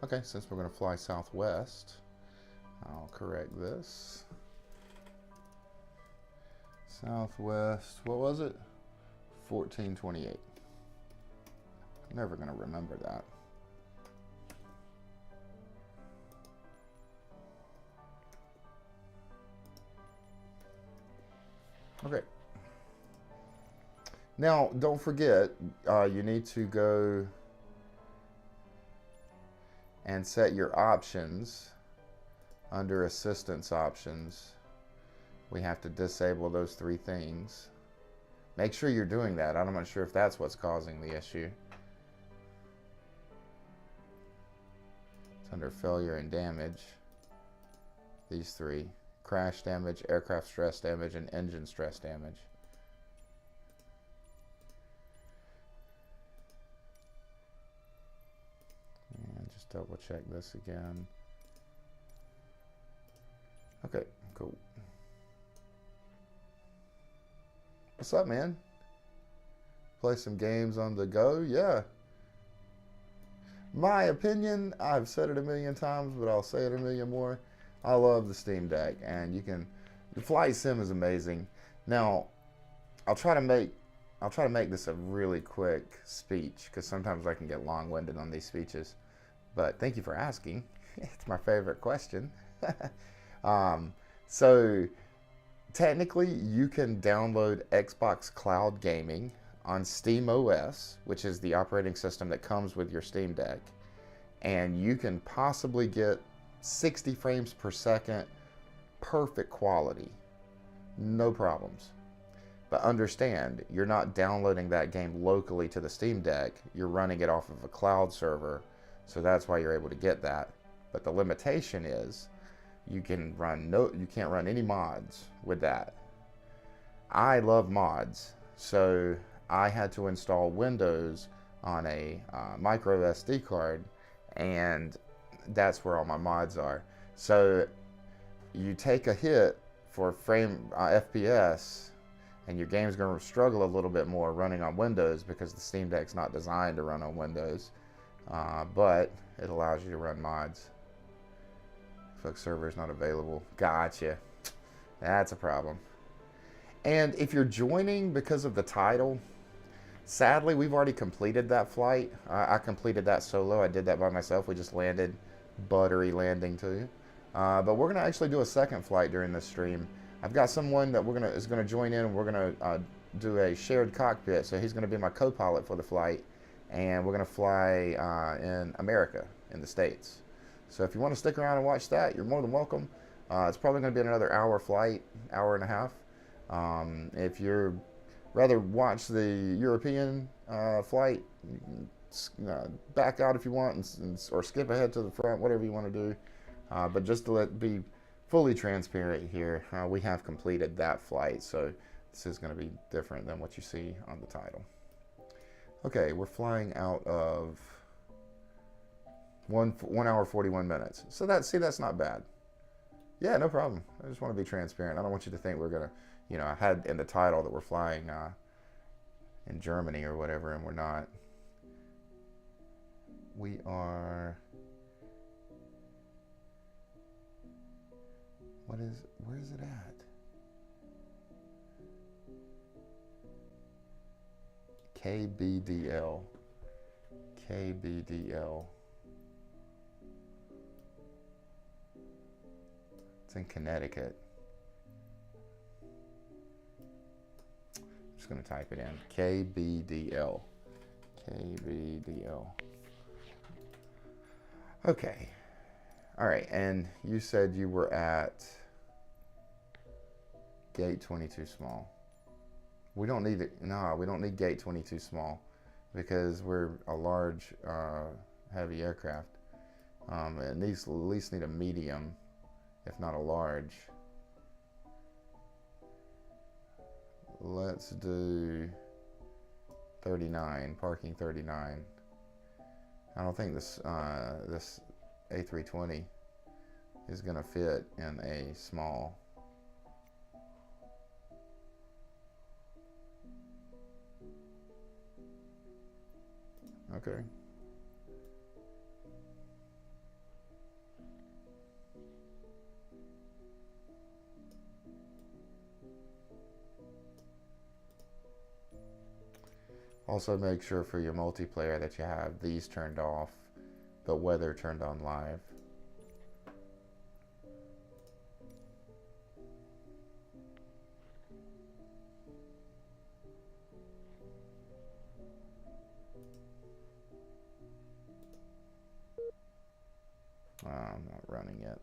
Speaker 1: Okay, since we're going to fly southwest, I'll correct this. Southwest, what was it? 1428. I'm never going to remember that. Okay. Now, don't forget, you need to go and set your options under assistance options. We have to disable those three things. Make sure you're doing that. I'm not sure if that's what's causing the issue. It's under failure and damage. These three: crash damage, aircraft stress damage, and engine stress damage. And just double check this again. Okay, cool. What's up, man? Play some games on the go? Yeah. My opinion, I've said it a million times, but I'll say it a million more. I love the Steam Deck, and you can, the flight sim is amazing. Now, I'll try to make this a really quick speech, because sometimes I can get long-winded on these speeches. But thank you for asking. It's my favorite question. So technically, you can download Xbox Cloud Gaming on SteamOS, which is the operating system that comes with your Steam Deck, and you can possibly get 60 frames per second, perfect quality, no problems. But understand, you're not downloading that game locally to the Steam Deck, you're running it off of a cloud server, so that's why you're able to get that. But the limitation is, you can't run any mods with that. I love mods, so I had to install Windows on a micro SD card, and that's where all my mods are. So you take a hit for FPS, and your game's going to struggle a little bit more running on Windows because the Steam Deck's not designed to run on Windows, but it allows you to run mods. Fuck, server is not available. Gotcha. That's a problem. And if you're joining because of the title, sadly, we've already completed that flight. I completed that solo. I did that by myself. We just landed, buttery landing too. But we're gonna actually do a second flight during this stream. I've got someone that is gonna join in, and we're gonna do a shared cockpit. So he's gonna be my co-pilot for the flight, and we're gonna fly in America, in the States. So if you want to stick around and watch that, you're more than welcome. It's probably going to be another hour flight, hour and a half. If you're rather watch the European flight, you can back out if you want, or skip ahead to the front, whatever you want to do. But just to be fully transparent here, we have completed that flight, so this is going to be different than what you see on the title. Okay, we're flying out of 1 hour 41 minutes. So that's not bad. Yeah, no problem. I just want to be transparent. I don't want you to think we're gonna, I had in the title that we're flying in Germany or whatever, and we're not. We are. Where is it at? KBDL. KBDL. It's in Connecticut. I'm just going to type it in. KBDL. KBDL. Okay. All right. And you said you were at gate 22 small. We don't need it. No, we don't need gate 22 small because we're a large, heavy aircraft. It needs at least need a medium, if not a large. Let's do 39, parking 39. I don't think this this A320 is going to fit in a small. Okay. Also make sure for your multiplayer that you have these turned off, but weather turned on live. I'm not running it.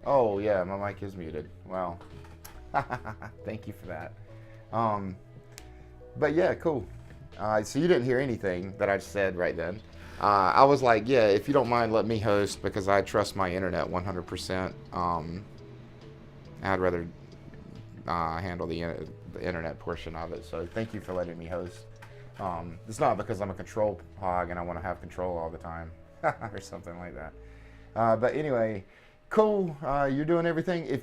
Speaker 1: Oh yeah, my mic is muted. Wow. Thank you for that. But yeah, cool. So you didn't hear anything that I said right then. I was like, yeah, if you don't mind, let me host because I trust my internet 100%. I'd rather handle the internet portion of it. So thank you for letting me host. It's not because I'm a control hog and I want to have control all the time or something like that. But anyway, cool. You're doing everything.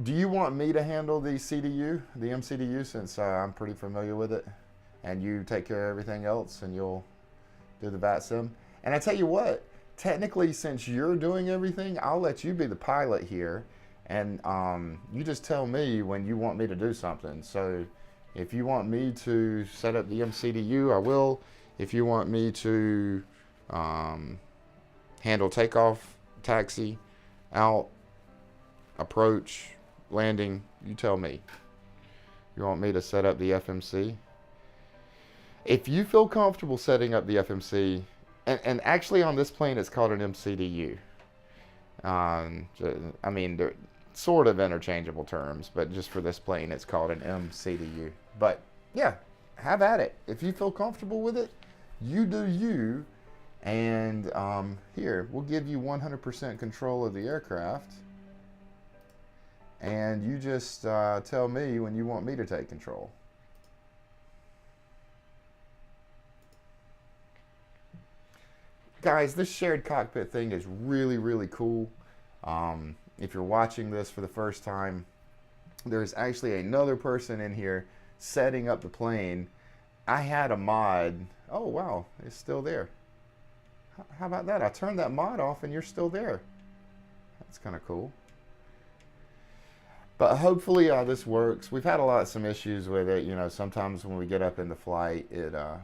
Speaker 1: Do you want me to handle the CDU, the MCDU, since I'm pretty familiar with it, and you take care of everything else, and you'll do the Vatsim? And I tell you what, technically, since you're doing everything, I'll let you be the pilot here, and you just tell me when you want me to do something. So if you want me to set up the MCDU, I will. If you want me to handle takeoff, taxi, out, approach, landing, you tell me. You want me to set up the FMC? If you feel comfortable setting up the FMC, and actually on this plane it's called an MCDU. I mean, they're sort of interchangeable terms, but just for this plane it's called an MCDU. But yeah, have at it. If you feel comfortable with it, you do you. And here, we'll give you 100% control of the aircraft. And you just tell me when you want me to take control. Guys, this shared cockpit thing is really, really cool. If you're watching this for the first time, there's actually another person in here setting up the plane. I had a mod. Oh, wow, it's still there. How about that? I turned that mod off and you're still there. That's kind of cool. But hopefully this works. We've had some issues with it. You know, sometimes when we get up in the flight, yeah,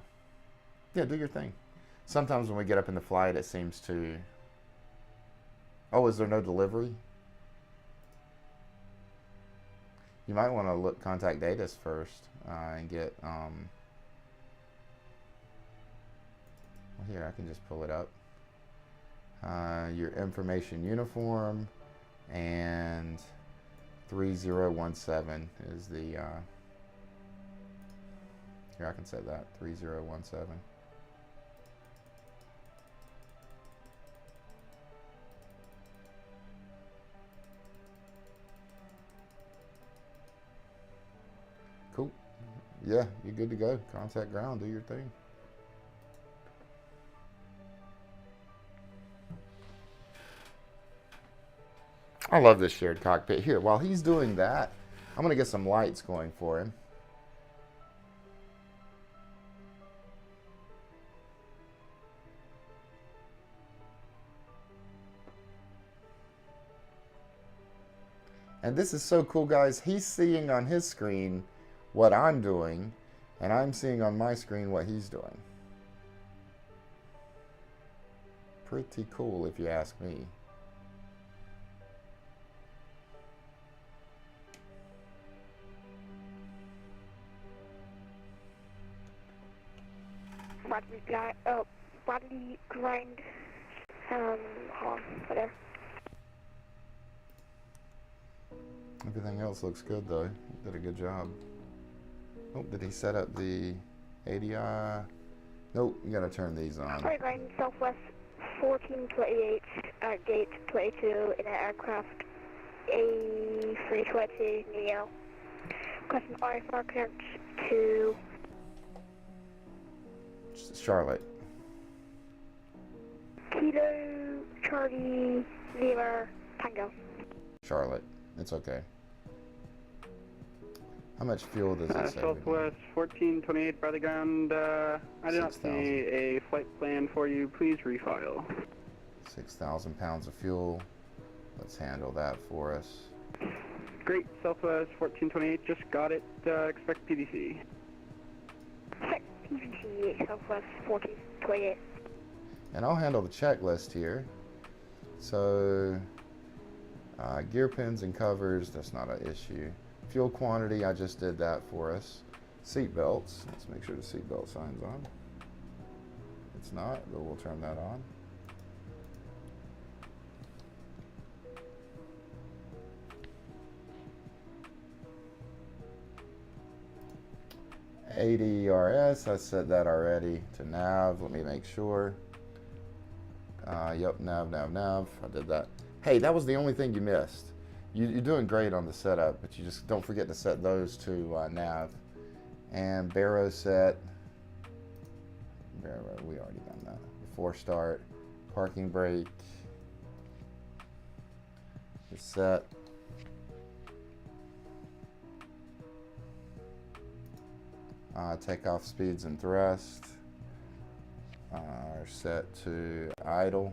Speaker 1: do your thing. Sometimes when we get up in the flight, it seems to... Oh, is there no delivery? You might want to contact Datus first and get... Well, here, I can just pull it up. Your information uniform and 3017 is the... Here, I can set that, 3017. Cool. Yeah, you're good to go. Contact ground, do your thing. I love this shared cockpit. Here, while he's doing that, I'm going to get some lights going for him. And this is so cool, guys. He's seeing on his screen what I'm doing, and I'm seeing on my screen what he's doing. Pretty cool, if you ask me.
Speaker 17: Body grind. Hold on, whatever.
Speaker 1: Everything else looks good though. You did a good job. Oh, did he set up the ADI? Nope, you gotta turn these on.
Speaker 17: Body grind, Southwest 1428, gate 22 in an aircraft A320 Neo. Question IFR connect to
Speaker 1: Charlotte.
Speaker 17: Kilo Charlie Lima Tango.
Speaker 1: Charlotte. It's okay. How much fuel does it say?
Speaker 18: Southwest 1428 by the ground. I do not see a flight plan for you. Please refile.
Speaker 1: 6,000 pounds of fuel. Let's handle that for us.
Speaker 18: Great. Southwest 1428. Just got it. Expect PDC.
Speaker 17: Expect PDC. Southwest 1428.
Speaker 1: And I'll handle the checklist here. So, gear pins and covers, that's not an issue. Fuel quantity, I just did that for us. Seat belts, let's make sure the seat belt sign's on. It's not, but we'll turn that on. ADRS, I set that already to nav. Let me make sure. Yep, nav. I did that. Hey, that was the only thing you missed. You're doing great on the setup, but you just don't forget to set those to nav. And baro set. Baro, we already done that. Before start, parking brake is set. Takeoff speeds and thrust are set to idle.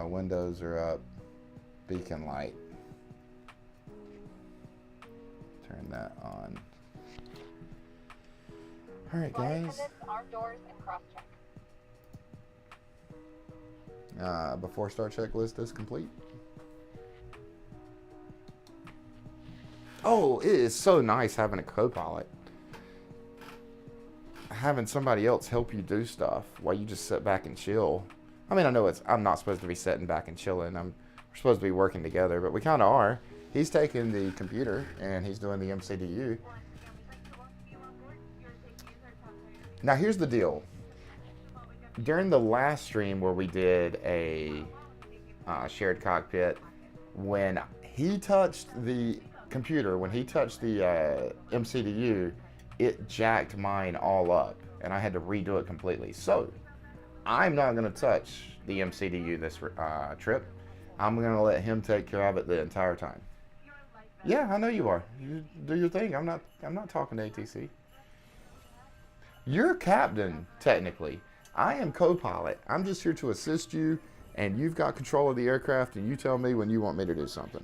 Speaker 1: Windows are up. Beacon light. Turn that on. All right, guys. Before start checklist is complete. Oh, it is so nice having a co-pilot. Having somebody else help you do stuff while you just sit back and chill. I mean, I know I'm not supposed to be sitting back and chilling. We're supposed to be working together, but we kind of are. He's taking the computer and he's doing the MCDU. Now, here's the deal. During the last stream where we did a shared cockpit, when he touched the computer, when he touched the MCDU, it jacked mine all up and I had to redo it completely. So I'm not going to touch the MCDU this trip. I'm going to let him take care of it the entire time. Yeah, I know you are. You do your thing. I'm not talking to ATC. You're captain, technically. I am co-pilot. I'm just here to assist you, and you've got control of the aircraft, and you tell me when you want me to do something.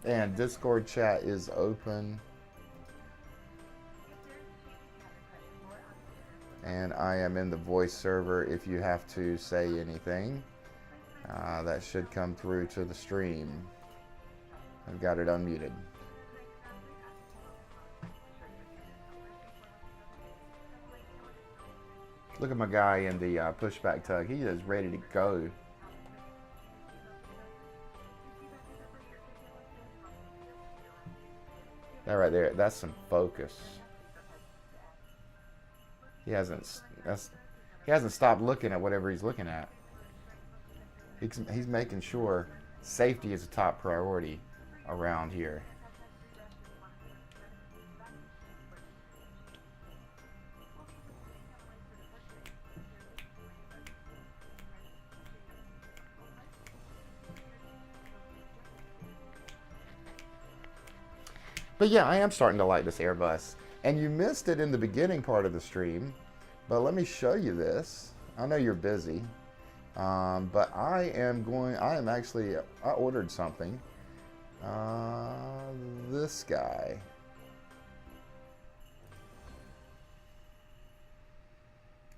Speaker 1: And Discord chat is open. And I am in the voice server if you have to say anything. That should come through to the stream. I've got it unmuted. Look at my guy in the pushback tug. He is ready to go. That right there, that's some focus. He hasn't stopped looking at whatever he's looking at. He's making sure safety is a top priority around here. But yeah, I am starting to like this Airbus. And you missed it in the beginning part of the stream, but let me show you this. I know you're busy, but I ordered something. This guy.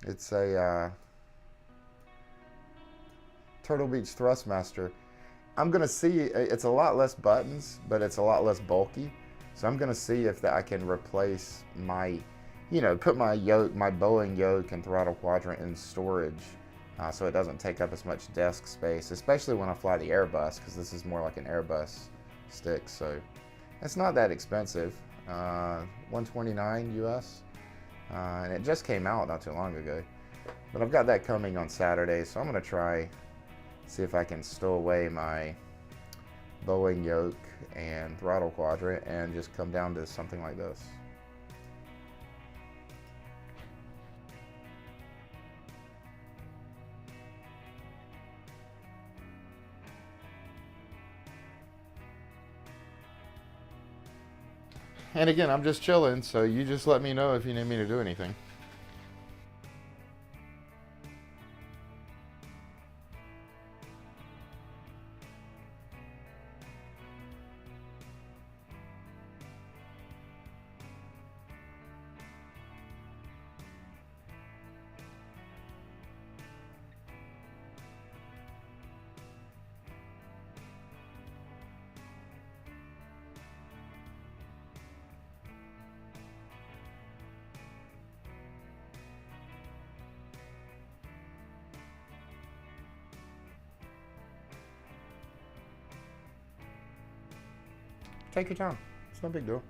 Speaker 1: It's a Turtle Beach Thrustmaster. I'm gonna see, it's a lot less buttons, but it's a lot less bulky. So I'm gonna see if I can replace my, put my yoke, my Boeing yoke and throttle quadrant in storage, so it doesn't take up as much desk space, especially when I fly the Airbus, because this is more like an Airbus stick. So it's not that expensive, $129 US, and it just came out not too long ago. But I've got that coming on Saturday, so I'm gonna try see if I can stow away my Boeing yoke and throttle quadrant and just come down to something like this. And again, I'm just chilling, so you just let me know if you need me to do anything. Take your time. It's no big deal.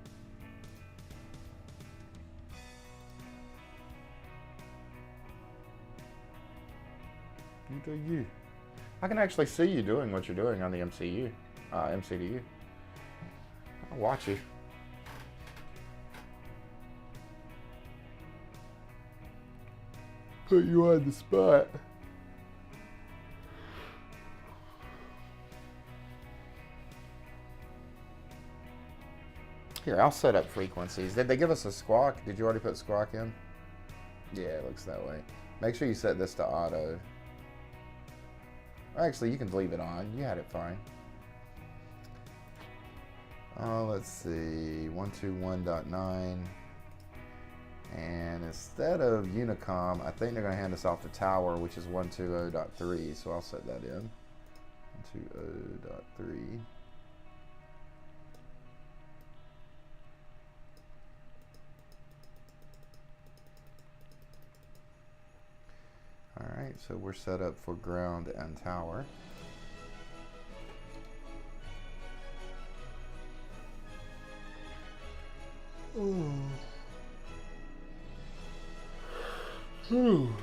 Speaker 1: You do you. I can actually see you doing what you're doing on the MCDU. I'll watch you. Put you on the spot. Here, I'll set up frequencies. Did they give us a squawk? Did you already put squawk in? Yeah, it looks that way. Make sure you set this to auto. Actually, you can leave it on. You had it fine. Let's see. 121.9. And instead of Unicom, I think they're going to hand us off the tower, which is 120.3. So I'll set that in. 120.3. Alright, so we're set up for ground and tower. Ooh. Ooh.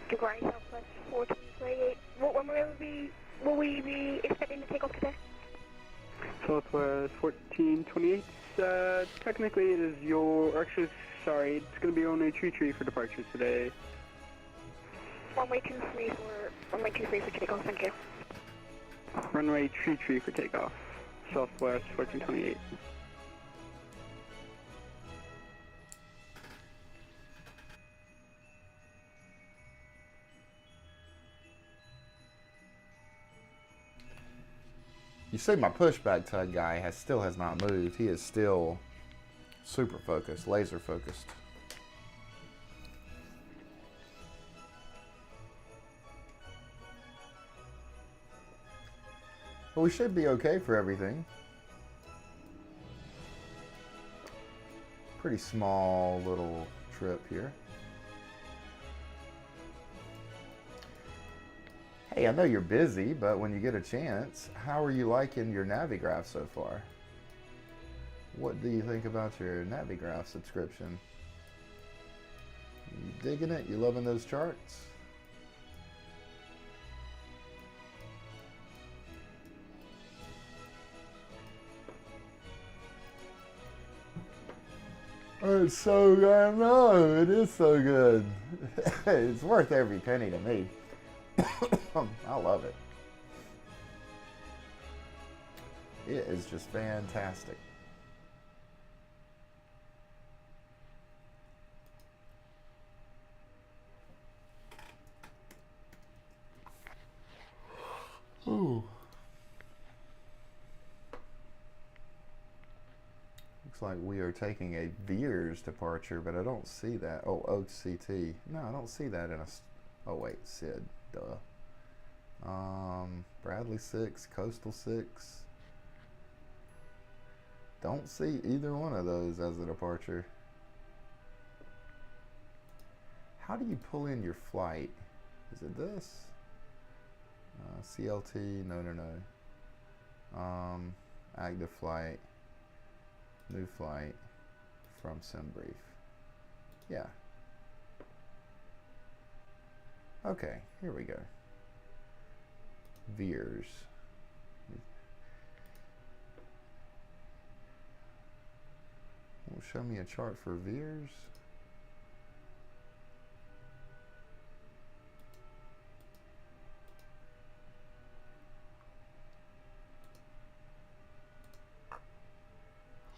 Speaker 17: Degree Southwest 1428. Will we be expecting to take off today?
Speaker 18: Southwest 1428. Technically it is actually, sorry, it's going to be only tree for departure today.
Speaker 17: Runway 23 for takeoff, thank you.
Speaker 18: Runway tree for takeoff. Southwest 1428.
Speaker 1: You see my pushback tug guy still has not moved. He is still super focused, laser focused. But we should be okay for everything. Pretty small little trip here. Hey, I know you're busy, but when you get a chance, how are you liking your Navigraph so far? What do you think about your Navigraph subscription? You digging it? You loving those charts? It's so good. I know, it is so good. It's worth every penny to me. I love it. It is just fantastic. Ooh. Looks like we are taking a Veers departure, but I don't see that. Oh, OCT. No, I don't see that in a... Oh, wait, Sid. Duh. Bradley 6, Coastal 6. Don't see either one of those as a departure. How do you pull in your flight? Is it this? CLT, no. Active flight, new flight from SimBrief. Yeah. Okay, here we go. Veers. Will show me a chart for Veers.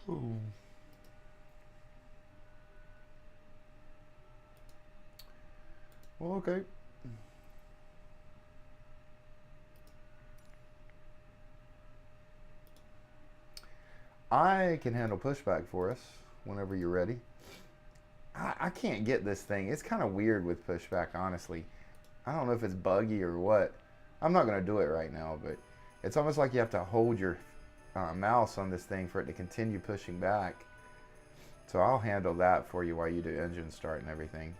Speaker 1: Ooh. Well, okay. I can handle pushback for us whenever you're ready. I can't get this thing. It's kind of weird with pushback, honestly. I don't know if it's buggy or what. I'm not going to do it right now, but it's almost like you have to hold your mouse on this thing for it to continue pushing back. So I'll handle that for you while you do engine start and everything.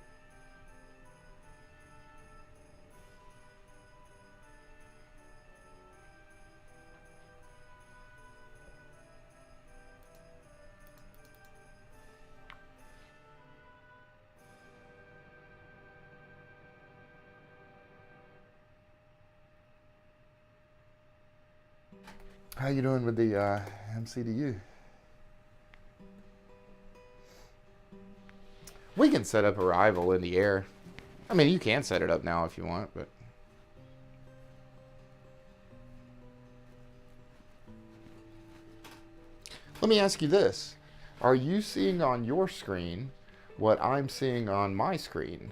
Speaker 1: How you doing with the MCDU? We can set up arrival in the air. I mean, you can set it up now if you want, but... Let me ask you this. Are you seeing on your screen what I'm seeing on my screen?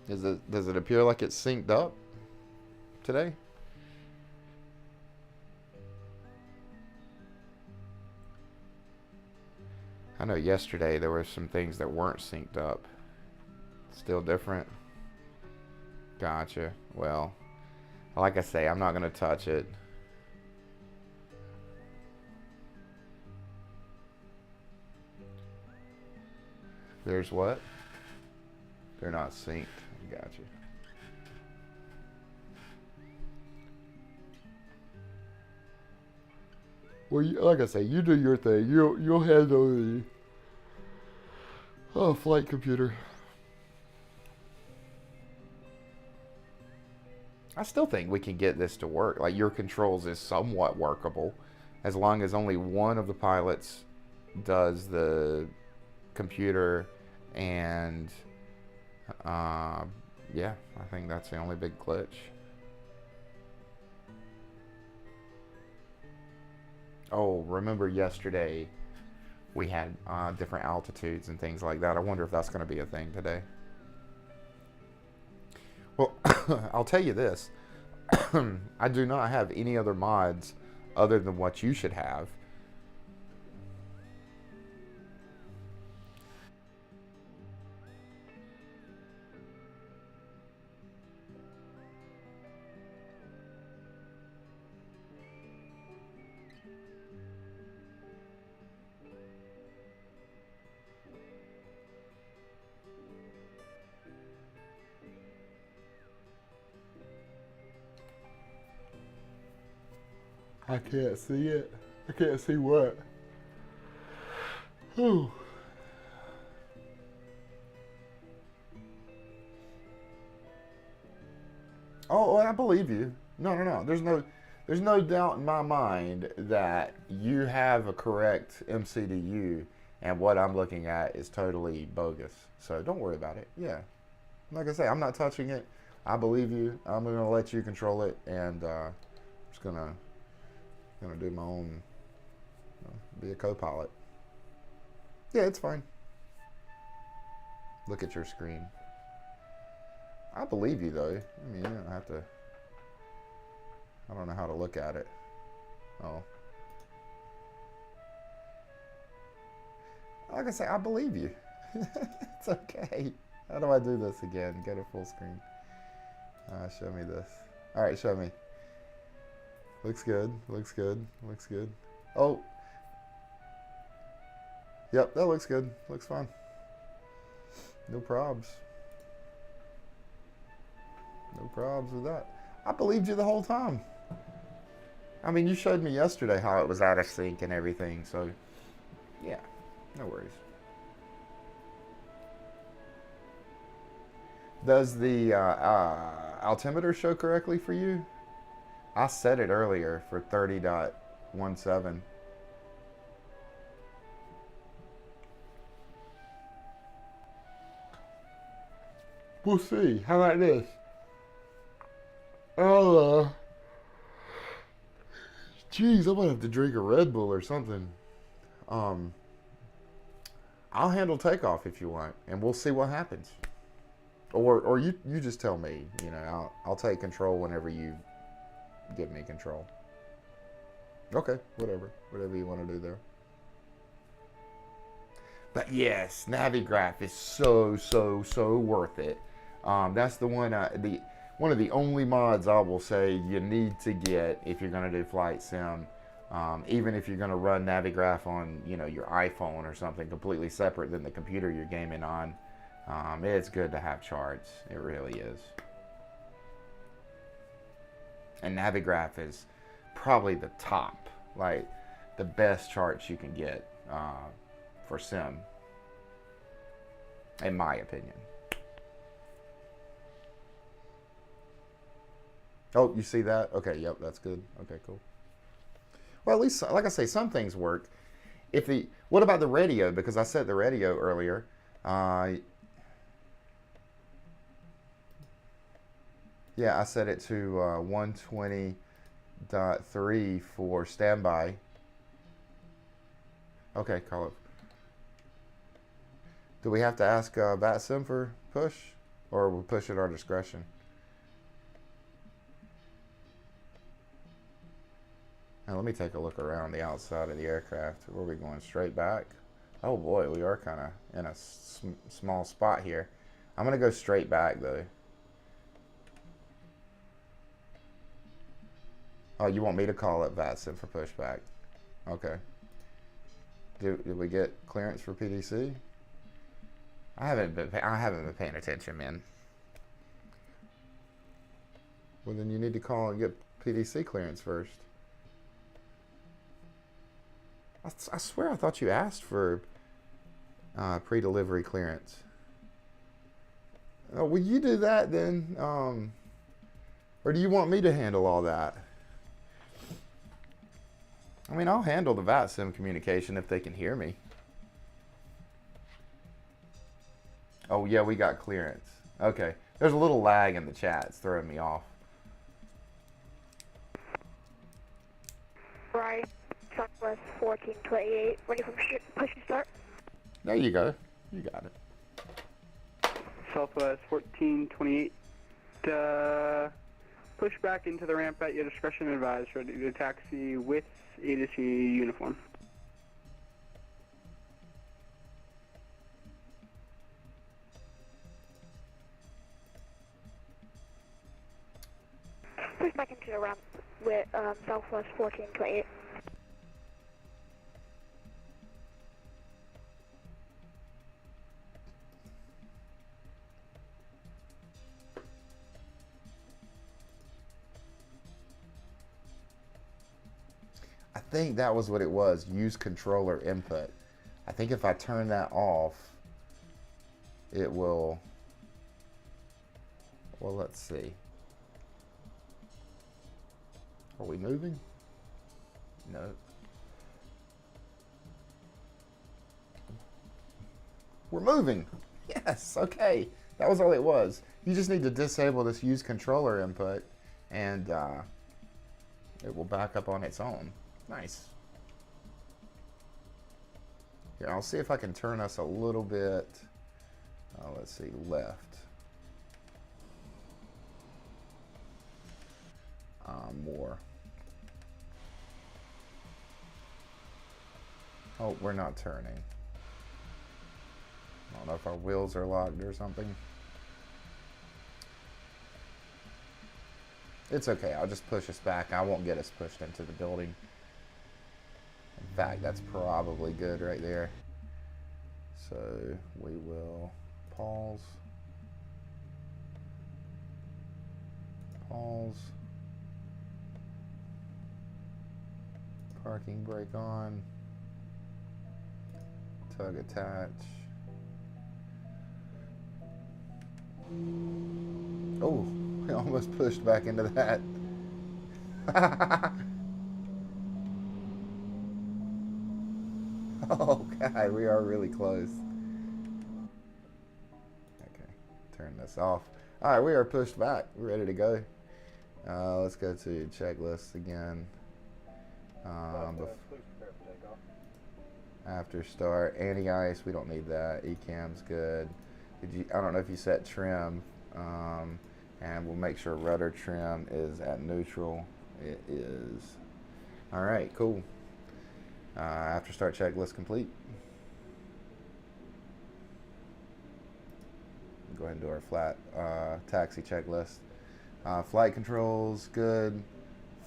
Speaker 1: Does it appear like it's synced up today? I know yesterday there were some things that weren't synced up. Still different? Gotcha. Well, like I say, I'm not going to touch it. There's what? They're not synced. Gotcha. Well, like I say, you do your thing. You'll handle the flight computer. I still think we can get this to work. Like, your controls is somewhat workable, as long as only one of the pilots does the computer and. Yeah, I think that's the only big glitch. Oh, remember yesterday we had different altitudes and things like that. I wonder if that's going to be a thing today. Well, I'll tell you this. I do not have any other mods other than what you should have. I can't see it. I can't see what. Whew. Oh, I believe you. No. There's no doubt in my mind that you have a correct MCDU, and what I'm looking at is totally bogus. So don't worry about it. Yeah. Like I say, I'm not touching it. I believe you. I'm gonna let you control it, and I'm just gonna do my own, be a co-pilot. Yeah, it's fine. Look at your screen. I believe you, though. I mean, you don't have to. I don't know how to look at it. Oh. Like I say, I believe you. It's okay. How do I do this again? Go to full screen. Show me this. All right, show me. Looks good. Looks good. Looks good. Oh. Yep, that looks good. Looks fine. No probs. No probs with that. I believed you the whole time. I mean, you showed me yesterday how it was out of sync and everything, so yeah, no worries. Does the altimeter show correctly for you? I set it earlier for 30.17. We'll see. How about this? Geez, I'm gonna have to drink a Red Bull or something. I'll handle takeoff if you want, and we'll see what happens. Or you just tell me. You know, I'll take control whenever you give me control. Okay, whatever you want to do there. But yes, Navigraph is so worth it. That's the one. one of the only mods I will say you need to get if you're going to do flight sim. Even if you're going to run Navigraph on, you know, your iPhone or something completely separate than the computer you're gaming on, it's good to have charts. It really is. And Navigraph is probably the top, like the best charts you can get for sim, in my opinion. Oh, you see that? Okay, yep, that's good. Okay, cool. Well, at least, like I say, some things work. What about the radio? Because I set the radio earlier. Yeah, I set it to 120.3 for standby. Okay, call it. Do we have to ask Vatsim for push, or we'll push at our discretion? Now let me take a look around the outside of the aircraft. Were we going straight back? Oh boy, we are kind of in a small spot here. I'm going to go straight back though. Oh, you want me to call it Vatsim for pushback? Okay. Did we get clearance for PDC? I haven't been paying attention, man. Well, then you need to call and get PDC clearance first. I swear I thought you asked for pre-delivery clearance. Oh, will you do that then? Or do you want me to handle all that? I mean, I'll handle the Vatsim communication if they can hear me. Oh, yeah, we got clearance. Okay. There's a little lag in the chat. It's throwing me off.
Speaker 17: Right. Southwest 1428. Ready for push and start?
Speaker 1: There you go. You got it.
Speaker 18: Southwest 1428. Push back into the ramp at your discretion. Advise ready to taxi with ADC uniform.
Speaker 17: Push back into the ramp with Southwest 1428.
Speaker 1: I think that was what it was. Use controller input. I think if I turn that off, it will. Well, let's see. Are we moving? No. We're moving. Yes, okay. That was all it was. You just need to disable this use controller input and it will back up on its own. Nice. Here, I'll see if I can turn us a little bit, let's see, left. More. Oh, we're not turning. I don't know if our wheels are locked or something. It's okay, I'll just push us back. I won't get us pushed into the building. In fact, that's probably good right there. So we will pause. Pause. Parking brake on. Tug attach. Oh, I almost pushed back into that. Oh God, we are really close. Okay, turn this off. All right, we are pushed back. We're ready to go. Let's go to checklist again. After start, anti-ice, we don't need that. ECAM's good. I don't know if you set trim, and we'll make sure rudder trim is at neutral. It is. All right, cool. After start checklist complete. Go ahead and do our flat taxi checklist. Flight controls, good.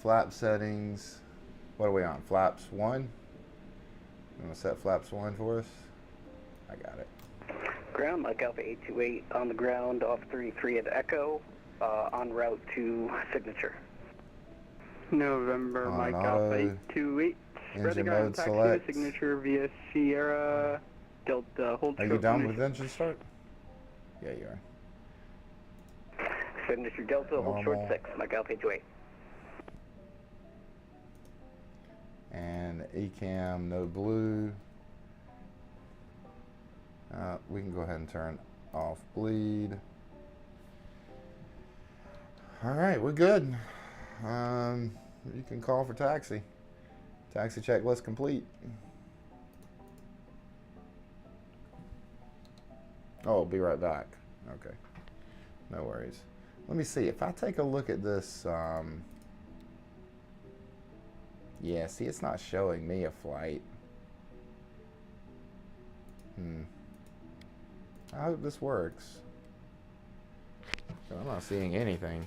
Speaker 1: Flap settings. What are we on? Flaps 1? You want to set flaps 1 for us? I got it.
Speaker 7: Ground, Mike Alpha 828 on the ground, off 33 at Echo, en route to Signature.
Speaker 18: November, Mike Alpha 828. Ready ground, taxi to Signature via Sierra Delta. Hold
Speaker 1: Are you done with engine start? Yeah, you are.
Speaker 7: Signature Delta, hold short 6, Mike Alpha 828.
Speaker 1: And ECAM, no blue. We can go ahead and turn off bleed. All right, we're good. You can call for taxi. Taxi checklist complete. Oh, be right back. Okay, no worries. Let me see, if I take a look at this, yeah, see, it's not showing me a flight. I hope this works. I'm not seeing anything.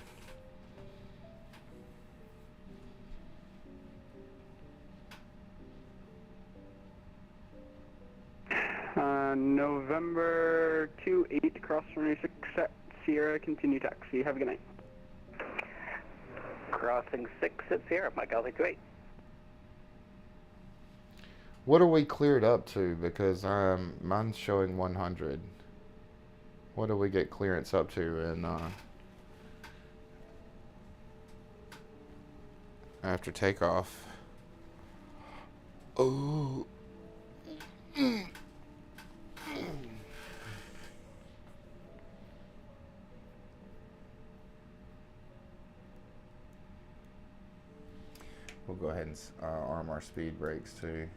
Speaker 18: November 28, cross runway 6 at Sierra, continue taxi. Have a good night.
Speaker 7: Crossing 6 at Sierra, Mike Alpha 828.
Speaker 1: What are we cleared up to? Because mine's showing 100. What do we get clearance up to in after takeoff? Oh. We'll go ahead and arm our speed brakes too.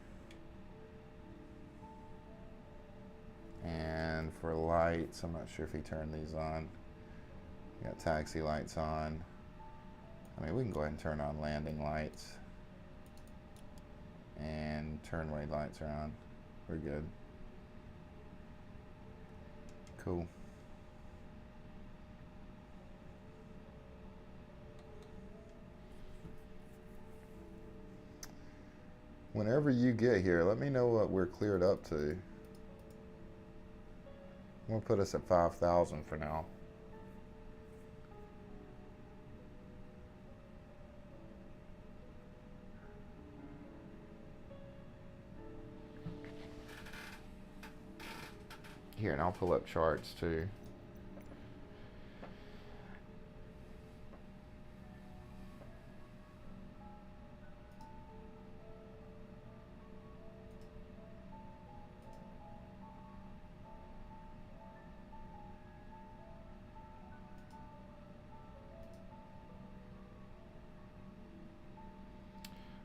Speaker 1: And for lights, I'm not sure if he turned these on. We got taxi lights on. I mean, we can go ahead and turn on landing lights. And turnway lights are on. We're good. Cool. Whenever you get here, let me know what we're cleared up to. We'll put us at 5,000 for now. Here, and I'll pull up charts too.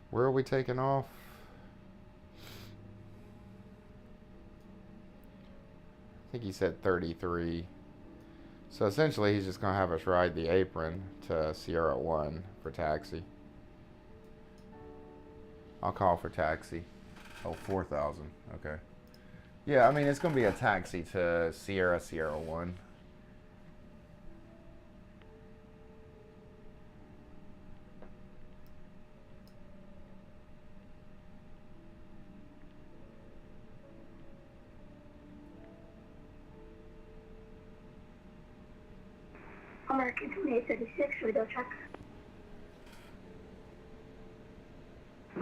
Speaker 1: Where are we taking off? I think he said 33. So essentially he's just going to have us ride the apron to Sierra 1 for taxi. I'll call for taxi. Oh, 4,000. Okay. Yeah, I mean, it's going to be a taxi to Sierra 1.
Speaker 17: American 2836, radar check.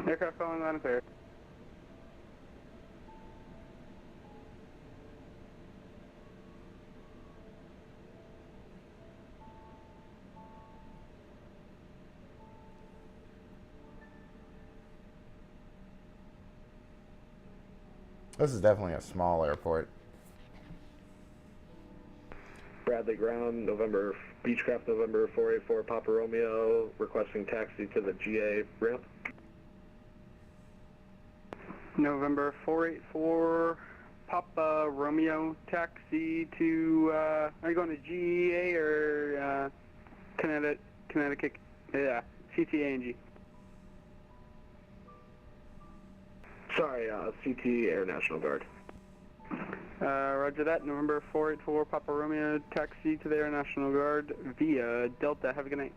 Speaker 18: Aircraft calling line clear.
Speaker 1: This is definitely a small airport.
Speaker 5: Bradley Ground, November, Beechcraft November 484 Papa Romeo, requesting taxi to the GA ramp.
Speaker 18: November 484 Papa Romeo, taxi to, are you going to GA or Connecticut, yeah, CTA&G?
Speaker 5: Sorry, CT Air National Guard.
Speaker 18: Roger that. November 484 Papa Romeo, taxi to the Air National Guard via Delta. Have a good night.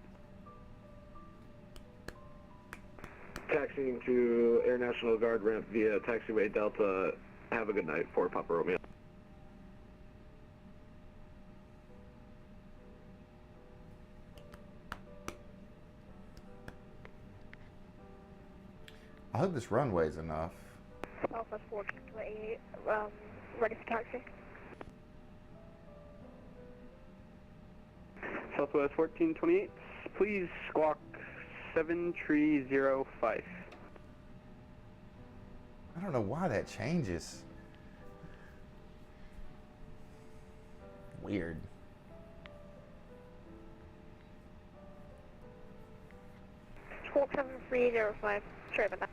Speaker 5: Taxiing to Air National Guard ramp via taxiway Delta. Have a good night for Papa Romeo.
Speaker 1: I hope this runway's enough.
Speaker 17: Southwest 1428, ready for taxi.
Speaker 18: Southwest 1428, please squawk 7305.
Speaker 1: I don't know why that changes. Weird.
Speaker 17: Squawk 7305, sorry about that.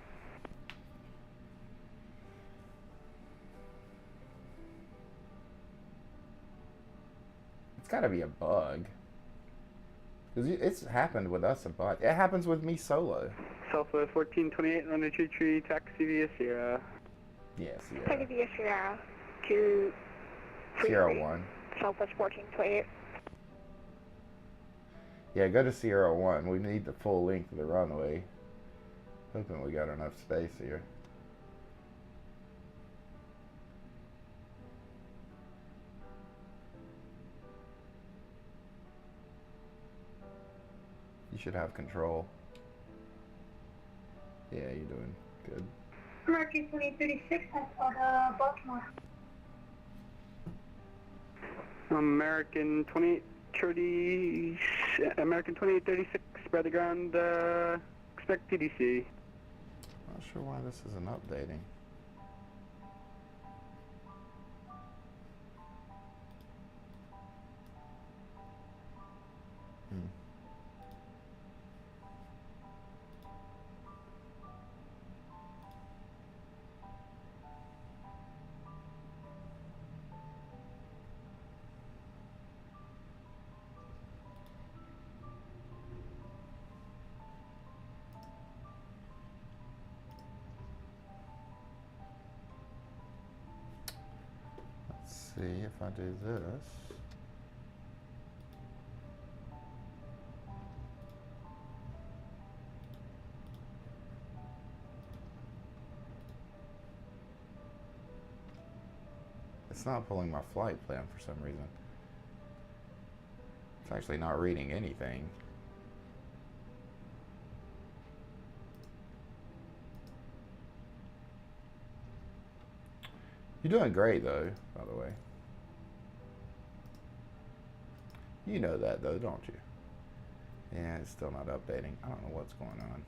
Speaker 1: It's gotta be a bug. Because it's happened with us a bunch. It happens with me solo.
Speaker 18: Southwest 1428, run a tree, taxi via Sierra.
Speaker 1: Yeah,
Speaker 17: Taxi
Speaker 1: Sierra.
Speaker 17: via Sierra to
Speaker 1: Sierra 1.
Speaker 17: Southwest 1428.
Speaker 1: Yeah, go to Sierra 1. We need the full length of the runway. Hoping we got enough space here. You should have control. Yeah, you're doing good.
Speaker 17: American 2036, that's Baltimore.
Speaker 18: American 2830, American 2836, spread the ground, expect TDC.
Speaker 1: Not sure why this isn't updating. See if I do this. It's not pulling my flight plan for some reason. It's actually not reading anything. You're doing great though, by the way. You know that though, don't you? Yeah, it's still not updating. I don't know what's going on.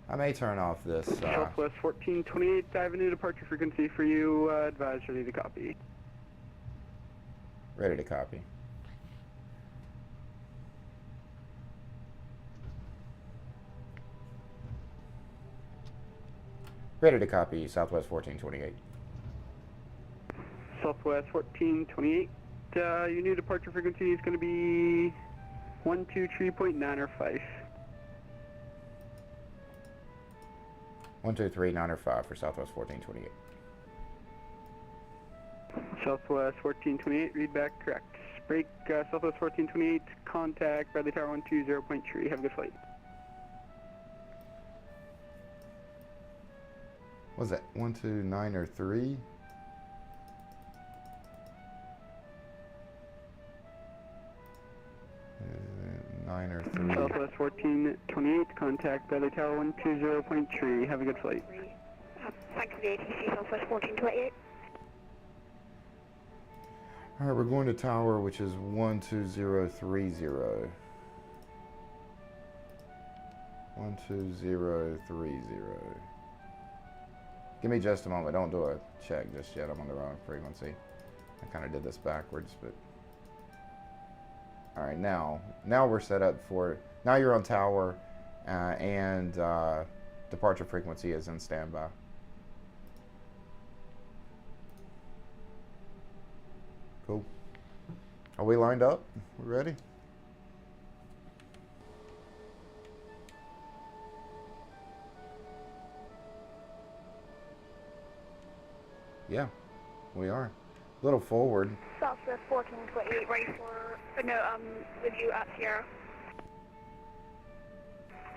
Speaker 1: I may turn off this.
Speaker 18: Southwest 1428 Avenue departure frequency for you. Advise ready to copy.
Speaker 1: Ready to copy. Ready to copy, Southwest 1428.
Speaker 18: Southwest 1428. Your new departure frequency is going to be 123.9 or 5.
Speaker 1: 123, 9 or 5 for Southwest 1428.
Speaker 18: Southwest 1428, read back correct. Break Southwest 1428, contact Bradley Tower 120.3. Have a good flight.
Speaker 1: Was that 129 or 3? Nine or 3.
Speaker 18: Southwest 1428, contact Bradley Tower 120.3. Have a good flight.
Speaker 17: Thank you for the ATC, Southwest 1428.
Speaker 1: All right, we're going to tower, which is 12030. 12030. Give me just a moment. Don't do a check just yet. I'm on the wrong frequency. I kind of did this backwards, but... All right, now we're set up for... Now you're on tower, and departure frequency is in standby. Cool. Are we lined up? We ready? Yeah. We are. A little forward.
Speaker 17: Southwest 1428, ready for, with you at Sierra.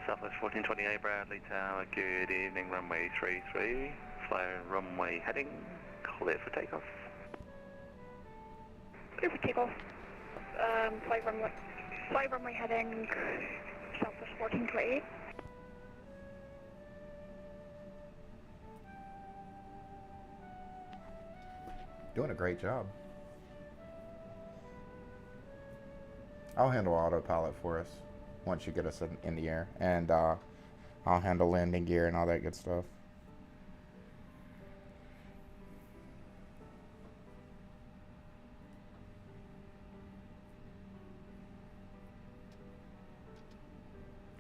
Speaker 2: Southwest 1428, Bradley Tower, good evening, runway 33, fly runway heading, clear for takeoff.
Speaker 17: Clear for takeoff. Fly runway heading, Southwest 1428.
Speaker 1: Doing a great job. I'll handle autopilot for us once you get us in the air, and I'll handle landing gear and all that good stuff.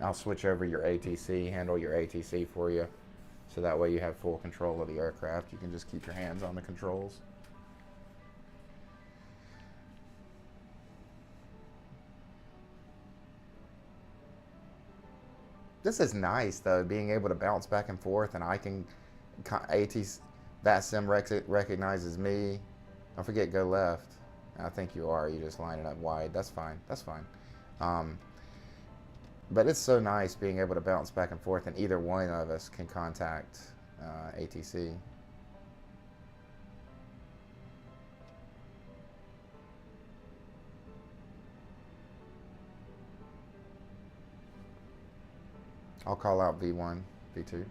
Speaker 1: I'll switch over your ATC, handle your ATC for you, so that way you have full control of the aircraft. You can just keep your hands on the controls. This is nice though, being able to bounce back and forth, and I can Vatsim recognizes me. Don't forget, go left. I think you are. You just line it up wide. That's fine. That's fine. But it's so nice being able to bounce back and forth, and either one of us can contact ATC. I'll call out V1, V2.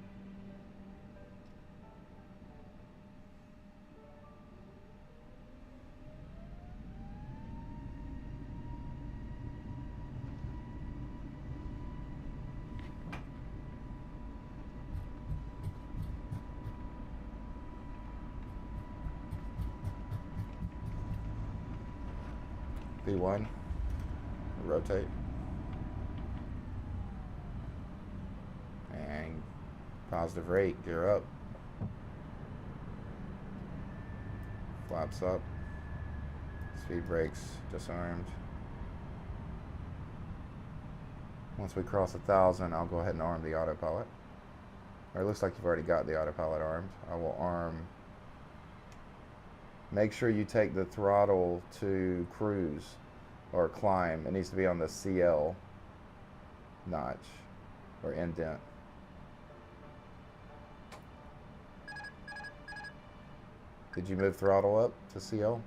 Speaker 1: V1, rotate. And positive rate, gear up. Flaps up. Speed brakes disarmed. Once we cross 1,000, I'll go ahead and arm the autopilot. Or it looks like you've already got the autopilot armed. I will arm. Make sure you take the throttle to cruise or climb. It needs to be on the CL notch or indent. Did you move throttle up to CL?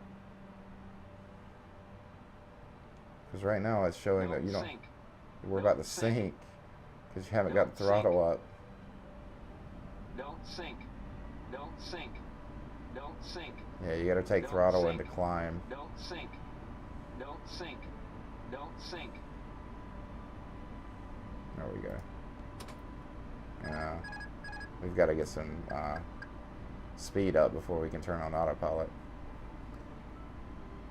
Speaker 1: Because right now it's showing that you don't. We're about to sink because you haven't got the throttle up.
Speaker 19: Don't sink. Don't sink. Don't sink.
Speaker 1: Yeah, you got to take throttle into climb.
Speaker 19: Don't sink. Don't sink. Don't sink.
Speaker 1: There we go. We've got to get some speed up before we can turn on autopilot.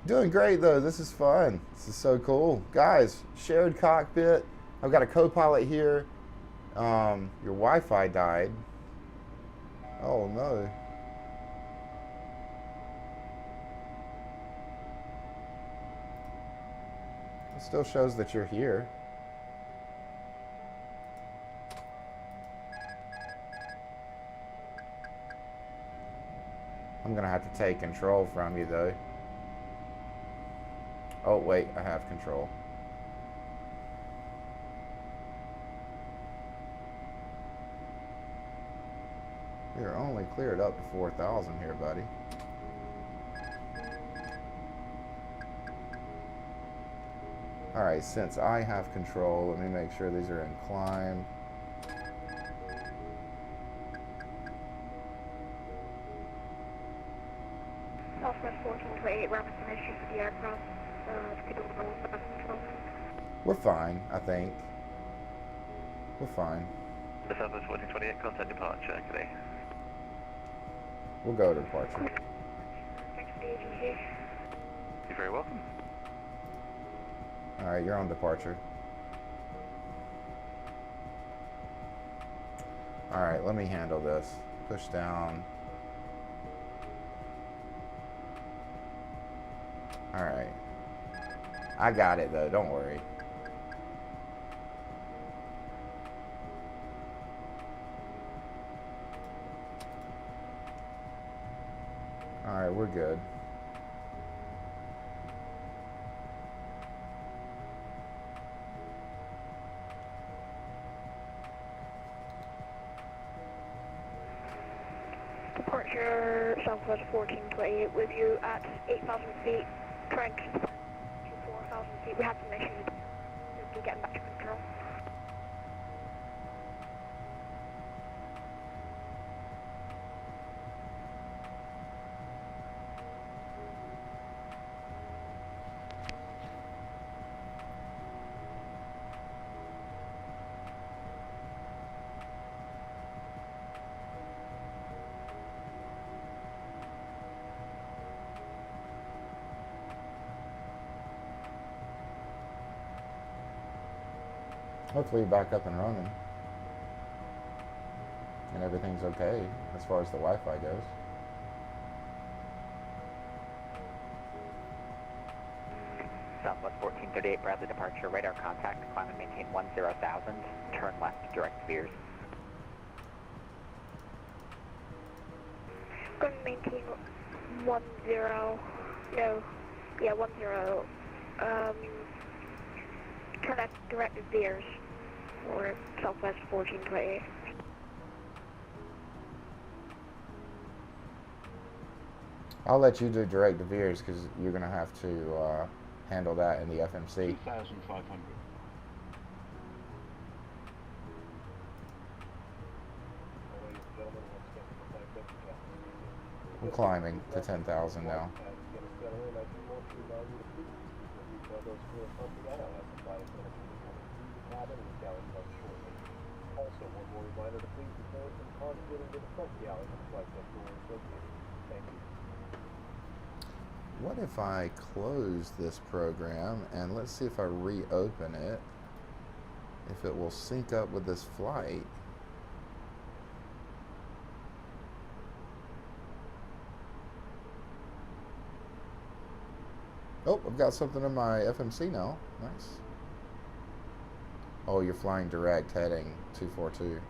Speaker 1: Doing great though. This is fun. This is so cool, guys. Shared cockpit. I've got a co-pilot here. Your Wi-Fi died. Oh no. It still shows that you're here. I'm gonna have to take control from you though. Oh wait, I have control. You're only cleared up to 4,000 here, buddy. Alright, since I have control, let me make sure these are in climb.
Speaker 17: Southwest 1428, rapid submission for the aircraft.
Speaker 1: We're fine, I think. We're fine.
Speaker 2: The Southwest 1428, contact departure, good day.
Speaker 1: We'll go to departure.
Speaker 17: Thanks for the agency.
Speaker 2: You're very welcome.
Speaker 1: Alright, you're on departure. Alright, let me handle this. Push down. Alright. I got it though, don't worry. Alright, Alright, we're good.
Speaker 17: Departure Southwest 1428 with you at 8,000 feet, trying to 4,000 feet. We have some issues. We'll be getting back to control.
Speaker 1: Hopefully back up and running. And everything's okay as far as the Wi-Fi goes.
Speaker 20: Southwest 1438, Bradley departure, radar contact, climb and maintain 10,000, turn left, direct veers.
Speaker 17: Going to maintain 10, no, yeah, 10, turn left, direct veers for Southwest 1428.
Speaker 1: I'll let you do direct to veers because you're going to have to handle that in the FMC.
Speaker 16: 2,500.
Speaker 1: We're climbing to 10,000 now.
Speaker 12: Also, one more reminder to please return and concentrate into the front galley when the flight deck door is located. Thank you.
Speaker 1: What if I close this program and let's see if I reopen it, if it will sync up with this flight. Oh, I've got something in my FMC now. Nice. Oh, you're flying direct heading 242.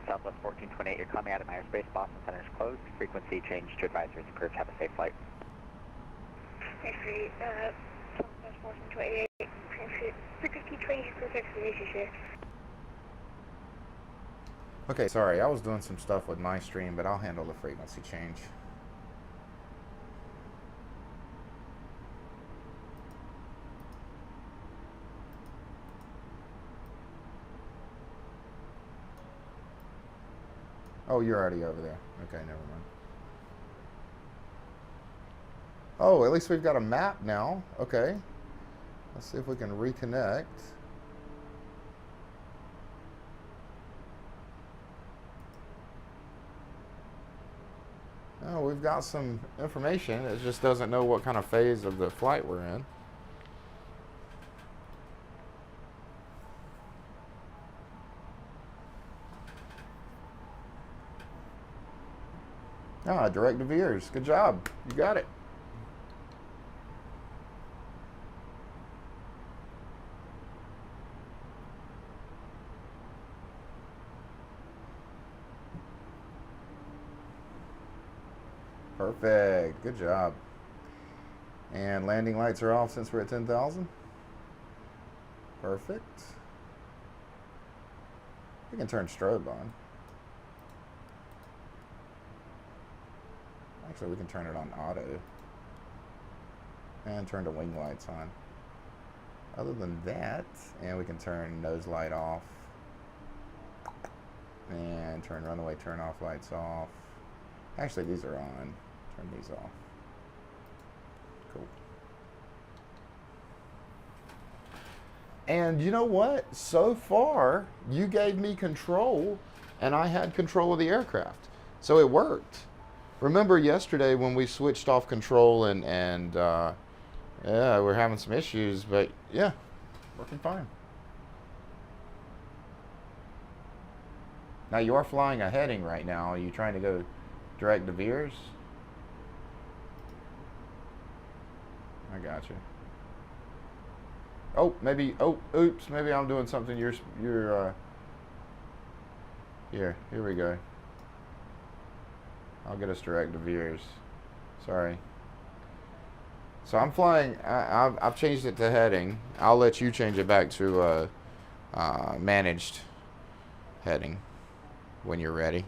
Speaker 20: Southwest 1428, you're coming out of my airspace. Boston Center is closed. Frequency change to advisories approved. Have a safe flight.
Speaker 17: Actually, Southwest 1428, frequency change for relationship.
Speaker 1: Okay, sorry, I was doing some stuff with my stream, but I'll handle the frequency change. Oh, you're already over there. Okay, never mind. Oh, at least we've got a map now. Okay. Let's see if we can reconnect. Oh, we've got some information. It just doesn't know what kind of phase of the flight we're in. Ah, direct to veers. Good job. You got it. Perfect. Good job. And landing lights are off since we're at 10,000. Perfect. We can turn strobe on. Actually, we can turn it on auto. And turn the wing lights on. Other than that, and we can turn nose light off. And turn runaway turn off lights off. Actually, these are on. Turn these off. Cool. And you know what? So far, you gave me control, and I had control of the aircraft. So it worked. Remember yesterday when we switched off control and yeah, we're having some issues, but yeah, working fine. Now you are flying a heading right now. Are you trying to go direct to veers? I got you. Oh, maybe. Oh, oops. Maybe I'm doing something. Here we go. I'll get us direct to Veers. Sorry. So I'm flying. I've changed it to heading. I'll let you change it back to managed heading when you're ready.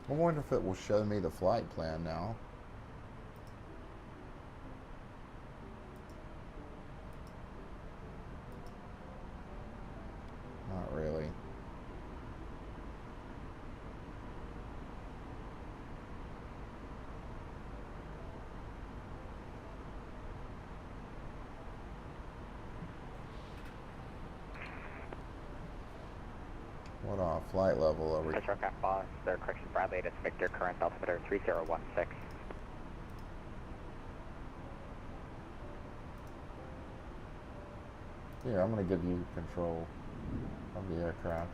Speaker 1: I wonder if it will show me the flight plan now. Not really. What flight level are we?
Speaker 20: Pitch aircraft boss, their correction Bradley, it's Victor, current altimeter 3016.
Speaker 1: Here, I'm going to give you control of the aircraft.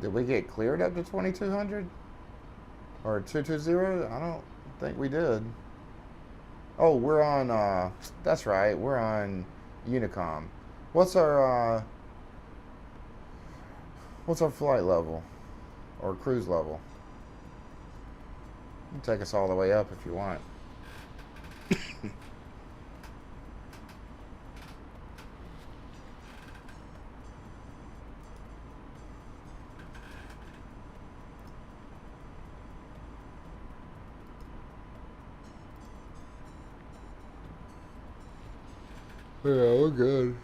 Speaker 1: Did we get cleared up to 2200? Or 220? I don't think we did. Oh, we're on, that's right, we're on Unicom. What's our flight level? Or cruise level? You can take us all the way up if you want. Yeah, we're good.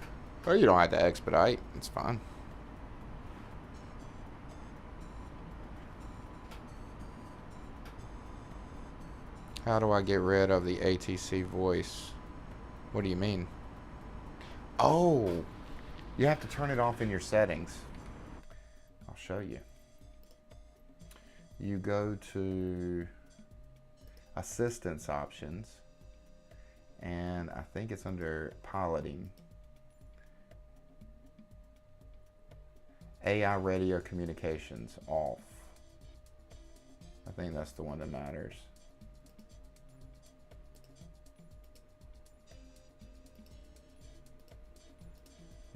Speaker 1: Oh, you don't have to expedite. It's fine. How do I get rid of the ATC voice? What do you mean? Oh, you have to turn it off in your settings. I'll show you. You go to assistance options, and I think it's under piloting. AI radio communications off. I think that's the one that matters.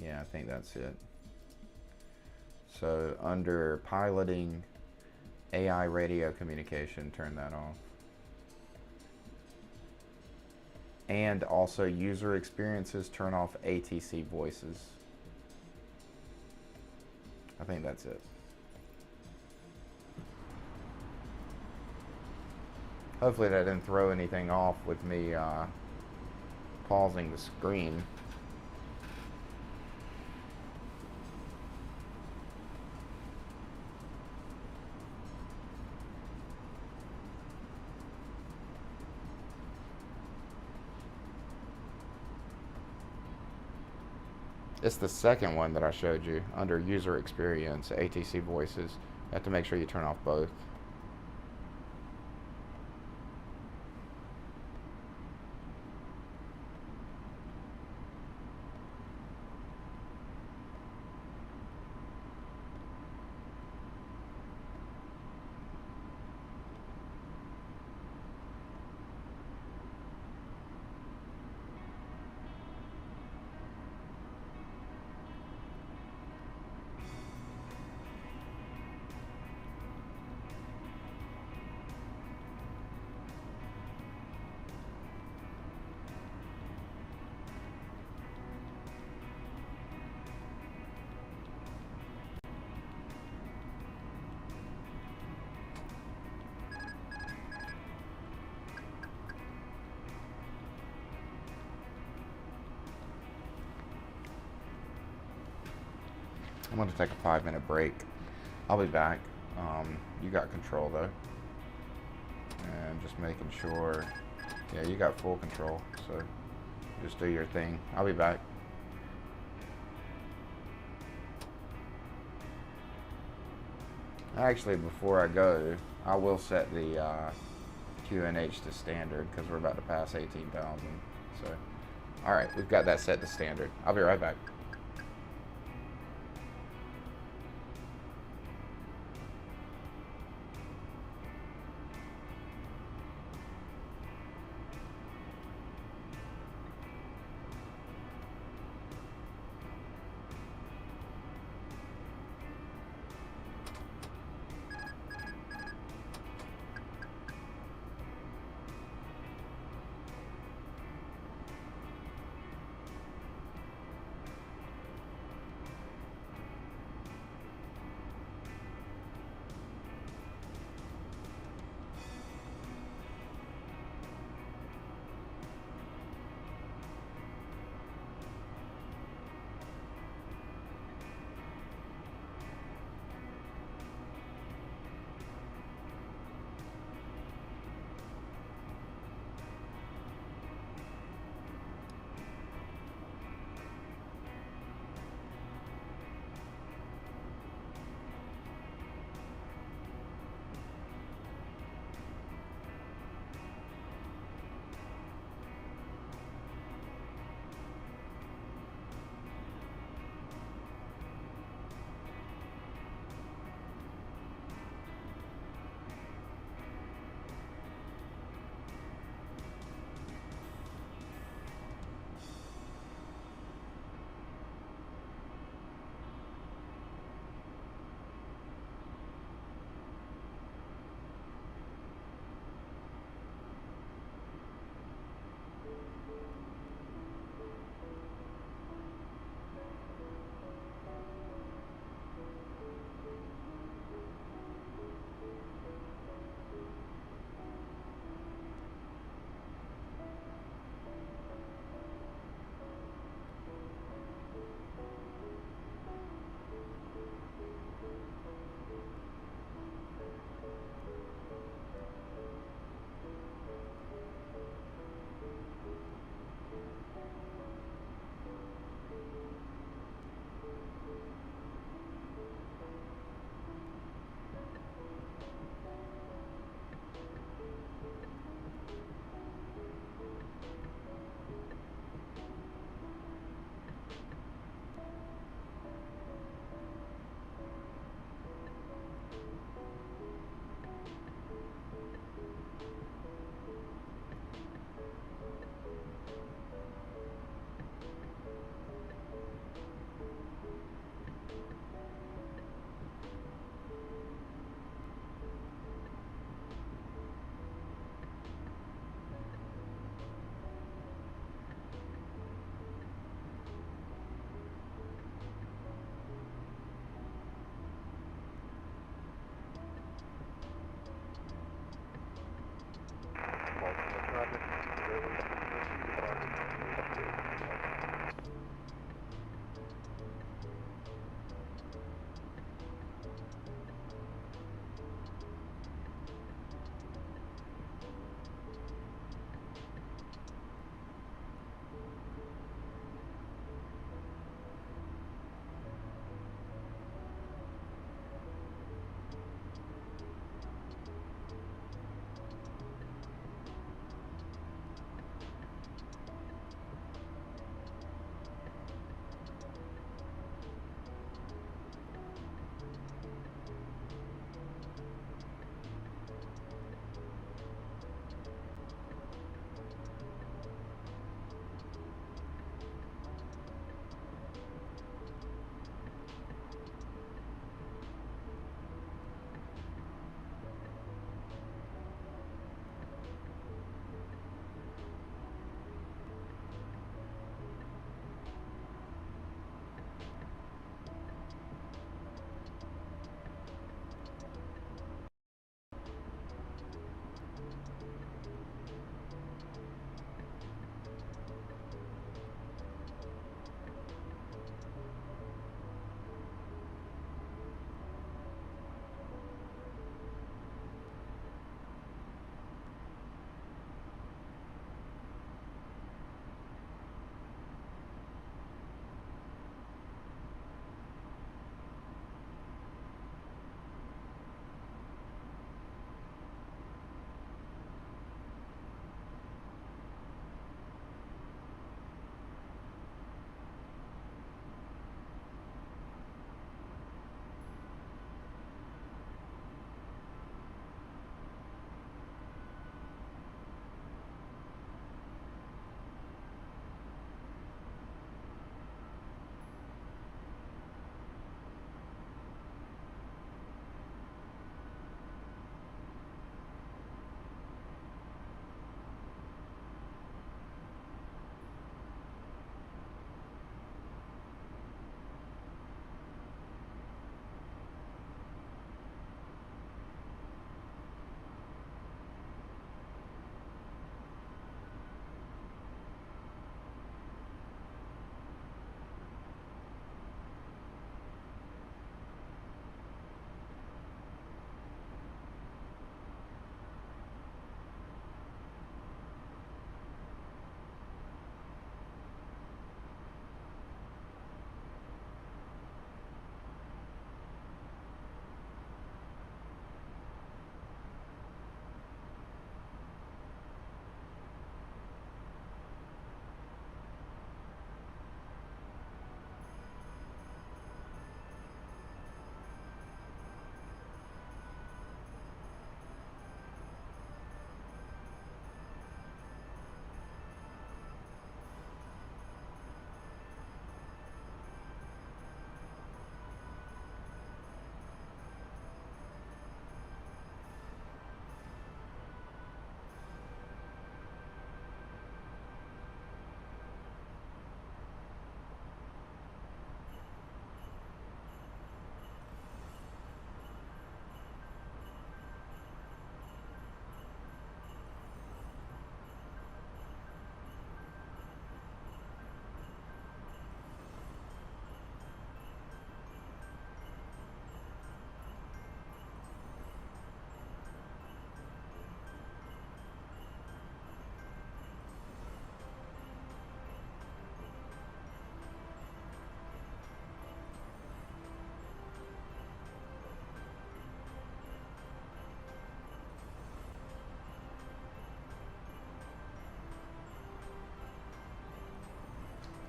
Speaker 1: Yeah, I think that's it. So under piloting, AI radio communication, turn that off. And also user experiences, turn off ATC voices. I think that's it. Hopefully that didn't throw anything off with me pausing the screen. It's the second one that I showed you under user experience, ATC voices. You have to make sure you turn off both. I'm going to take a 5-minute break. I'll be back. You got control though. And just making sure, yeah, you got full control. So just do your thing. I'll be back. Actually, before I go, I will set the QNH to standard because we're about to pass 18,000. So, all right, we've got that set to standard. I'll be right back.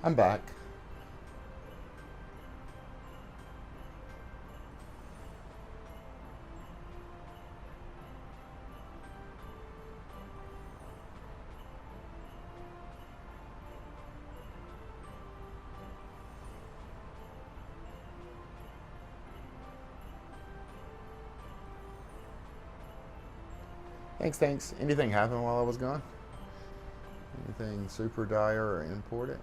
Speaker 1: I'm back. Thanks. Anything happen while I was gone? Anything super dire or important?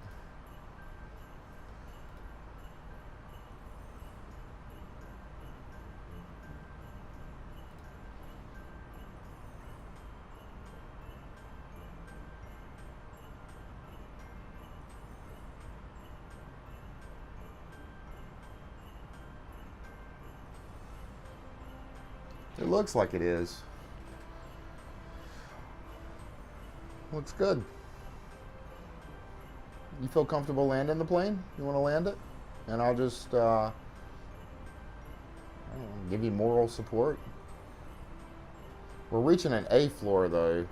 Speaker 1: It looks like it is. Looks good. You feel comfortable landing the plane? You want to land it? And I'll just I don't know, give you moral support. We're reaching an A floor though.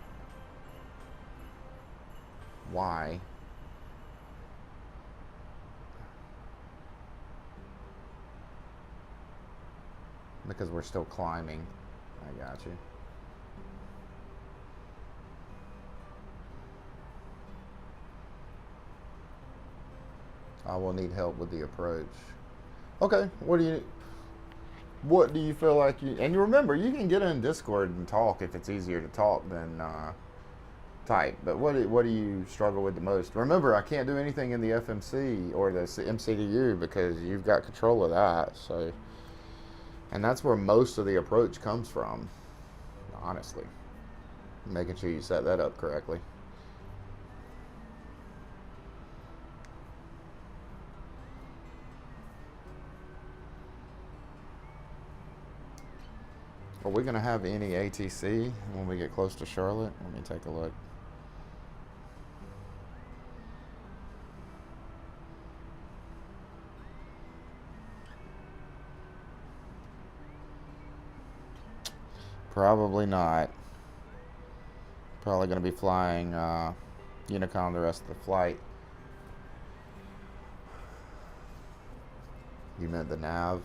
Speaker 1: Why? Because we're still climbing. I got you. I will need help with the approach. Okay, what do you feel like you, and you remember, you can get in Discord and talk if it's easier to talk than type, but what do you struggle with the most? Remember, I can't do anything in the FMC or the MCDU because you've got control of that, so, and that's where most of the approach comes from, honestly. Making sure you set that up correctly. Are we going to have any ATC when we get close to Charlotte? Let me take a look. Probably not. Probably going to be flying Unicom the rest of the flight. You meant the nav?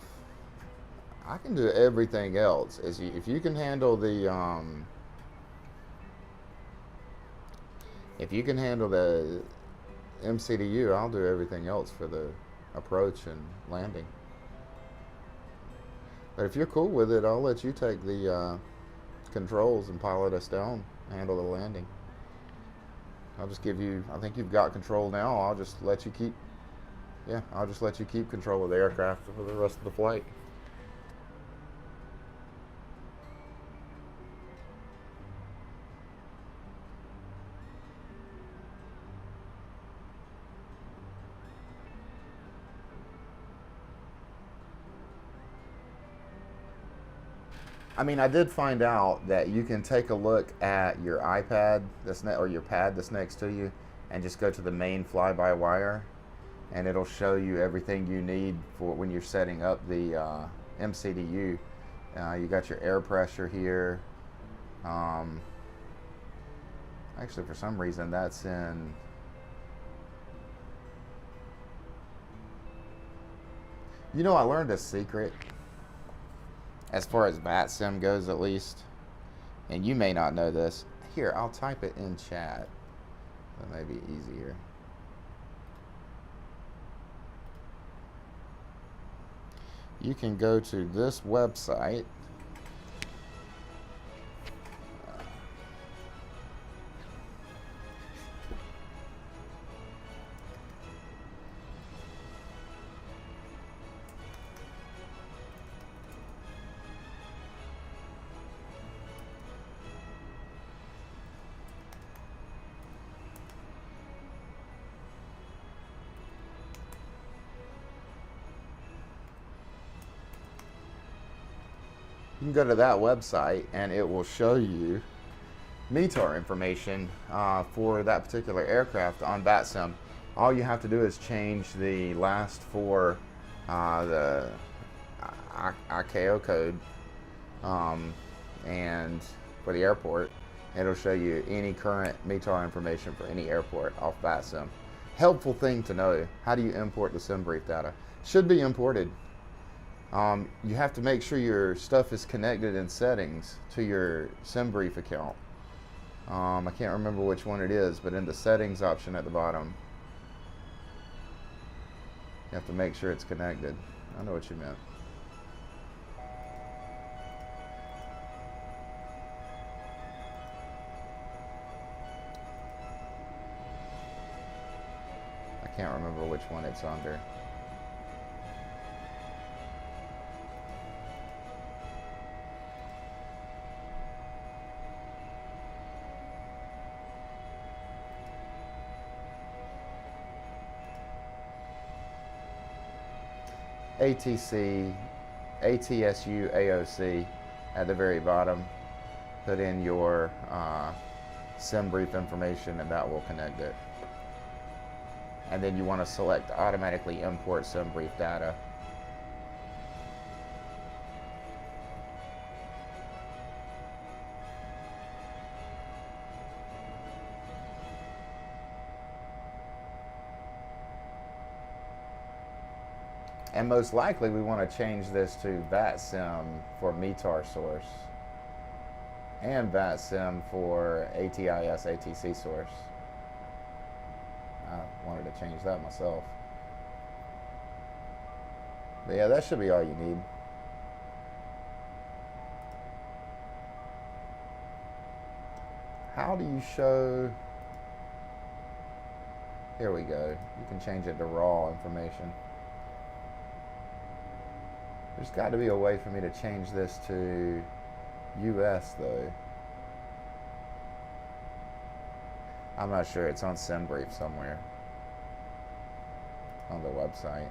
Speaker 1: I can do everything else. If you can handle the MCDU, I'll do everything else for the approach and landing. But if you're cool with it, I'll let you take the controls and pilot us down, handle the landing. I'll just give you, I think you've got control now. I'll just let you keep control of the aircraft for the rest of the flight. I mean, I did find out that you can take a look at your iPad or your pad that's next to you and just go to the main fly-by-wire, and it'll show you everything you need for when you're setting up the MCDU. You got your air pressure here. Actually, for some reason, that's in... You know, I learned a secret. As far as Vatsim goes, at least, and you may not know this. Here, I'll type it in chat. That may be easier. You can go to this website. You can go to that website and it will show you METAR information for that particular aircraft on Vatsim. All you have to do is change the last four, the ICAO code, and for the airport, it'll show you any current METAR information for any airport off Vatsim. helpful thing to know. How do you import the SimBrief data? Should be imported. You have to make sure your stuff is connected in settings to your SimBrief account. I can't remember which one it is, but in the settings option at the bottom, you have to make sure it's connected. I know what you meant. I can't remember which one it's under. ATC, ATSU, AOC at the very bottom. Put in your SimBrief information and that will connect it. And then you want to select automatically import SimBrief data. And most likely we want to change this to Vatsim for METAR source and Vatsim for ATIS ATC source. I wanted to change that myself. But yeah, that should be all you need. How do you show? Here we go. You can change it to raw information. There's got to be a way for me to change this to US though. I'm not sure. It's on SimBrief somewhere on the website.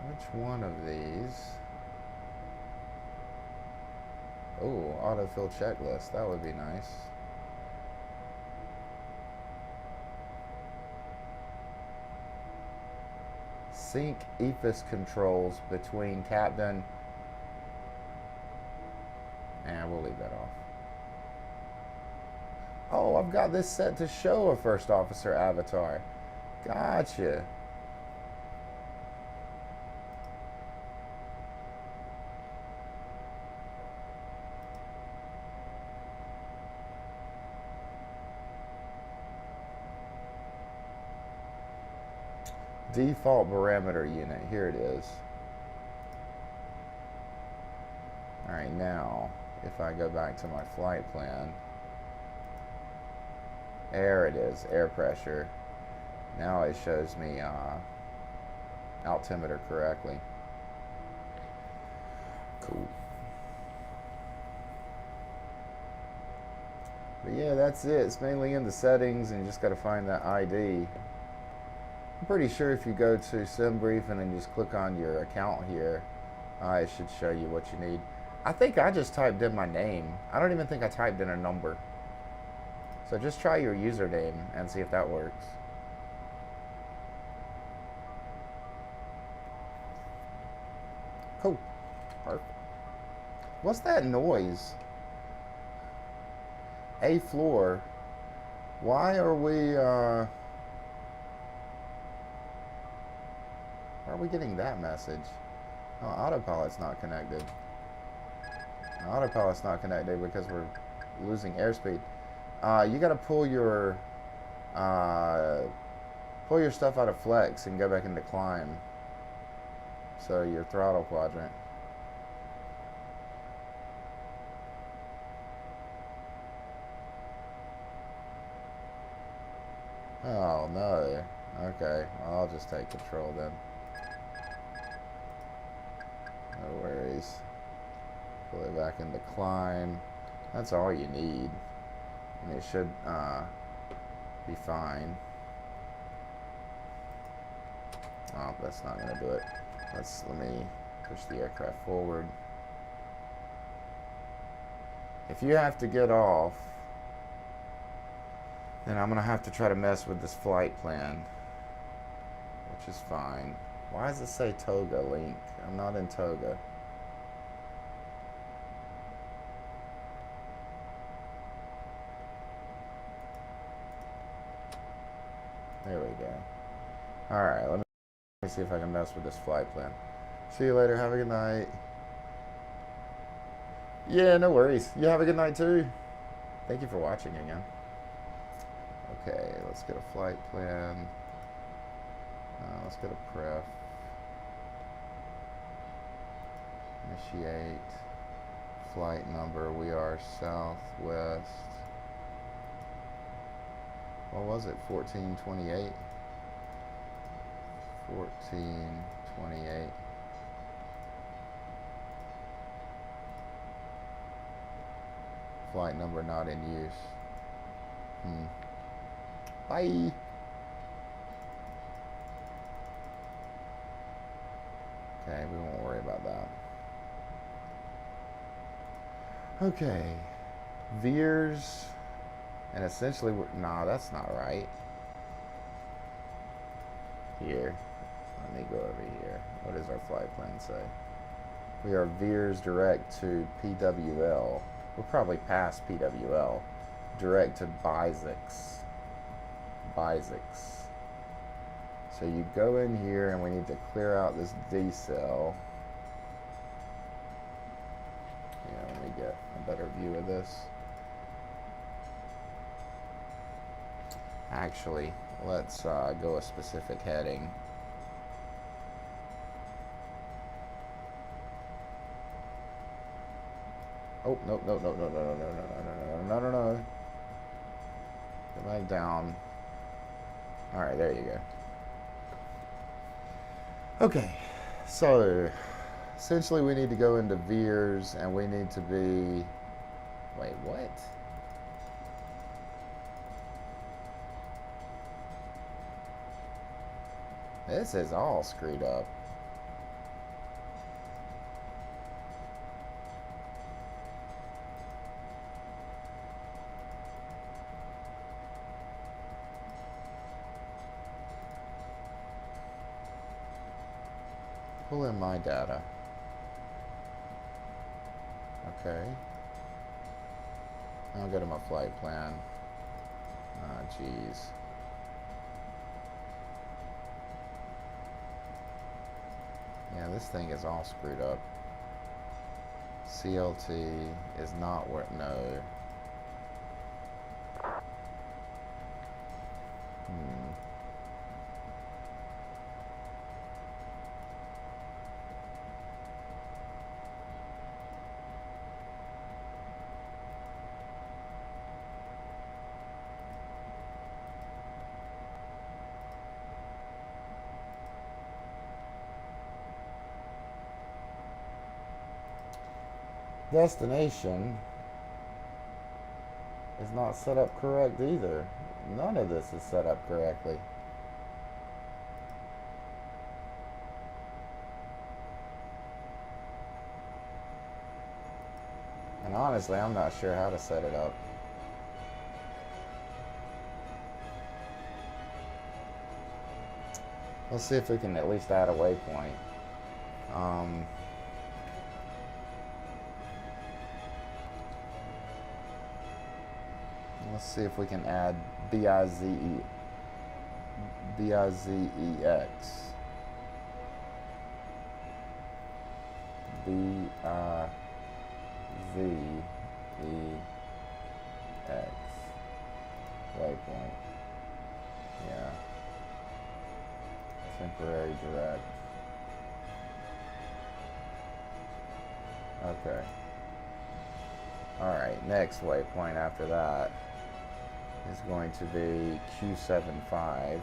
Speaker 1: Which one of these? Oh, autofill checklist. That would be nice. Sync EFIS controls between captain. And we'll leave that off. Oh, I've got this set to show a first officer avatar. Gotcha. Default parameter unit. Here it is. Alright, now if I go back to my flight plan, there it is, air pressure. Now it shows me altimeter correctly. Cool. But yeah, that's it. It's mainly in the settings and you just got to find that ID. I'm pretty sure if you go to SimBrief and then just click on your account here, it should show you what you need. I think I just typed in my name. I don't even think I typed in a number. So just try your username and see if that works. Cool. Perfect. What's that noise? A floor. Why are we getting that message? Oh, autopilot's not connected. Autopilot's not connected because we're losing airspeed. You got to pull your stuff out of flex and go back into climb. So your throttle quadrant. Oh no. Okay, well, I'll just take control then. No worries. Pull it back into climb. That's all you need. And it should be fine. Oh, that's not going to do it. Let me push the aircraft forward. If you have to get off, then I'm going to have to try to mess with this flight plan, which is fine. Why does it say Toga link? I'm not in Toga. There we go. Alright, let me see if I can mess with this flight plan. See you later. Have a good night. Yeah, no worries. You have a good night too. Thank you for watching again. Okay, let's get a flight plan. Let's get a pref. Initiate. Flight number. We are southwest. What was it? 1428? 1428. Flight number not in use. Bye. Okay, we won't worry about that. Okay. Veers. And essentially, nah, that's not right. Here. Let me go over here. What does our flight plan say? We are veers direct to PWL. We're probably past PWL. Direct to Bizex. So you go in here and we need to clear out this decel. Yeah, let me get a better view of this. Actually, let's go a specific heading. Oh, no. Go back down. Alright, there you go. Okay, so essentially we need to go into veers and we need to be... Wait, what? This is all screwed up. Pull in my data. Okay. I'll go to my flight plan. Ah, jeez. Yeah, this thing is all screwed up. CLT is not where, no. Destination is not set up correct either. None of this is set up correctly. And honestly, I'm not sure how to set it up. Let's see if we can at least add a waypoint. Let's see if we can add BIZEX. BIZEX. Waypoint. Yeah. Temporary direct. Okay. Alright, next waypoint after that is going to be Q75.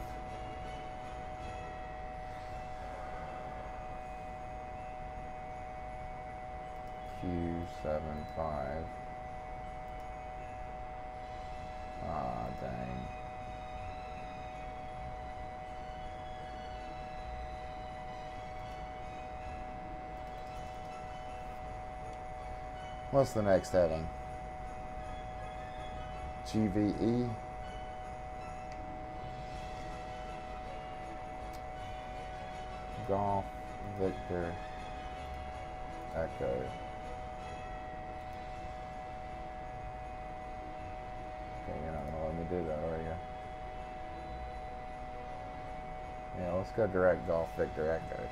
Speaker 1: Q75. Ah, dang. What's the next heading? GVE. Golf Victor Echo. Okay, you're not gonna let me do that, are you? let's go direct Golf Victor Echo.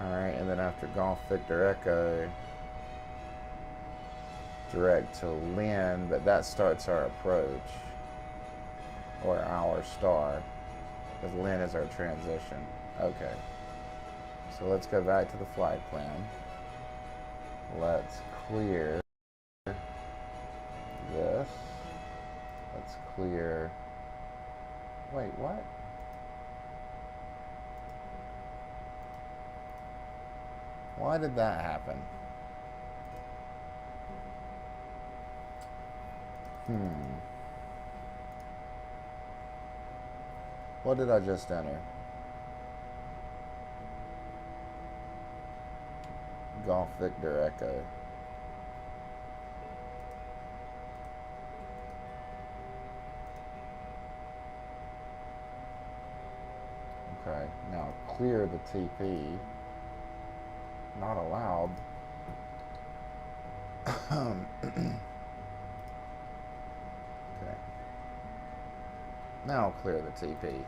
Speaker 1: Alright, and then after Golf Victor Echo, direct to Lynn, but that starts our approach, or our star, because Lynn is our transition. Okay, so let's go back to the flight plan. Let's clear this. Let's clear, wait, what? Why did that happen? What did I just enter? Golf Victor Echo. Okay, now clear the TP. Not allowed. Okay. Now clear the TP.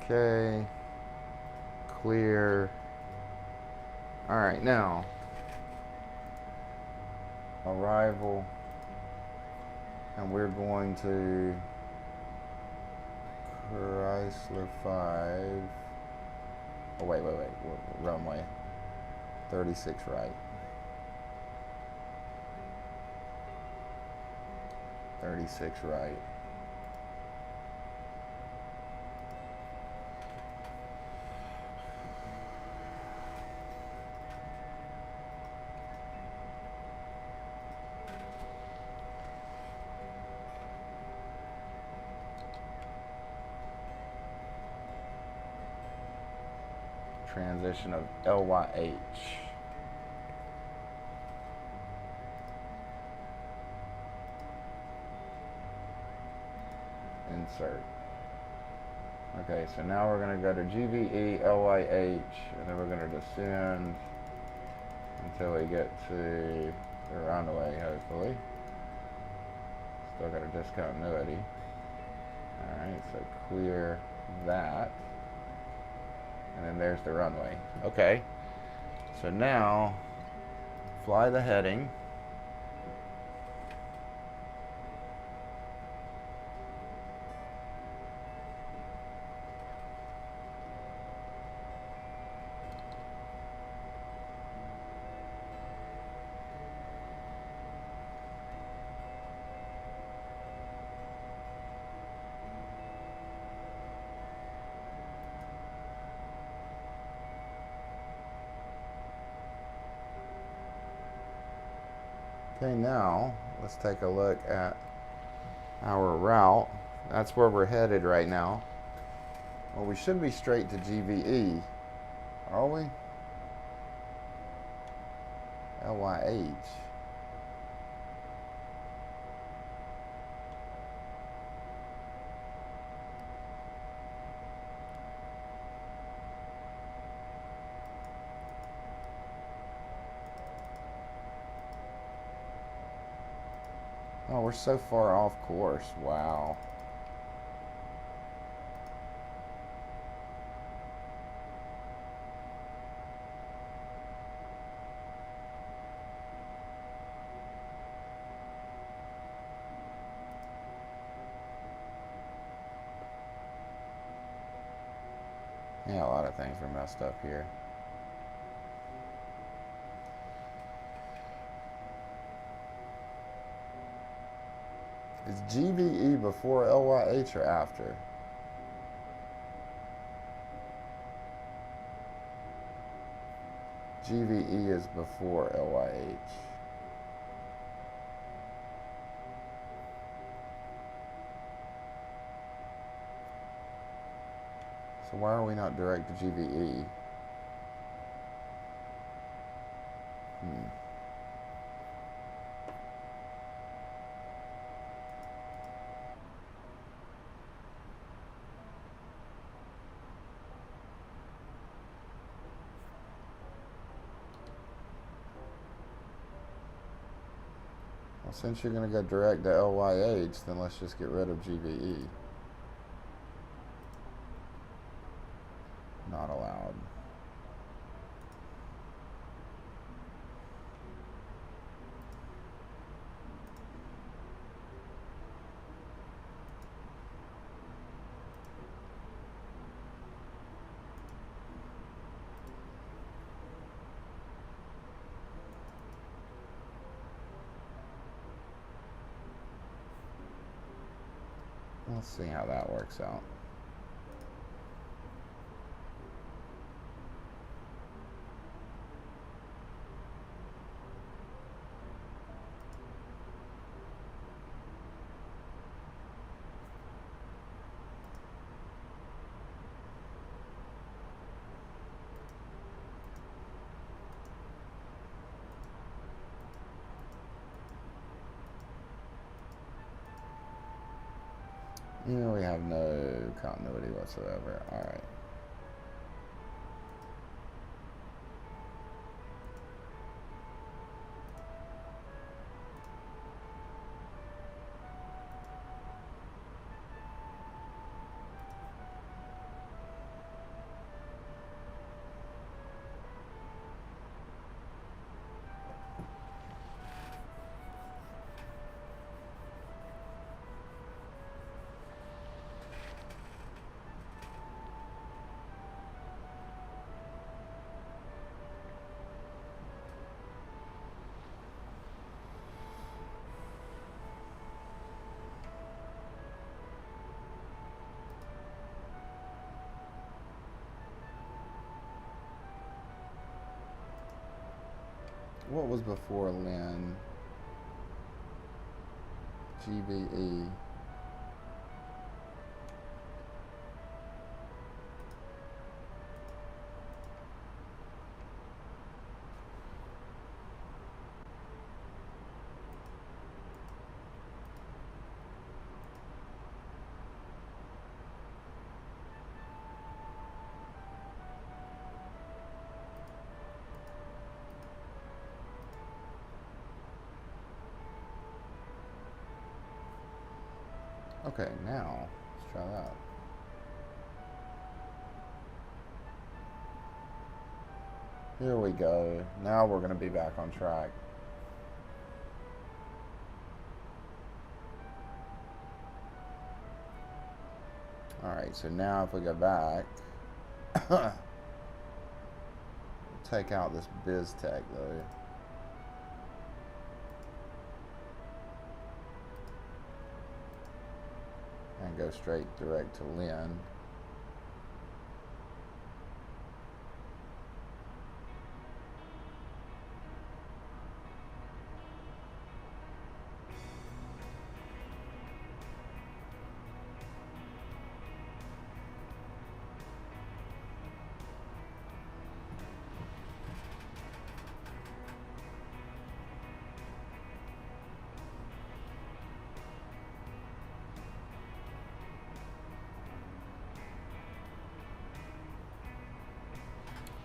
Speaker 1: Okay. Clear. Alright, now. Arrival. And we're going to Chrysler 5. Oh, wait. Runway 36 right. 36 right. Transition of LYH. Insert. Okay, so now we're going to go to GVE, LYH, and then we're going to descend until we get to the runway, hopefully. Still got a discontinuity. Alright, so clear that. And then there's the runway. Okay. So now, fly the heading. Okay, now let's take a look at our route. That's where we're headed right now. Well, we should be straight to GVE. Are we? LYH. Oh, we're so far off course. Wow. Yeah, a lot of things were messed up here. Is GVE before LYH or after? GVE is before LYH. So why are we not direct to GVE? Well, since you're going to go direct to LYH, then let's just get rid of GVE. Not allowed. Let's see how that works out. Yeah, we have no continuity whatsoever. Alright. What was before Lin? GVE. Okay, now let's try that. Here we go. Now we're going to be back on track. Alright, so now if we go back, take out this BizTech though. And go straight direct to Lin.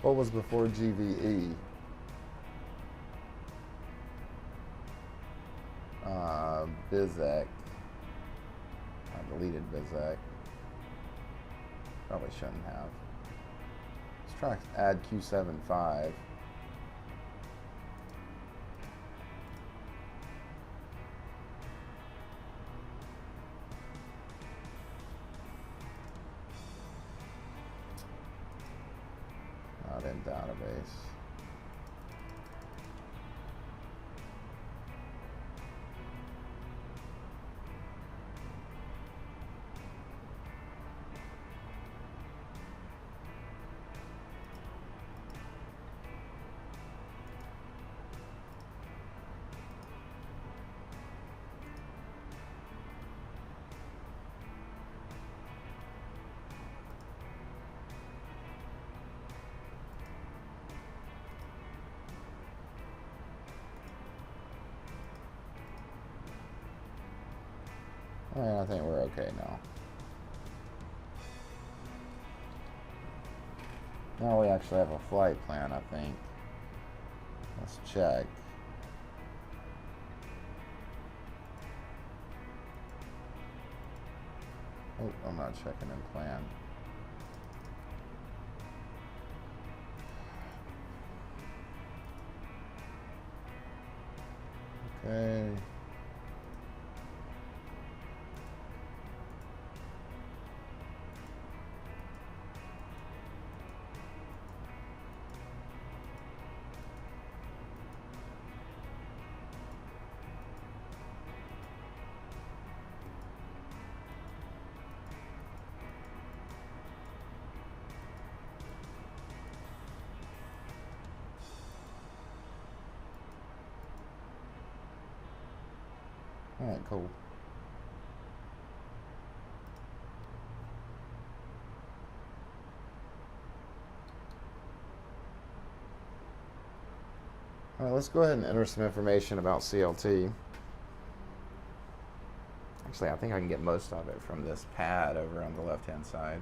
Speaker 1: What was before GVE? BizEc. I deleted BizEc. Probably shouldn't have. Let's try add Q75. Not in database. I think we're okay now. Now we actually have a flight plan, I think. Let's check. Oh, I'm not checking in plan. Okay. All right, cool. All right, let's go ahead and enter some information about CLT. Actually, I think I can get most of it from this pad over on the left-hand side.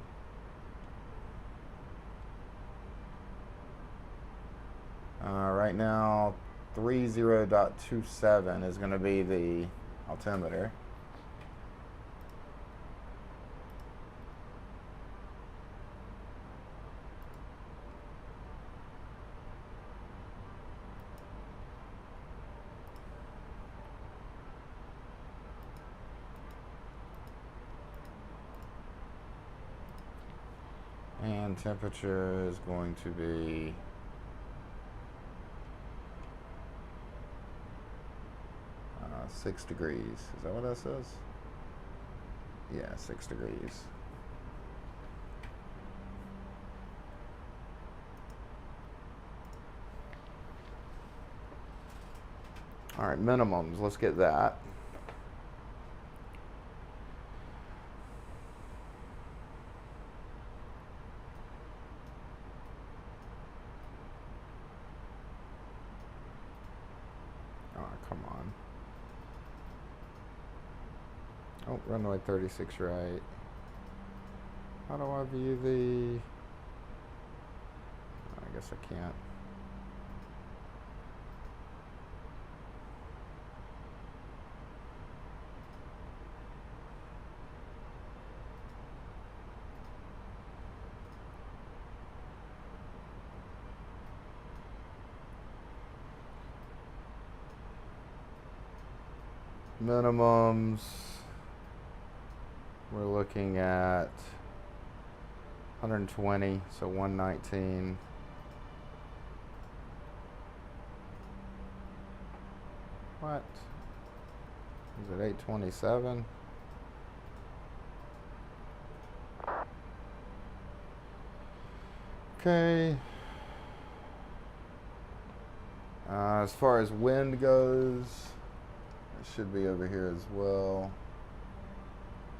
Speaker 1: Right now, 30.27 is going to be the altimeter. And temperature is going to be 6 degrees. Is that what that says? Yeah, 6 degrees. All right, minimums. Let's get that. Come on. Oh, runway 36 right. How do I view the... I guess I can't. Minimums, we're looking at 120, so 119. What? Is it 827? Okay. As far as wind goes, should be over here as well.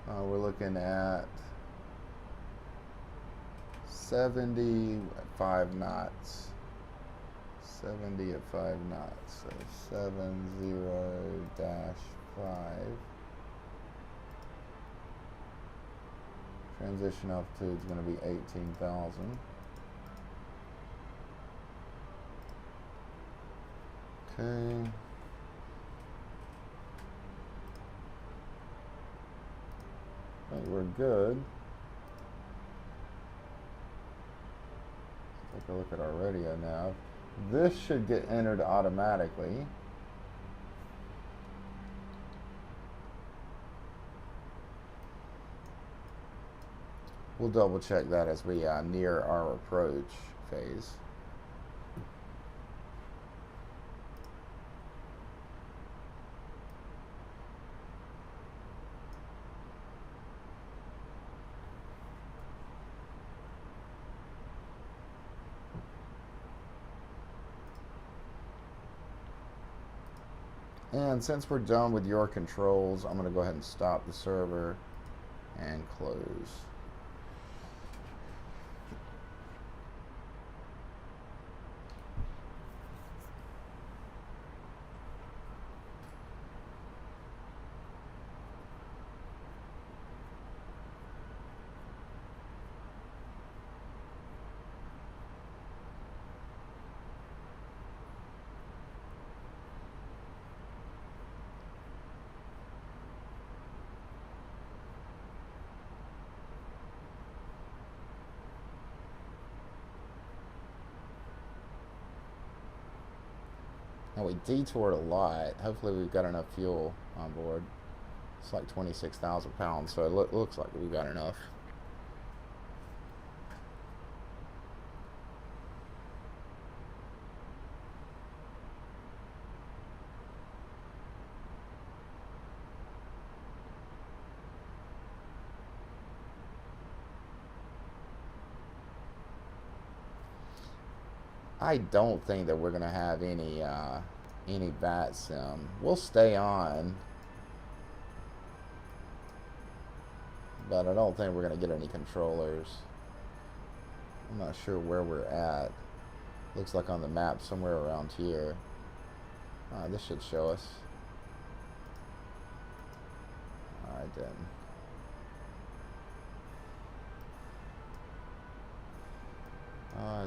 Speaker 1: We're looking at 75 knots. 70 at 5 knots. So 70-5. Transition altitude is going to be 18,000. Okay. I think we're good. Let's take a look at our radio nav. This should get entered automatically. We'll double check that as we near our approach phase. And since we're done with your controls, I'm going to go ahead and stop the server and close. Now we detoured a lot. Hopefully we've got enough fuel on board. It's like 26,000 pounds, so it looks like we've got enough. I don't think that we're gonna have any Vatsim. We'll stay on, but I don't think we're gonna get any controllers. I'm not sure where we're at. Looks like on the map somewhere around here. This should show us. Alright then.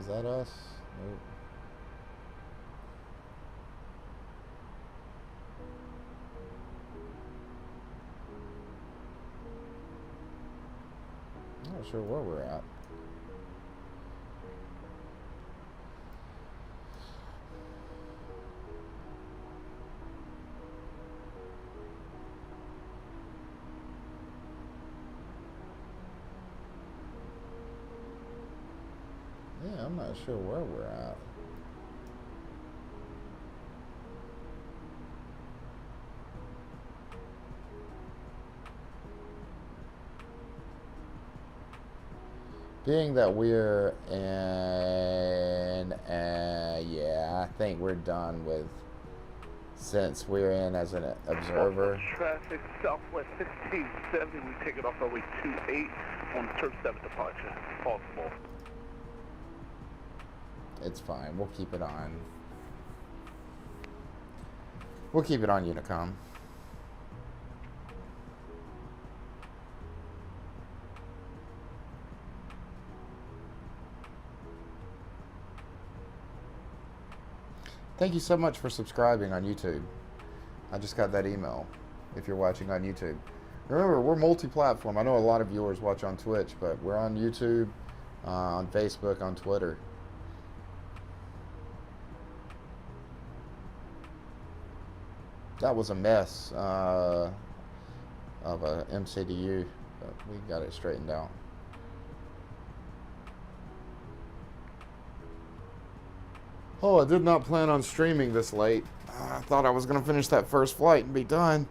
Speaker 1: Is that us? Nope. I'm not sure where we're at. Yeah, I'm not sure where we're at. Being that we're in, yeah, I think we're done with, since we're in as an observer.
Speaker 21: Traffic Southwest 1670, we take it off runway 28 on Turf 7 departure. Possible.
Speaker 1: It's fine, we'll keep it on. We'll keep it on Unicom. Thank you so much for subscribing on YouTube. I just got that email if you're watching on YouTube. Remember, we're multi-platform. I know a lot of viewers watch on Twitch, but we're on YouTube, on Facebook, on Twitter. That was a mess of a MCDU, but we got it straightened out. Oh, I did not plan on streaming this late. I thought I was going to finish that first flight and be done.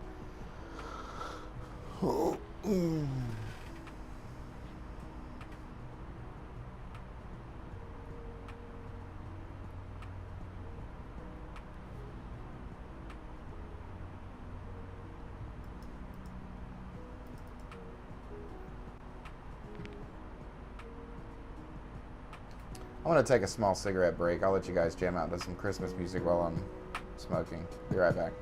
Speaker 1: Oh. I'm going to take a small cigarette break. I'll let you guys jam out to some Christmas music while I'm smoking. Be right back.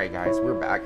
Speaker 1: Alright guys, we're back.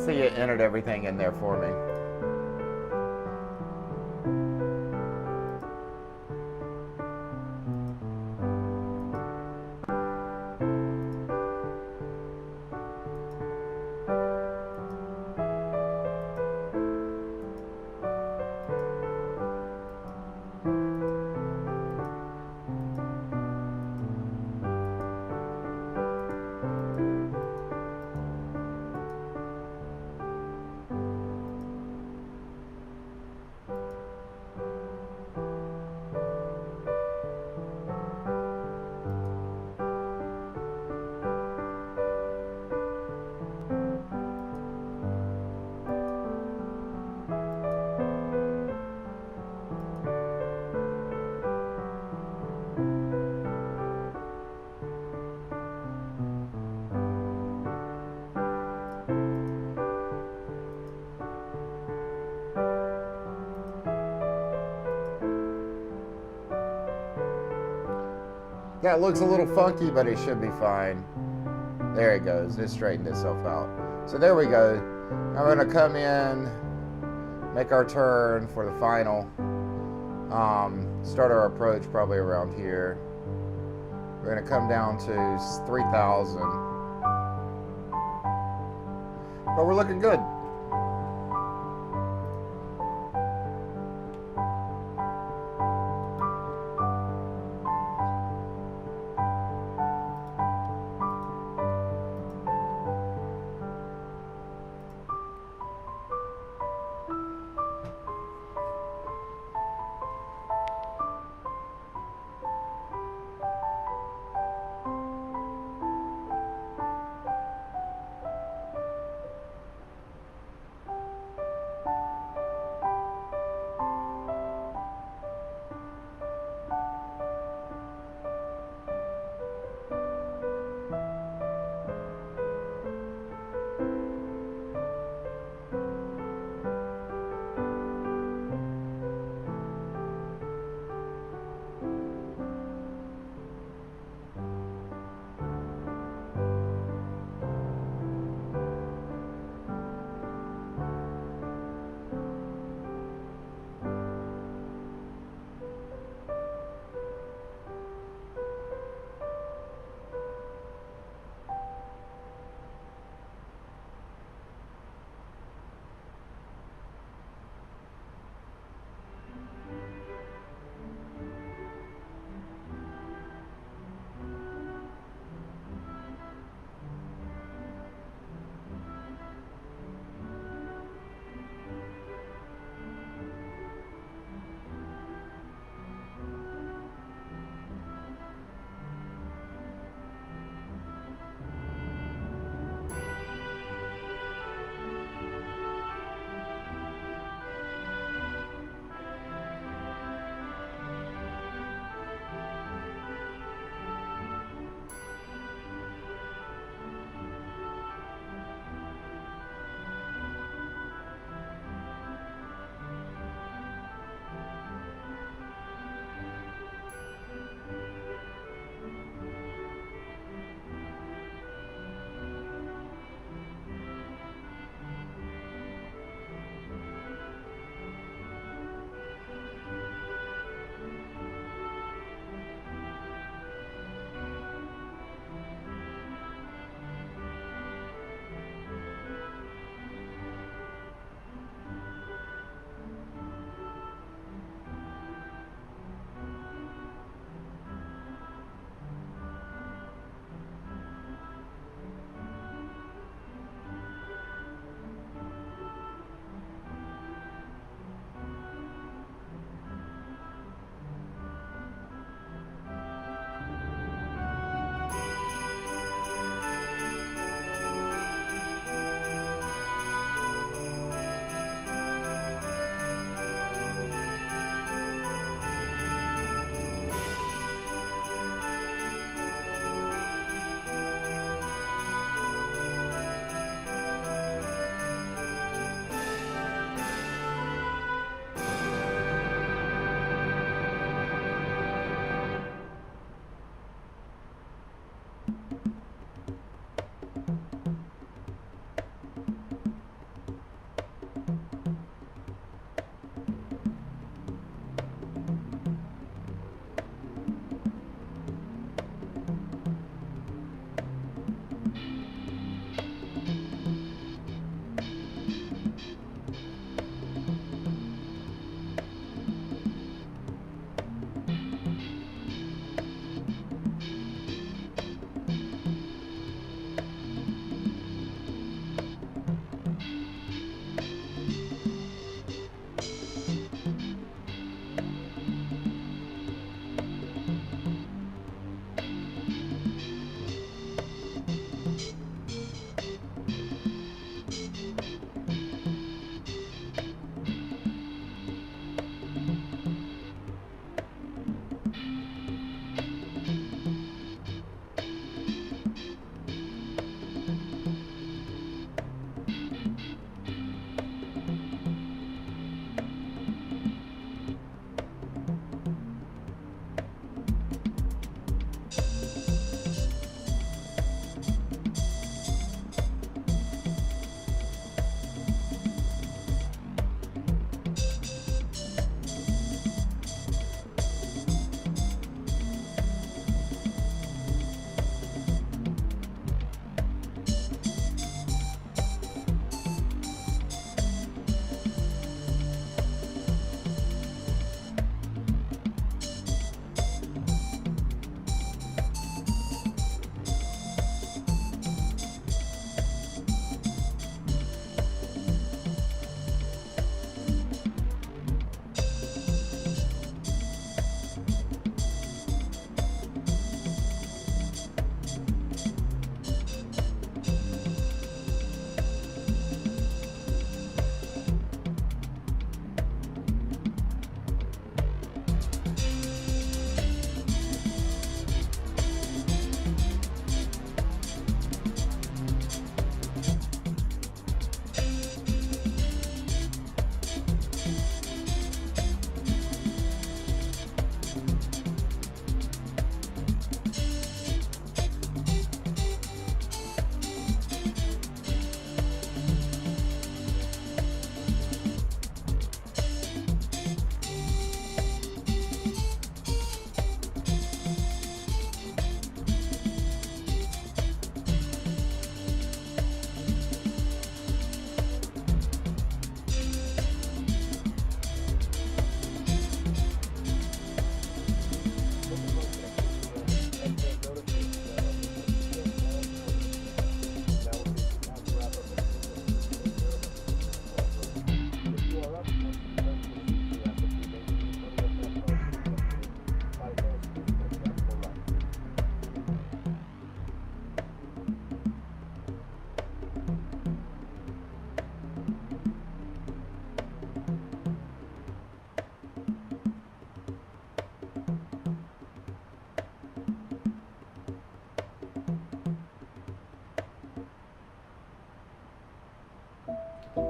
Speaker 1: So you entered everything in there for me. Yeah, it looks a little funky, but it should be fine. There it goes. It straightened itself out. So there we go. I'm going to come in, make our turn for the final. Start our approach probably around here. We're going to come down to 3,000. But we're looking good.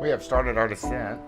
Speaker 1: We have started our descent.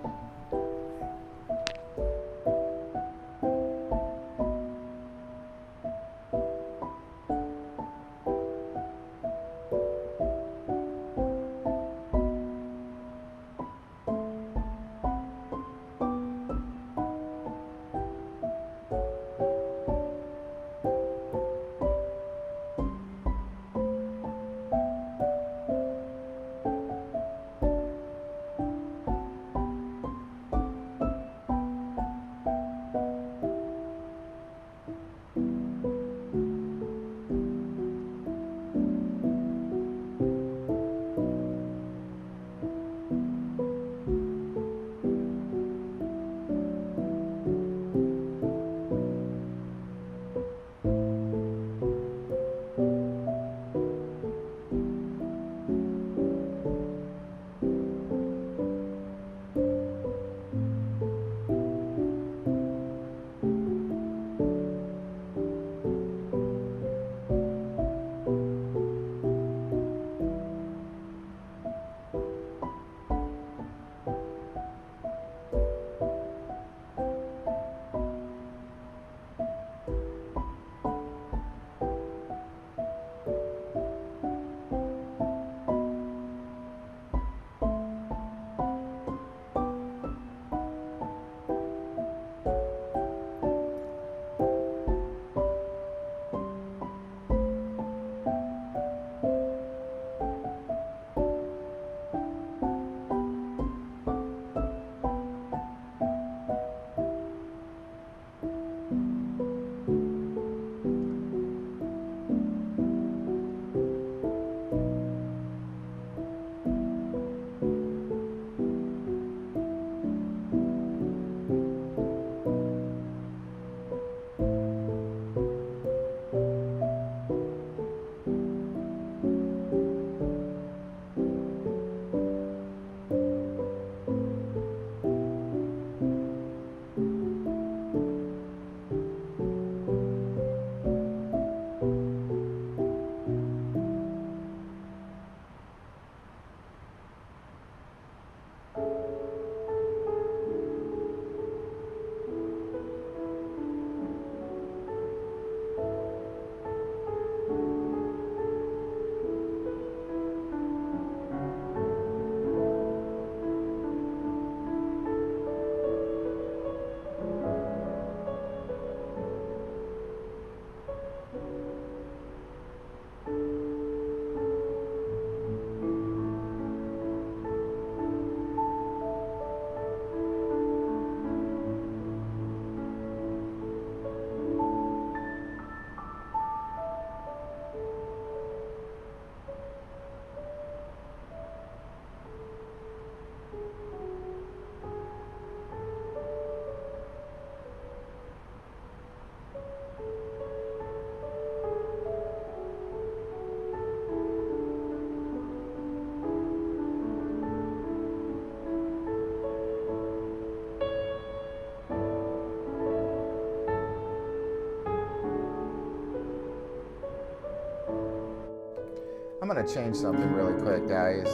Speaker 1: I'm gonna change something really quick, guys.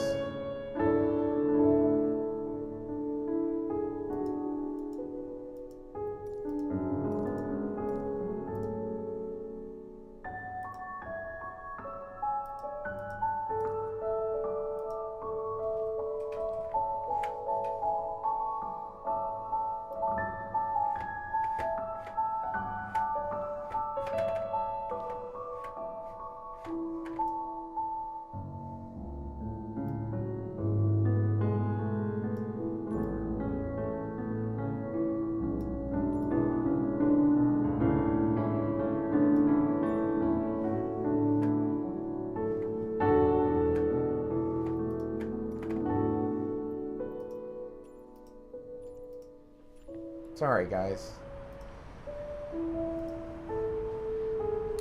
Speaker 1: Sorry, guys. I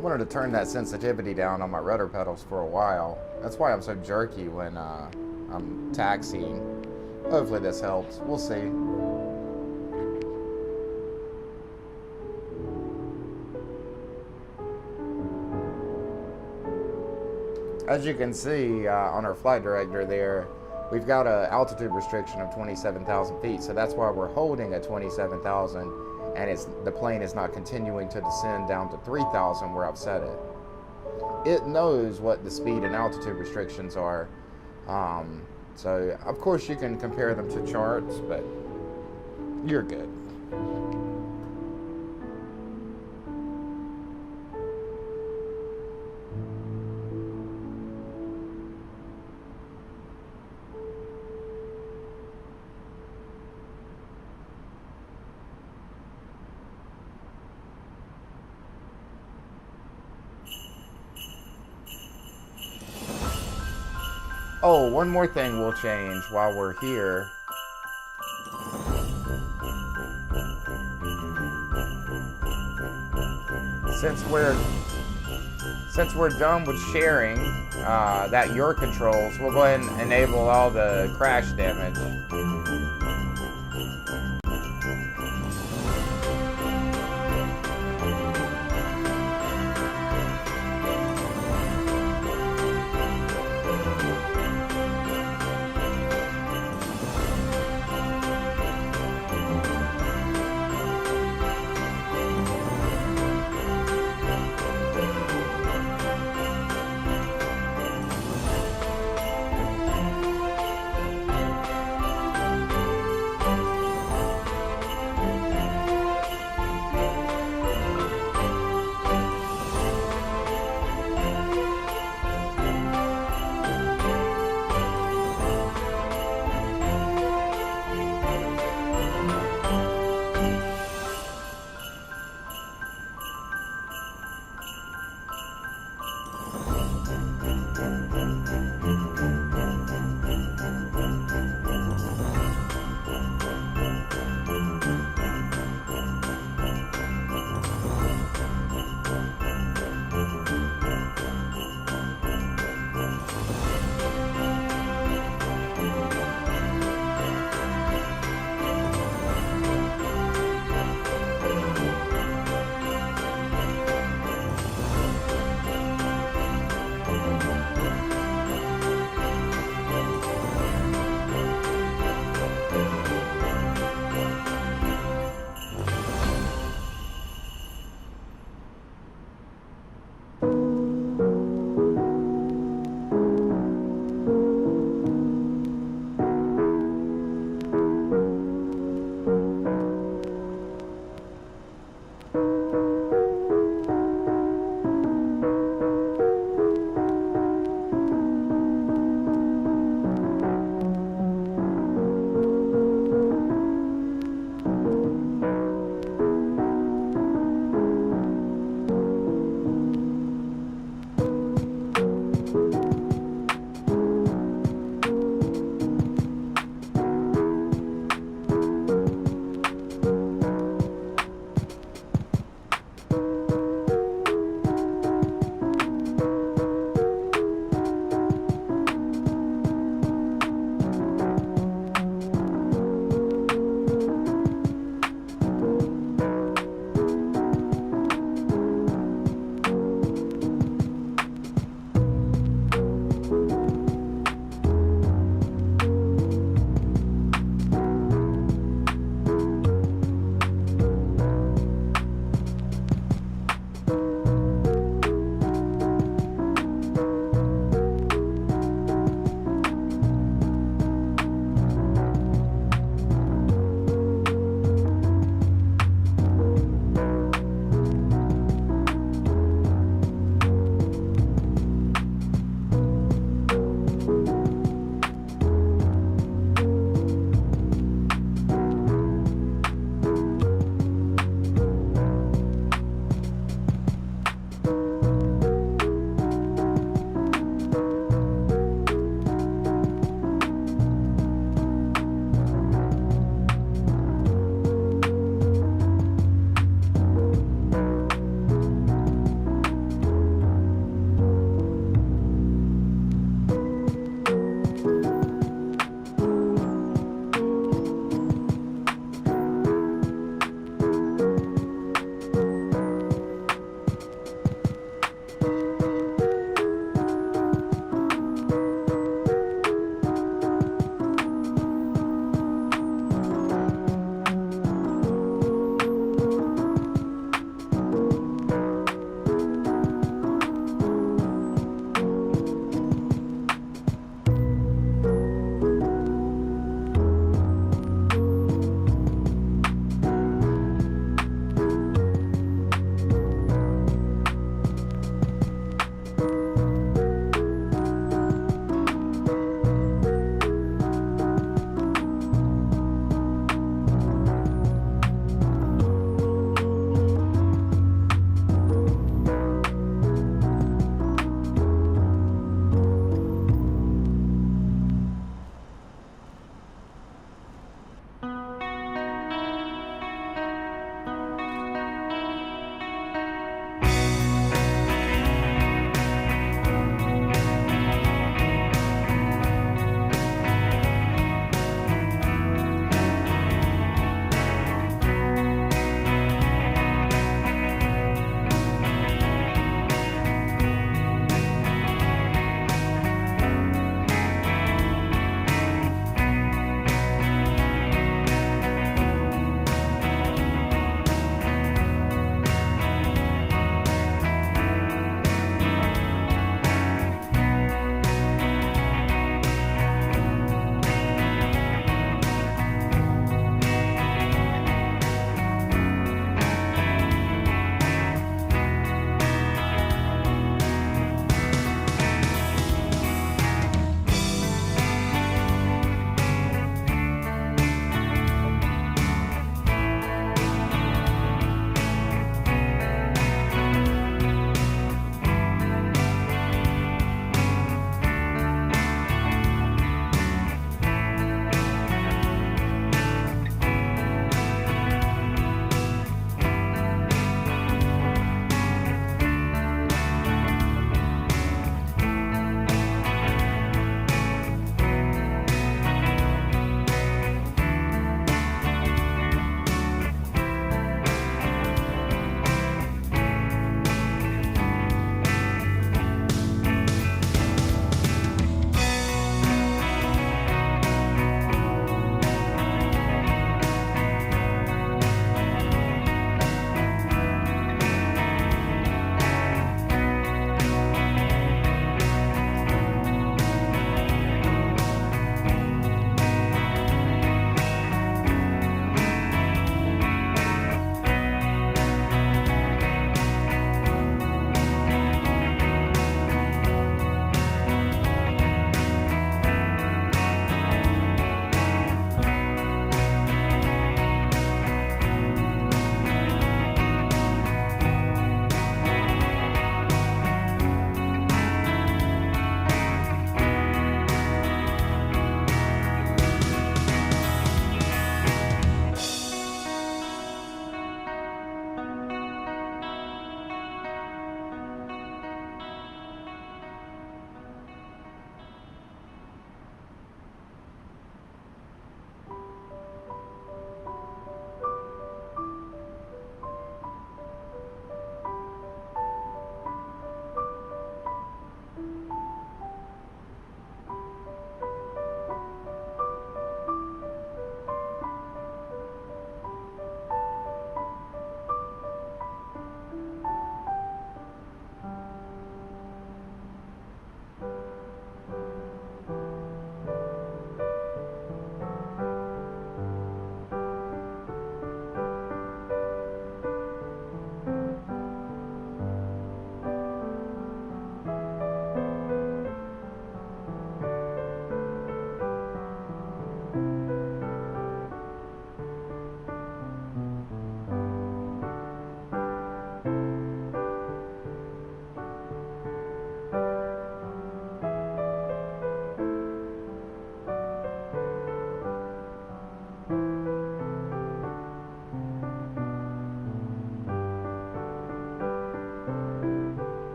Speaker 1: wanted to turn that sensitivity down on my rudder pedals for a while. That's why I'm so jerky when I'm taxiing. Hopefully this helps. We'll see. As you can see on our flight director there, we've got an altitude restriction of 27,000 feet, so that's why we're holding at 27,000, and the plane is not continuing to descend down to 3,000 where I've set it. It knows what the speed and altitude restrictions are, so of course you can compare them to charts, but you're good. Oh, one more thing we'll change while we're here. Since we're done with sharing that your controls, we'll go ahead and enable all the crash damage.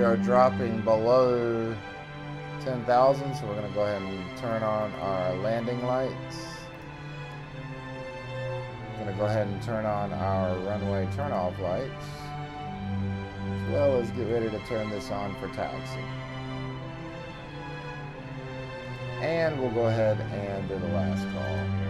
Speaker 1: are dropping below 10,000, so we're going to go ahead and turn on our landing lights. We're going to go ahead and turn on our runway turn-off lights, as well as get ready to turn this on for taxi. And we'll go ahead and do the last call here.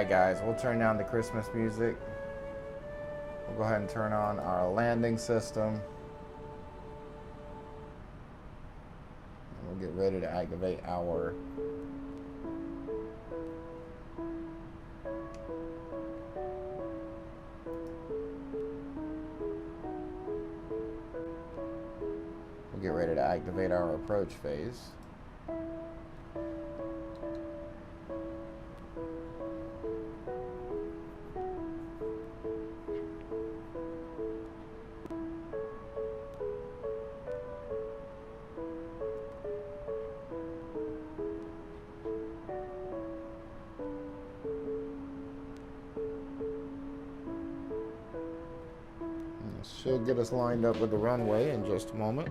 Speaker 1: Alright guys, we'll turn down the Christmas music. We'll go ahead and turn on our landing system. And we'll get ready to activate our approach phase. She'll get us lined up with the runway in just a moment.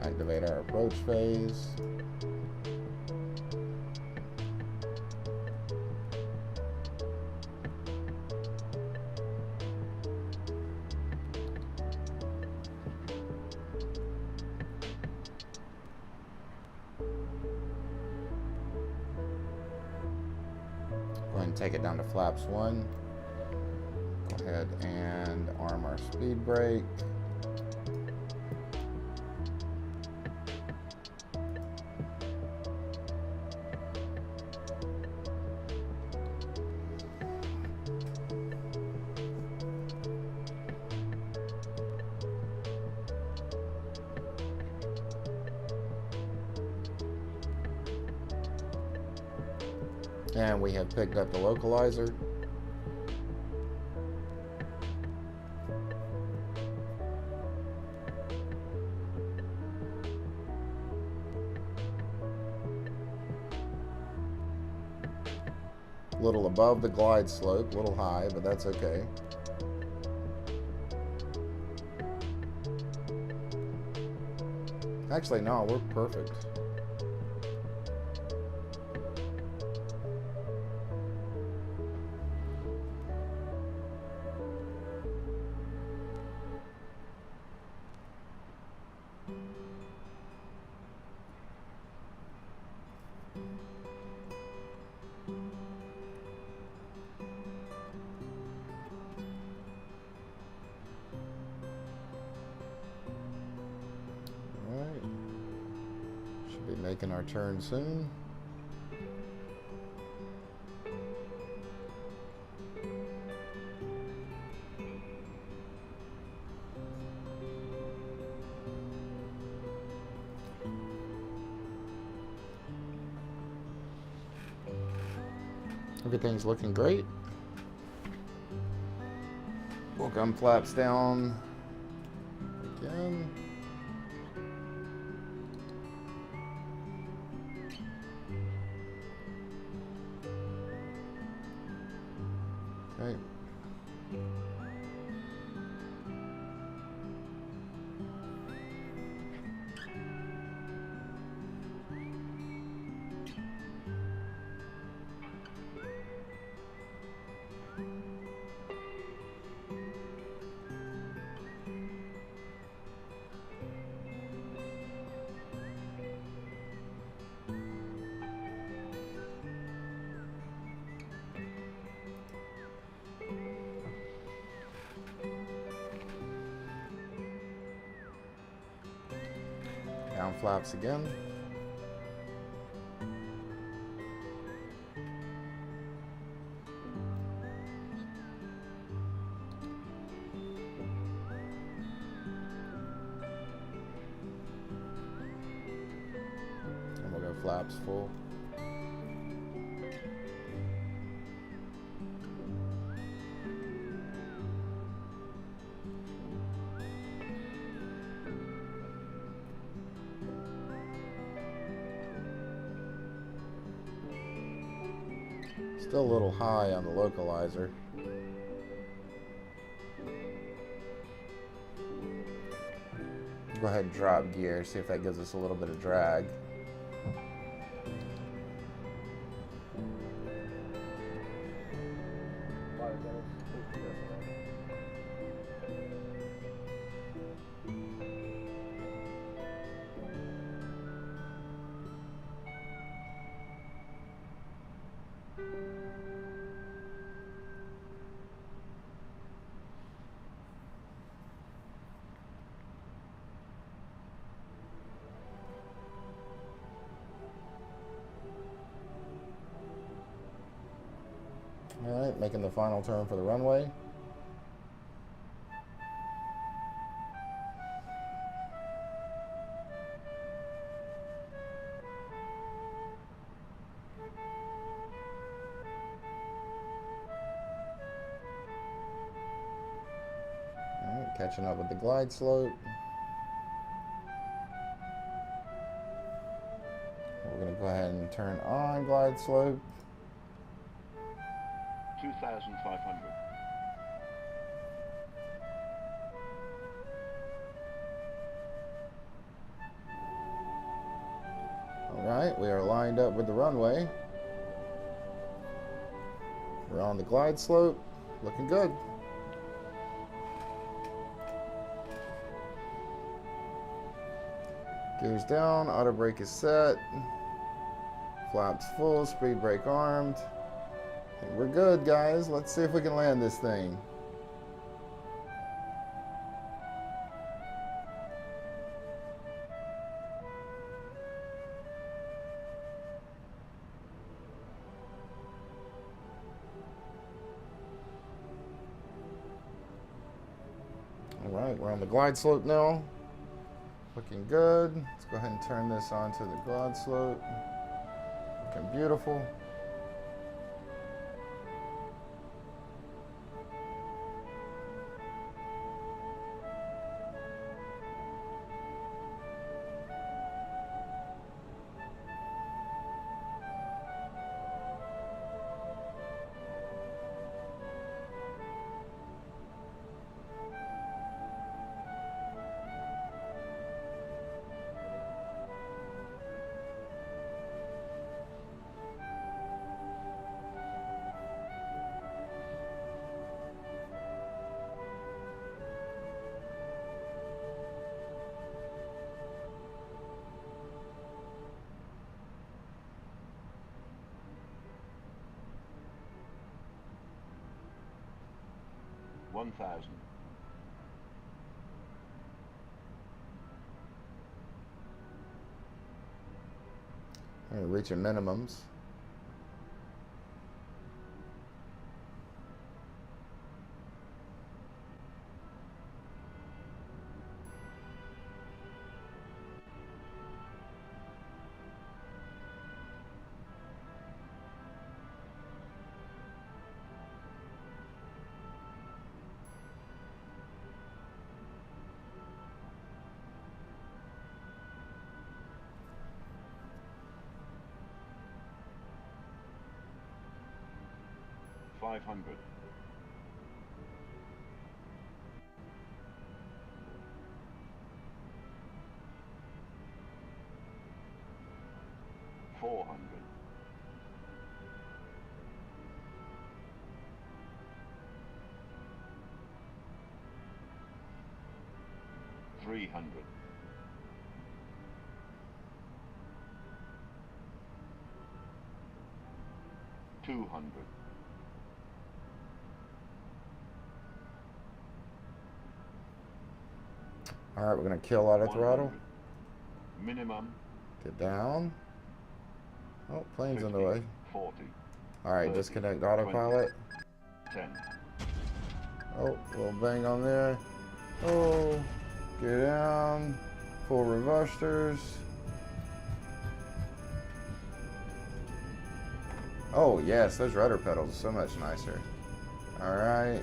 Speaker 1: Activate our approach phase. Go ahead and take it down to flaps 1. Go ahead and arm our speed brake. And we have picked up the localizer. A little above the glide slope, a little high, but that's okay. Actually, no, we're perfect. Making our turn soon. Everything's looking great. We'll come flaps down again. Okay. Down flaps again. And we'll go flaps full. Still a little high on the localizer. Go ahead and drop gear, see if that gives us a little bit of drag. Alright, making the final turn for the runway. Alright, catching up with the glide slope. We're going to go ahead and turn on glide slope.
Speaker 16: 2,500.
Speaker 1: Alright, we are lined up with the runway. We're on the glide slope. Looking good. Gears down, auto brake is set. Flaps full, speed brake armed. We're good, guys. Let's see if we can land this thing. Alright, we're on the glide slope now. Looking good. Let's go ahead and turn this onto the glide slope. Looking beautiful.
Speaker 16: One thousand.
Speaker 1: Reaching minimums.
Speaker 16: $500. $400. $300. $200.
Speaker 1: Alright, we're going to kill auto throttle.
Speaker 16: Minimum.
Speaker 1: Get down. Oh, plane's
Speaker 16: 50,
Speaker 1: in the way.
Speaker 16: 40.
Speaker 1: Alright,
Speaker 16: 30,
Speaker 1: disconnect autopilot.
Speaker 16: 10.
Speaker 1: Oh, little bang on there. Oh, get down. Full reversers. Oh, yes, those rudder pedals are so much nicer. Alright.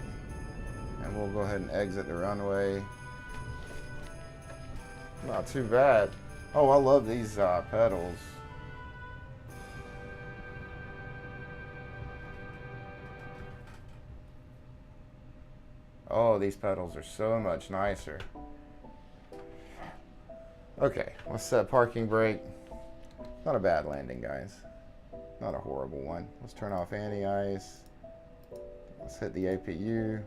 Speaker 1: And we'll go ahead and exit the runway. Not too bad. Oh, I love these pedals. these pedals are so much nicer. Okay, let's set parking brake. Not a bad landing, guys. Not a horrible one. Let's turn off anti-ice. Let's hit the APU.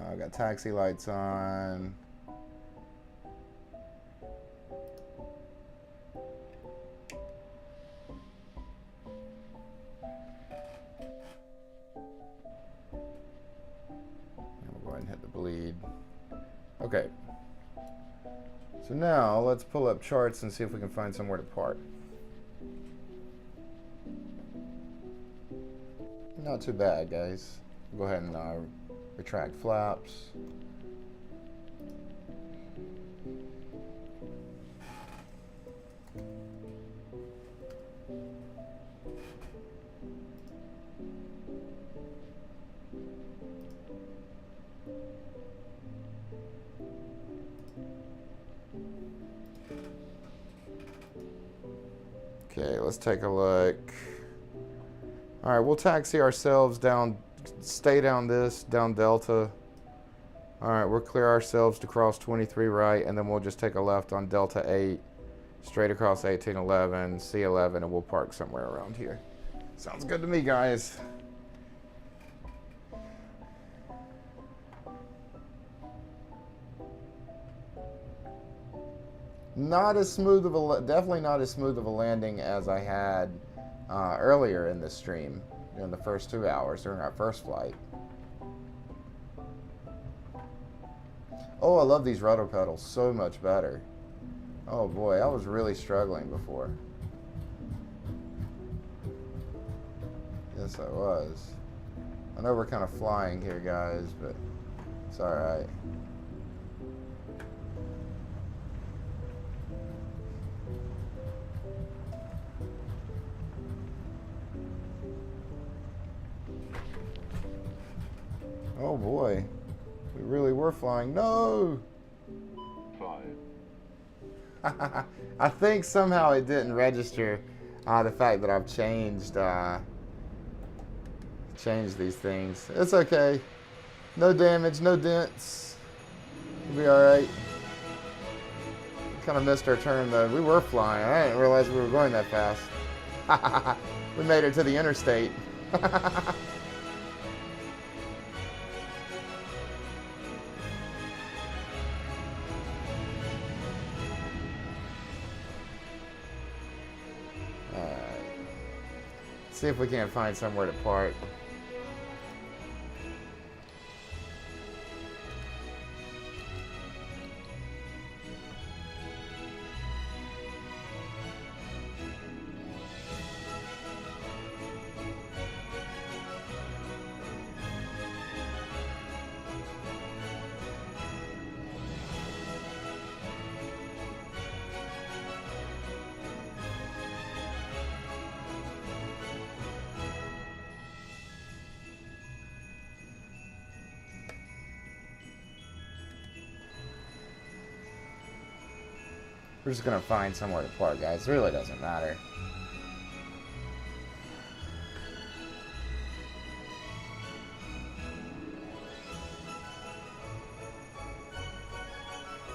Speaker 1: I've got taxi lights on. We'll go ahead and hit the bleed. Okay. So now let's pull up charts and see if we can find somewhere to park. Not too bad, guys. Go ahead and retract flaps. Okay, let's take a look. All right, we'll taxi ourselves down, stay down Delta. All right, we'll clear ourselves to cross 23 right, and then we'll just take a left on Delta 8, straight across 1811, C11, and we'll park somewhere around here. Sounds good to me, guys. Not as smooth of a, definitely not as smooth of a landing as I had earlier in this stream, in the first 2 hours during our first flight. Oh, I love these rudder pedals so much better. Oh boy, I was really struggling before. Yes, I was. I know we're kind of flying here, guys, but it's all right. Oh boy, we really were flying. No!
Speaker 16: 5.
Speaker 1: I think somehow it didn't register the fact that I've changed these things. It's okay. No damage, no dents. We'll be alright. Kind of missed our turn though. We were flying. I didn't realize we were going that fast. We made it to the interstate. See if we can't find somewhere to park. We're just gonna find somewhere to park, guys. It really doesn't matter.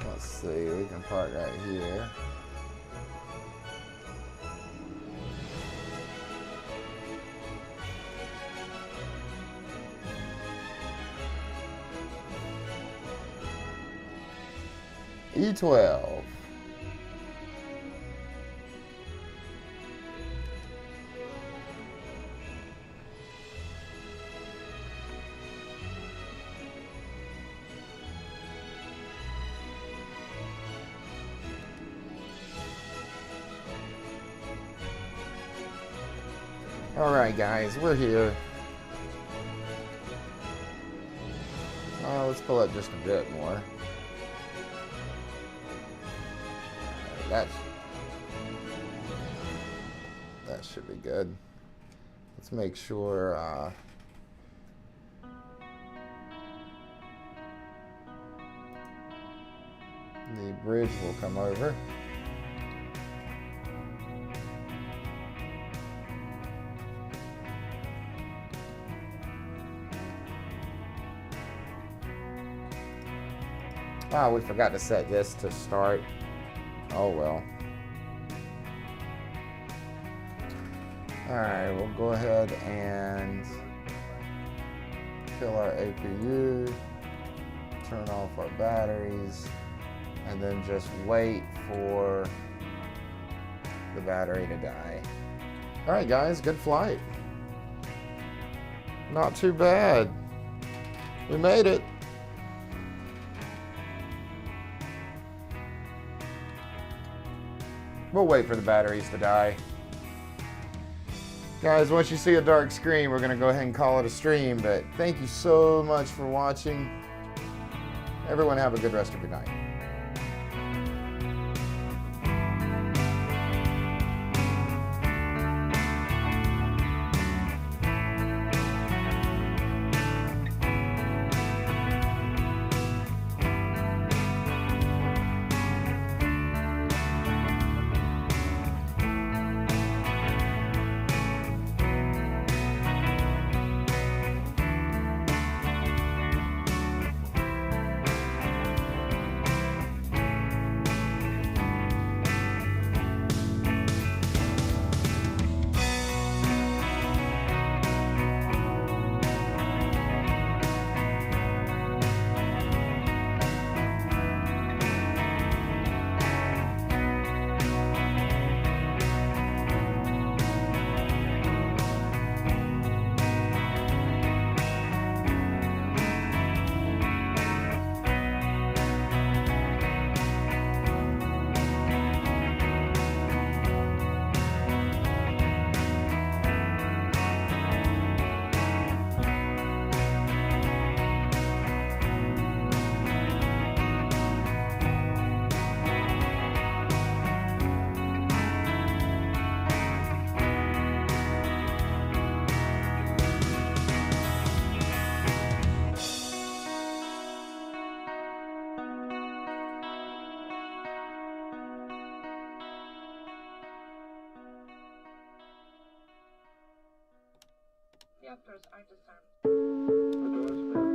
Speaker 1: Let's see, we can park right here. E12. Alright guys, we're here. Let's pull up just a bit more. That should be good. Let's make sure the bridge will come over. Oh, we forgot to set this to start. Oh well. Alright, we'll go ahead and kill our APU, turn off our batteries, and then just wait for the battery to die. Alright guys, good flight. Not too bad. We made it. We'll wait for the batteries to die. Guys, once you see a dark screen, we're going to go ahead and call it a stream, but thank you so much for watching. Everyone have a good rest of your night.
Speaker 3: Reactors are disarmed.